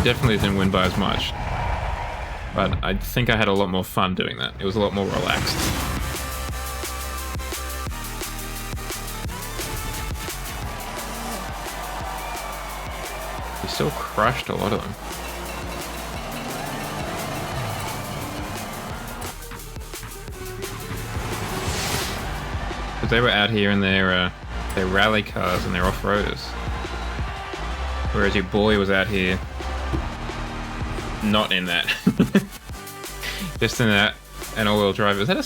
Definitely didn't win by as much, but I think I had a lot more fun doing that. It was a lot more relaxed. We still crushed a lot of them. Because they were out here in their rally cars and their off-roaders, whereas your boy was out here not in that. Just in that, an all-wheel drive. Is that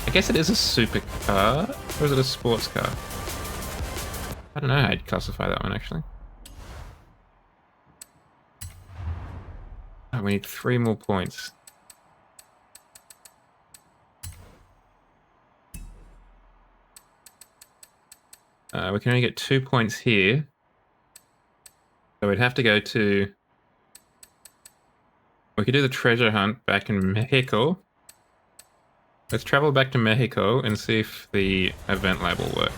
I guess it is a supercar, or is it a sports car? I don't know how I'd classify that one, actually. Oh, we need 3 more points. We can only get 2 points here. So we'd have to go to... We could do the treasure hunt back in Mexico. Let's travel back to Mexico and see if the event lab will work.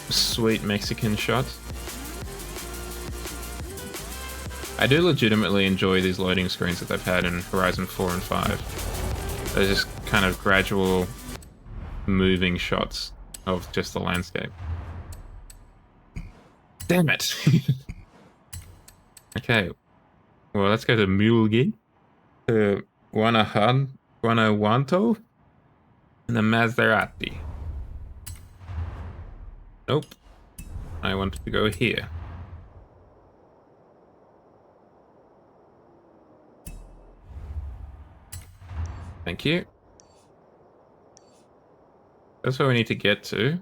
Sweet Mexican shot. I do legitimately enjoy these loading screens that they've had in Horizon 4 and 5. They're just kind of gradual moving shots of just the landscape. Damn it! Okay. Well, let's go to Mulgi, to Guanajuato, and the Maserati. Nope. I want to go here. Thank you. That's where we need to get to.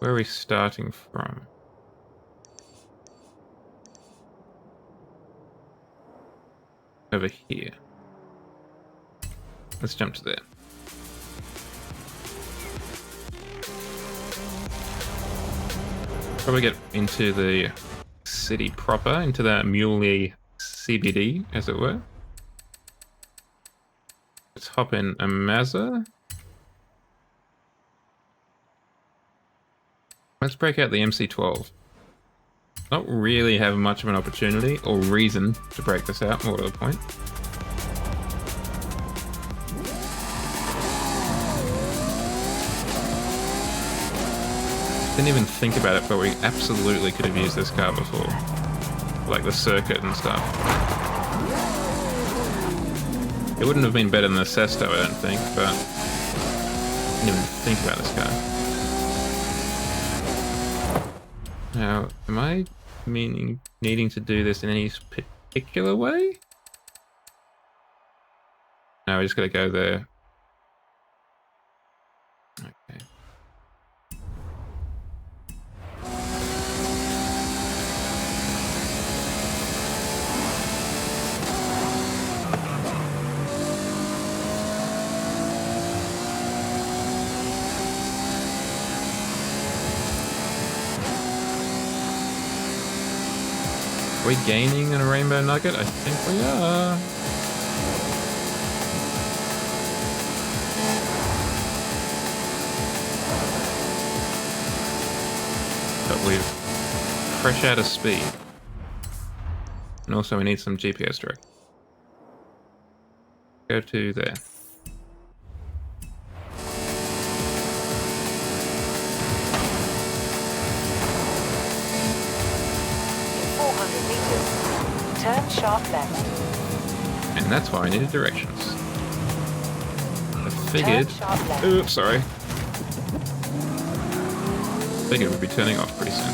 Where are we starting from? Over here. Let's jump to there. Probably get into the city proper, into that Muley CBD, as it were. Let's hop in a Mazda. Let's break out the MC12. Not really have much of an opportunity or reason to break this out, more to the point. Didn't even think about it, but we absolutely could have used this car before. Like the circuit and stuff. It wouldn't have been better than the Sesto, I don't think, but I didn't even think about this car. Now, am I needing to do this in any particular way? No, we just gotta go there. Okay. Are we gaining in a rainbow nugget? I think we are. But we've fresh out of speed. And also we need some GPS direct. Go to there. Turn sharp left. And that's why I needed directions. I figured... Oops, sorry. Figured we'd be turning off pretty soon.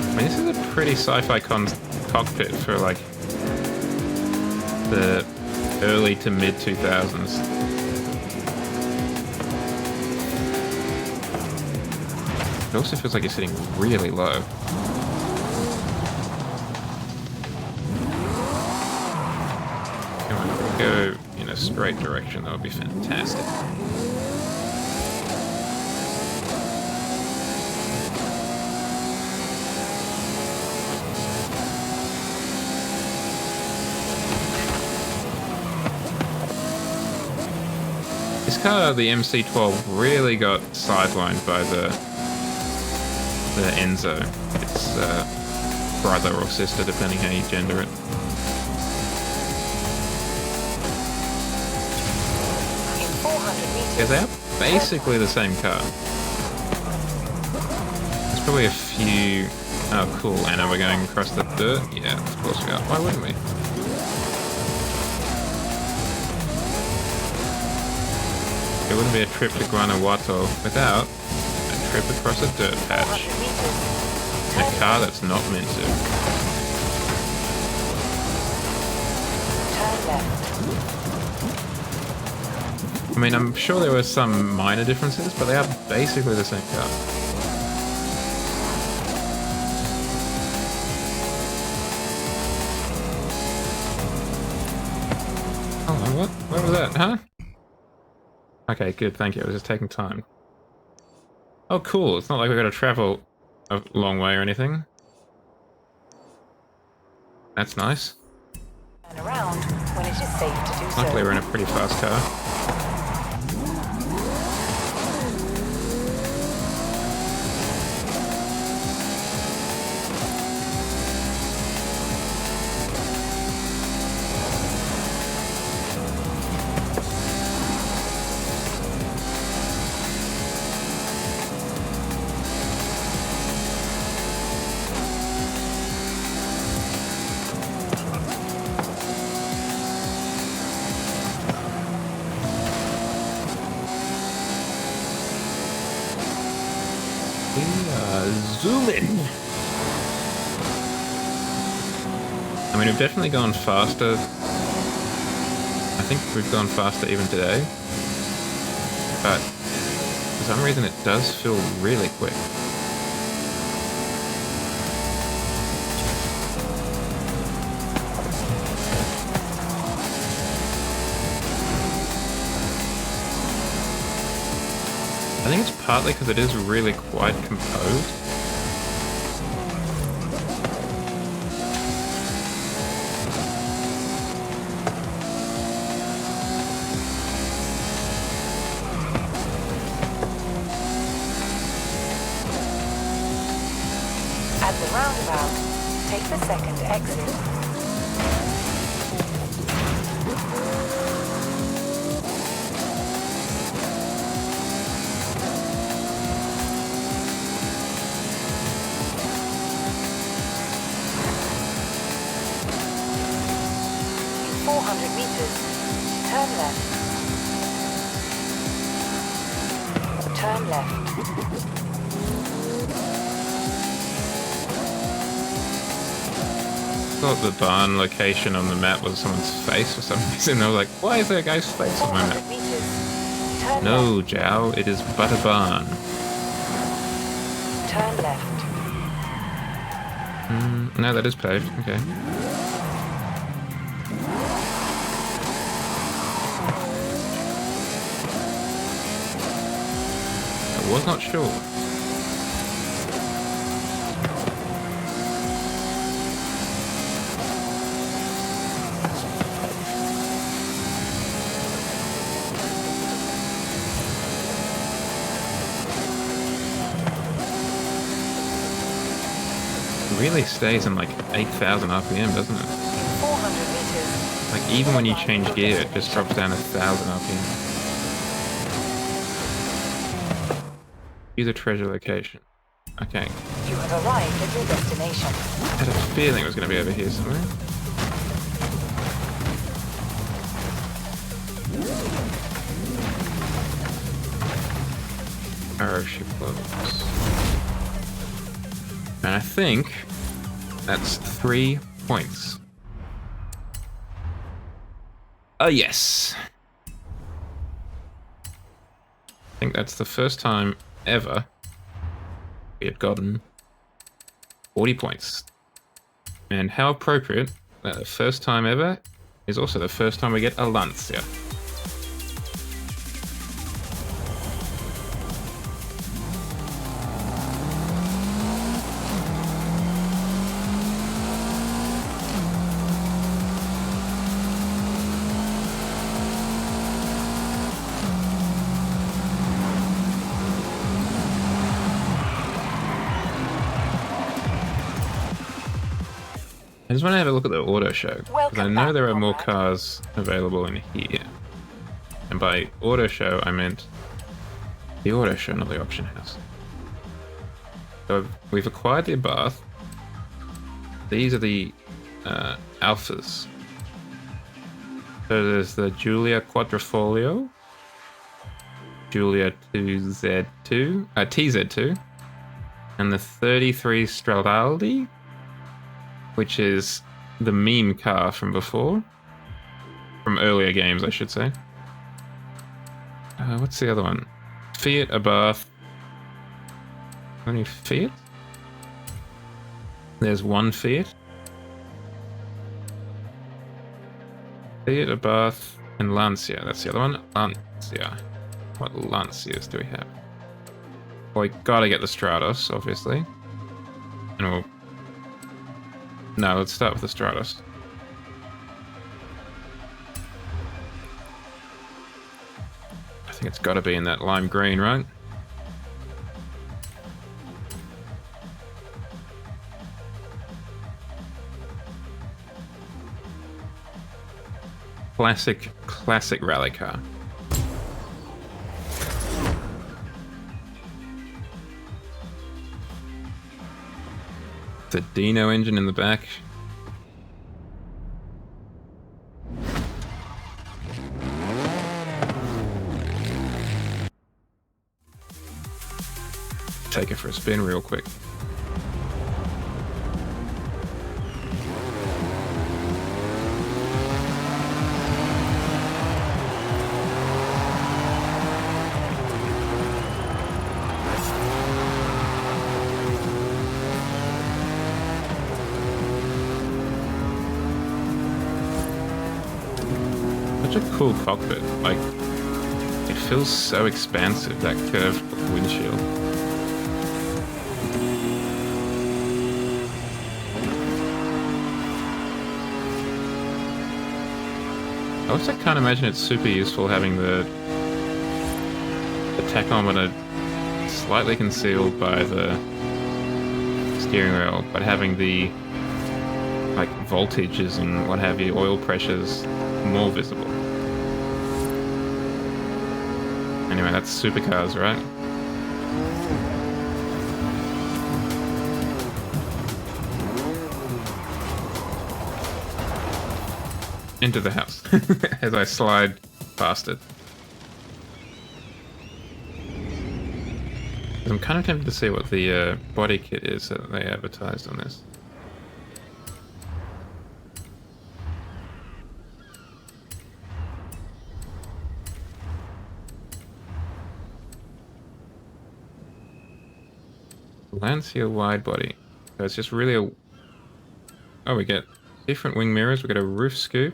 I mean, this is a pretty sci-fi cockpit for like the early to mid 2000s. It also feels like it's sitting really low. Come on, if we go in a straight direction, that would be fantastic. This car, the MC12, really got sidelined by the Enzo. It's brother or sister, depending how you gender it. In 400 meters. Because they are basically the same car. There's probably a few... Oh, cool. And are we going across the dirt? Yeah, of course we are. Why wouldn't we? It wouldn't be a trip to Guanajuato without a trip across a dirt patch. In a car that's not meant to. Turn left. I mean, I'm sure there were some minor differences, but they are basically the same car. Oh, what? What was that? Huh? Okay, good, thank you. I was just taking time. Oh, cool. It's not like we've got to travel a long way or anything. That's nice. Turn around when it is safe to do so. Luckily, we're in a pretty fast car. Zoom in. I mean, we've definitely gone faster. I think we've gone faster even today. But for some reason it does feel really quick. I think it's partly because it is really quite composed. At the roundabout, take the second exit. In 400 meters, turn left. Turn left. I thought the barn location on the map was someone's face for some reason. I was like, why is there a guy's face on my 400 map? meters, turn No, left. Jow, it is but a barn. Turn left. No, that is paved. Okay. I was not sure. It really stays in like 8,000 RPM, doesn't it? 400 meters. Like even when you change gear, it just drops down 1,000 RPM. Use a treasure location. Okay. You have arrived at your destination. I had a feeling it was going to be over here somewhere. Airship levels. And I think that's 3 points. Oh, yes. I think that's the first time ever we had gotten 40 points. And how appropriate that the first time ever is also the first time we get a Lancia. I just want to have a look at the auto show, because I Welcome know back, there are more comrade. cars available in here. And by auto show, I meant the auto show, not the auction house. So we've acquired the Abarth. These are the alphas. So there's the Giulia Quadrifoglio, Giulia 2Z2, TZ2, and the 33 Stradaldi, which is the meme car from before. From earlier games, I should say. What's the other one? Fiat Abarth. Any Fiat? There's one Fiat. Fiat Abarth and Lancia. That's the other one. Lancia. What Lancias do we have? Well, we gotta get the Stratos, obviously. And we'll... No, let's start with the Stratos. I think it's gotta be in that lime green, right? Classic rally car. The Dino engine in the back. take it for a spin real quick. Such a cool cockpit. Like, it feels so expansive, that curved windshield. I also can't imagine it's super useful having the tachometer slightly concealed by the steering wheel, but having the like voltages and what have you, oil pressures more visible. Anyway, that's supercars, right? Into the house as I slide past it. I'm kind of tempted to see what the body kit is that they advertised on this. Lancia wide body. So it's just really a... Oh, we get different wing mirrors. We get a roof scoop.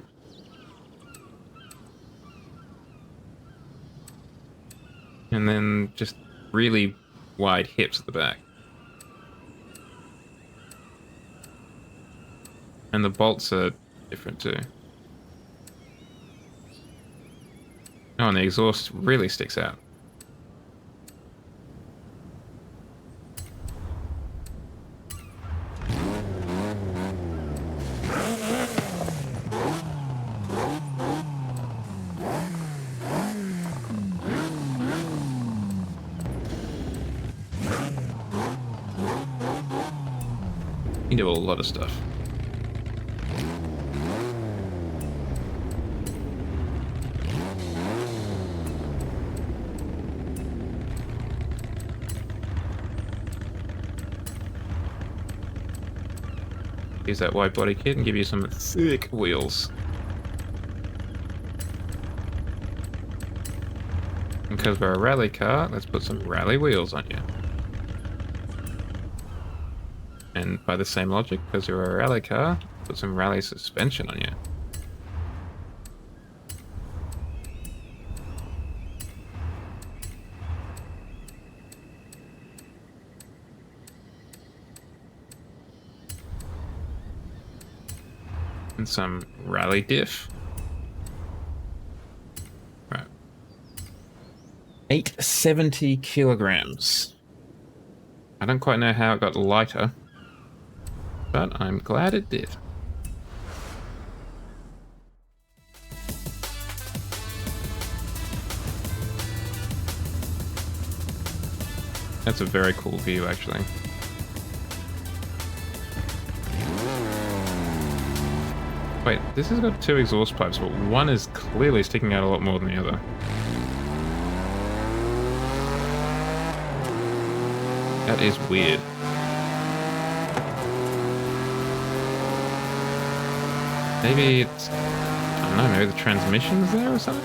And then just really wide hips at the back. And the bolts are different too. Oh, and the exhaust really sticks out. You do a lot of stuff. Use that wide body kit and give you some thick wheels. And because we're a rally car, let's put some rally wheels on you. And by the same logic, because you're a rally car, put some rally suspension on you. And some rally diff. Right. 870 kilograms. I don't quite know how it got lighter, but I'm glad it did. That's a very cool view, actually. Wait, this has got two exhaust pipes, but one is clearly sticking out a lot more than the other. That is weird. Maybe it's... I don't know, maybe the transmission's there or something?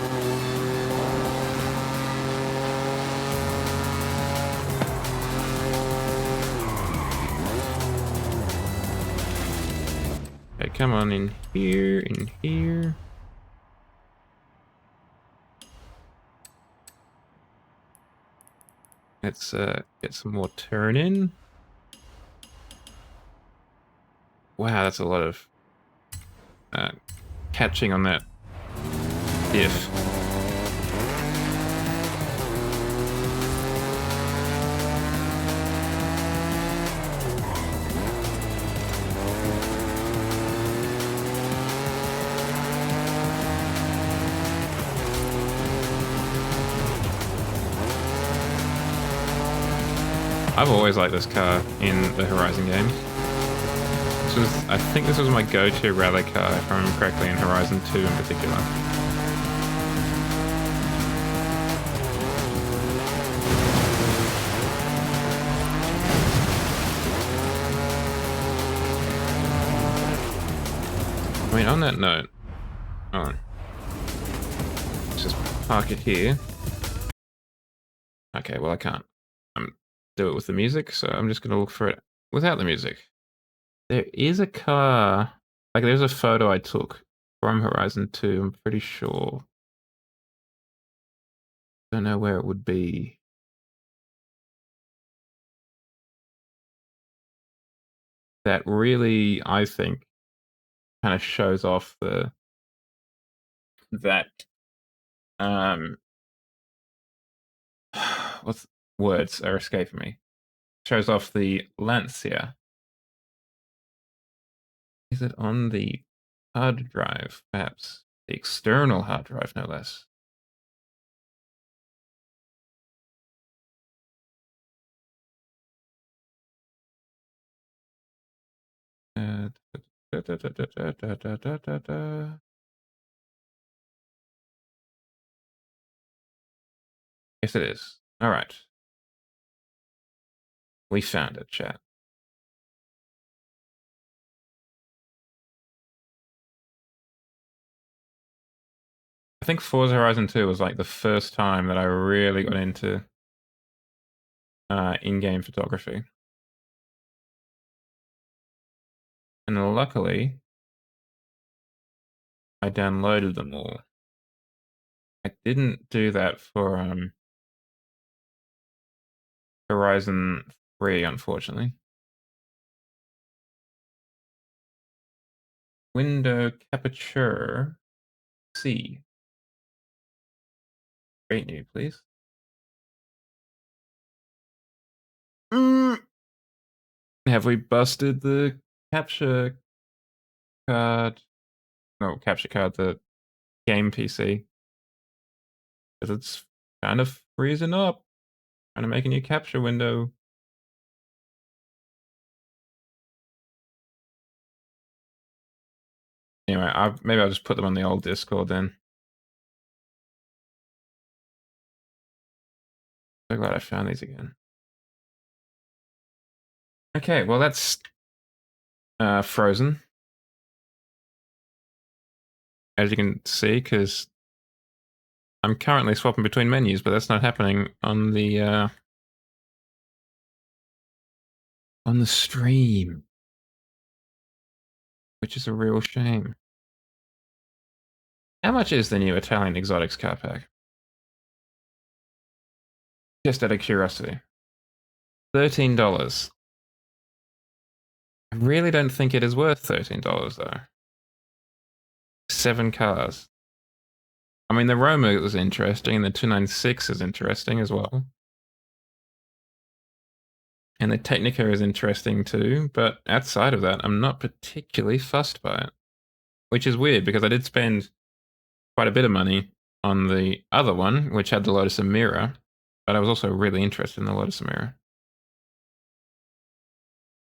Okay, come on, in here, in here. Let's get some more turn in. Wow, that's a lot of catching on that diff. I've always liked this car in the Horizon games. I think this was my go-to rally car, if I remember correctly, in Horizon 2 in particular. I mean, on that note, let's just park it here. Okay, well, I can't do it with the music, so I'm just gonna look for it without the music. There is a car, like there's a photo I took from Horizon 2, I'm pretty sure. Don't know where it would be. That really, I think, kind of shows off that what's words are escaping me. Shows off the Lancia. Is it on the hard drive, perhaps? The external hard drive, no less. Yes, it is. All right. We found it, chat. I think Forza Horizon 2 was like the first time that I really got into in-game photography. And luckily, I downloaded them all. I didn't do that for Horizon 3, unfortunately. Window capture C. Great new, please. Have we busted the capture card? No, capture card, the game PC. Because it's kind of freezing up. Trying to make a new capture window. Anyway, maybe I'll just put them on the old Discord then. So glad I found these again. Okay, well that's frozen. As you can see, because I'm currently swapping between menus, but that's not happening on the stream, which is a real shame. How much is the new Italian Exotics car pack? Just out of curiosity. $13. I really don't think it is worth $13 though. 7 cars. I mean, the Roma is interesting, and the 296 is interesting as well. And the Technica is interesting too, but outside of that, I'm not particularly fussed by it. Which is weird, because I did spend quite a bit of money on the other one, which had the Lotus Emira, but I was also really interested in the Lotus Emira.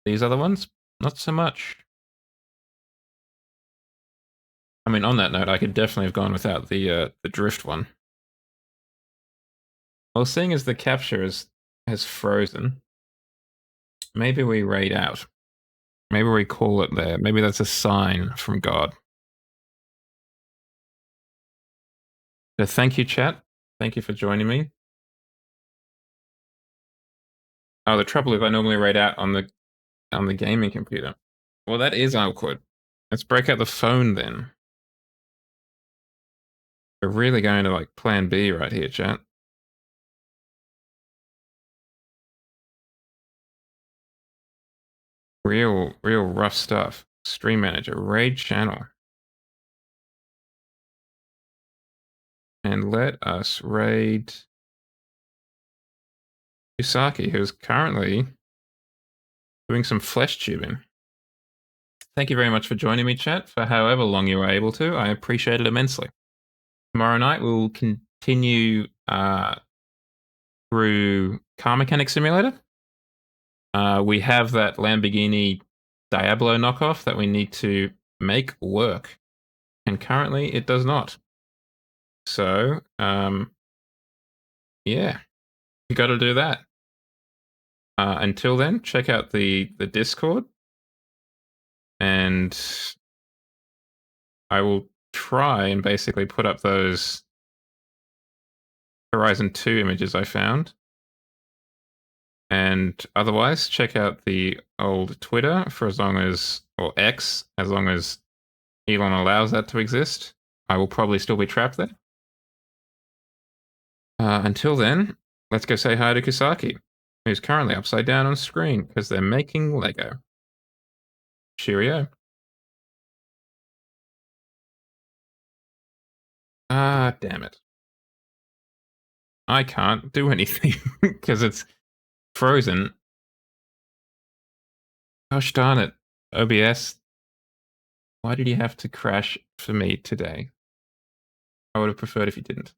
These other ones, not so much. I mean, on that note, I could definitely have gone without the drift one. Well, seeing as the capture has frozen, maybe we raid out. Maybe we call it there. Maybe that's a sign from God. So thank you, chat. Thank you for joining me. Oh, the trouble is I normally raid out on the gaming computer. Well, that is awkward. Let's break out the phone then. We're really going to like plan B right here, chat. Real rough stuff. Stream manager, raid channel. And let us raid Yusaki, who's currently doing some flesh tubing. Thank you very much for joining me, chat, for however long you were able to. I appreciate it immensely. Tomorrow night we'll continue through Car Mechanic Simulator. We have that Lamborghini Diablo knockoff that we need to make work, and currently it does not. So, yeah, you got to do that. Until then, check out the Discord, and I will try and basically put up those Horizon 2 images I found. And otherwise, check out the old Twitter for as long as, or X, as long as Elon allows that to exist. I will probably still be trapped there. Until then, let's go say hi to Kisaki, who's currently upside down on screen because they're making Lego. Cheerio. Ah, damn it. I can't do anything because it's frozen. Gosh darn it. OBS, why did you have to crash for me today? I would have preferred if you didn't.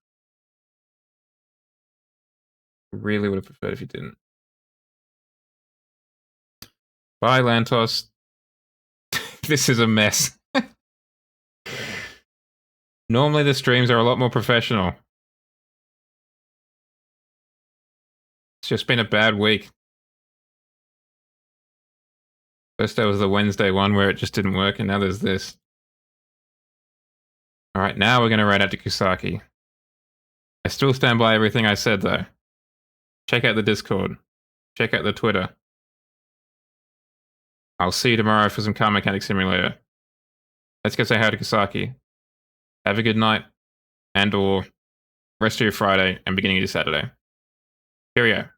Really would have preferred if you didn't. Bye, Lantos. This is a mess. Normally the streams are a lot more professional. It's just been a bad week. First there was the Wednesday one where it just didn't work, and now there's this. Alright, now we're going to ride out to Kusaki. I still stand by everything I said, though. Check out the Discord. Check out the Twitter. I'll see you tomorrow for some Car Mechanic Simulator. Let's go say hi to Kusaki. Have a good night, and or rest of your Friday and beginning of your Saturday. Cheerio.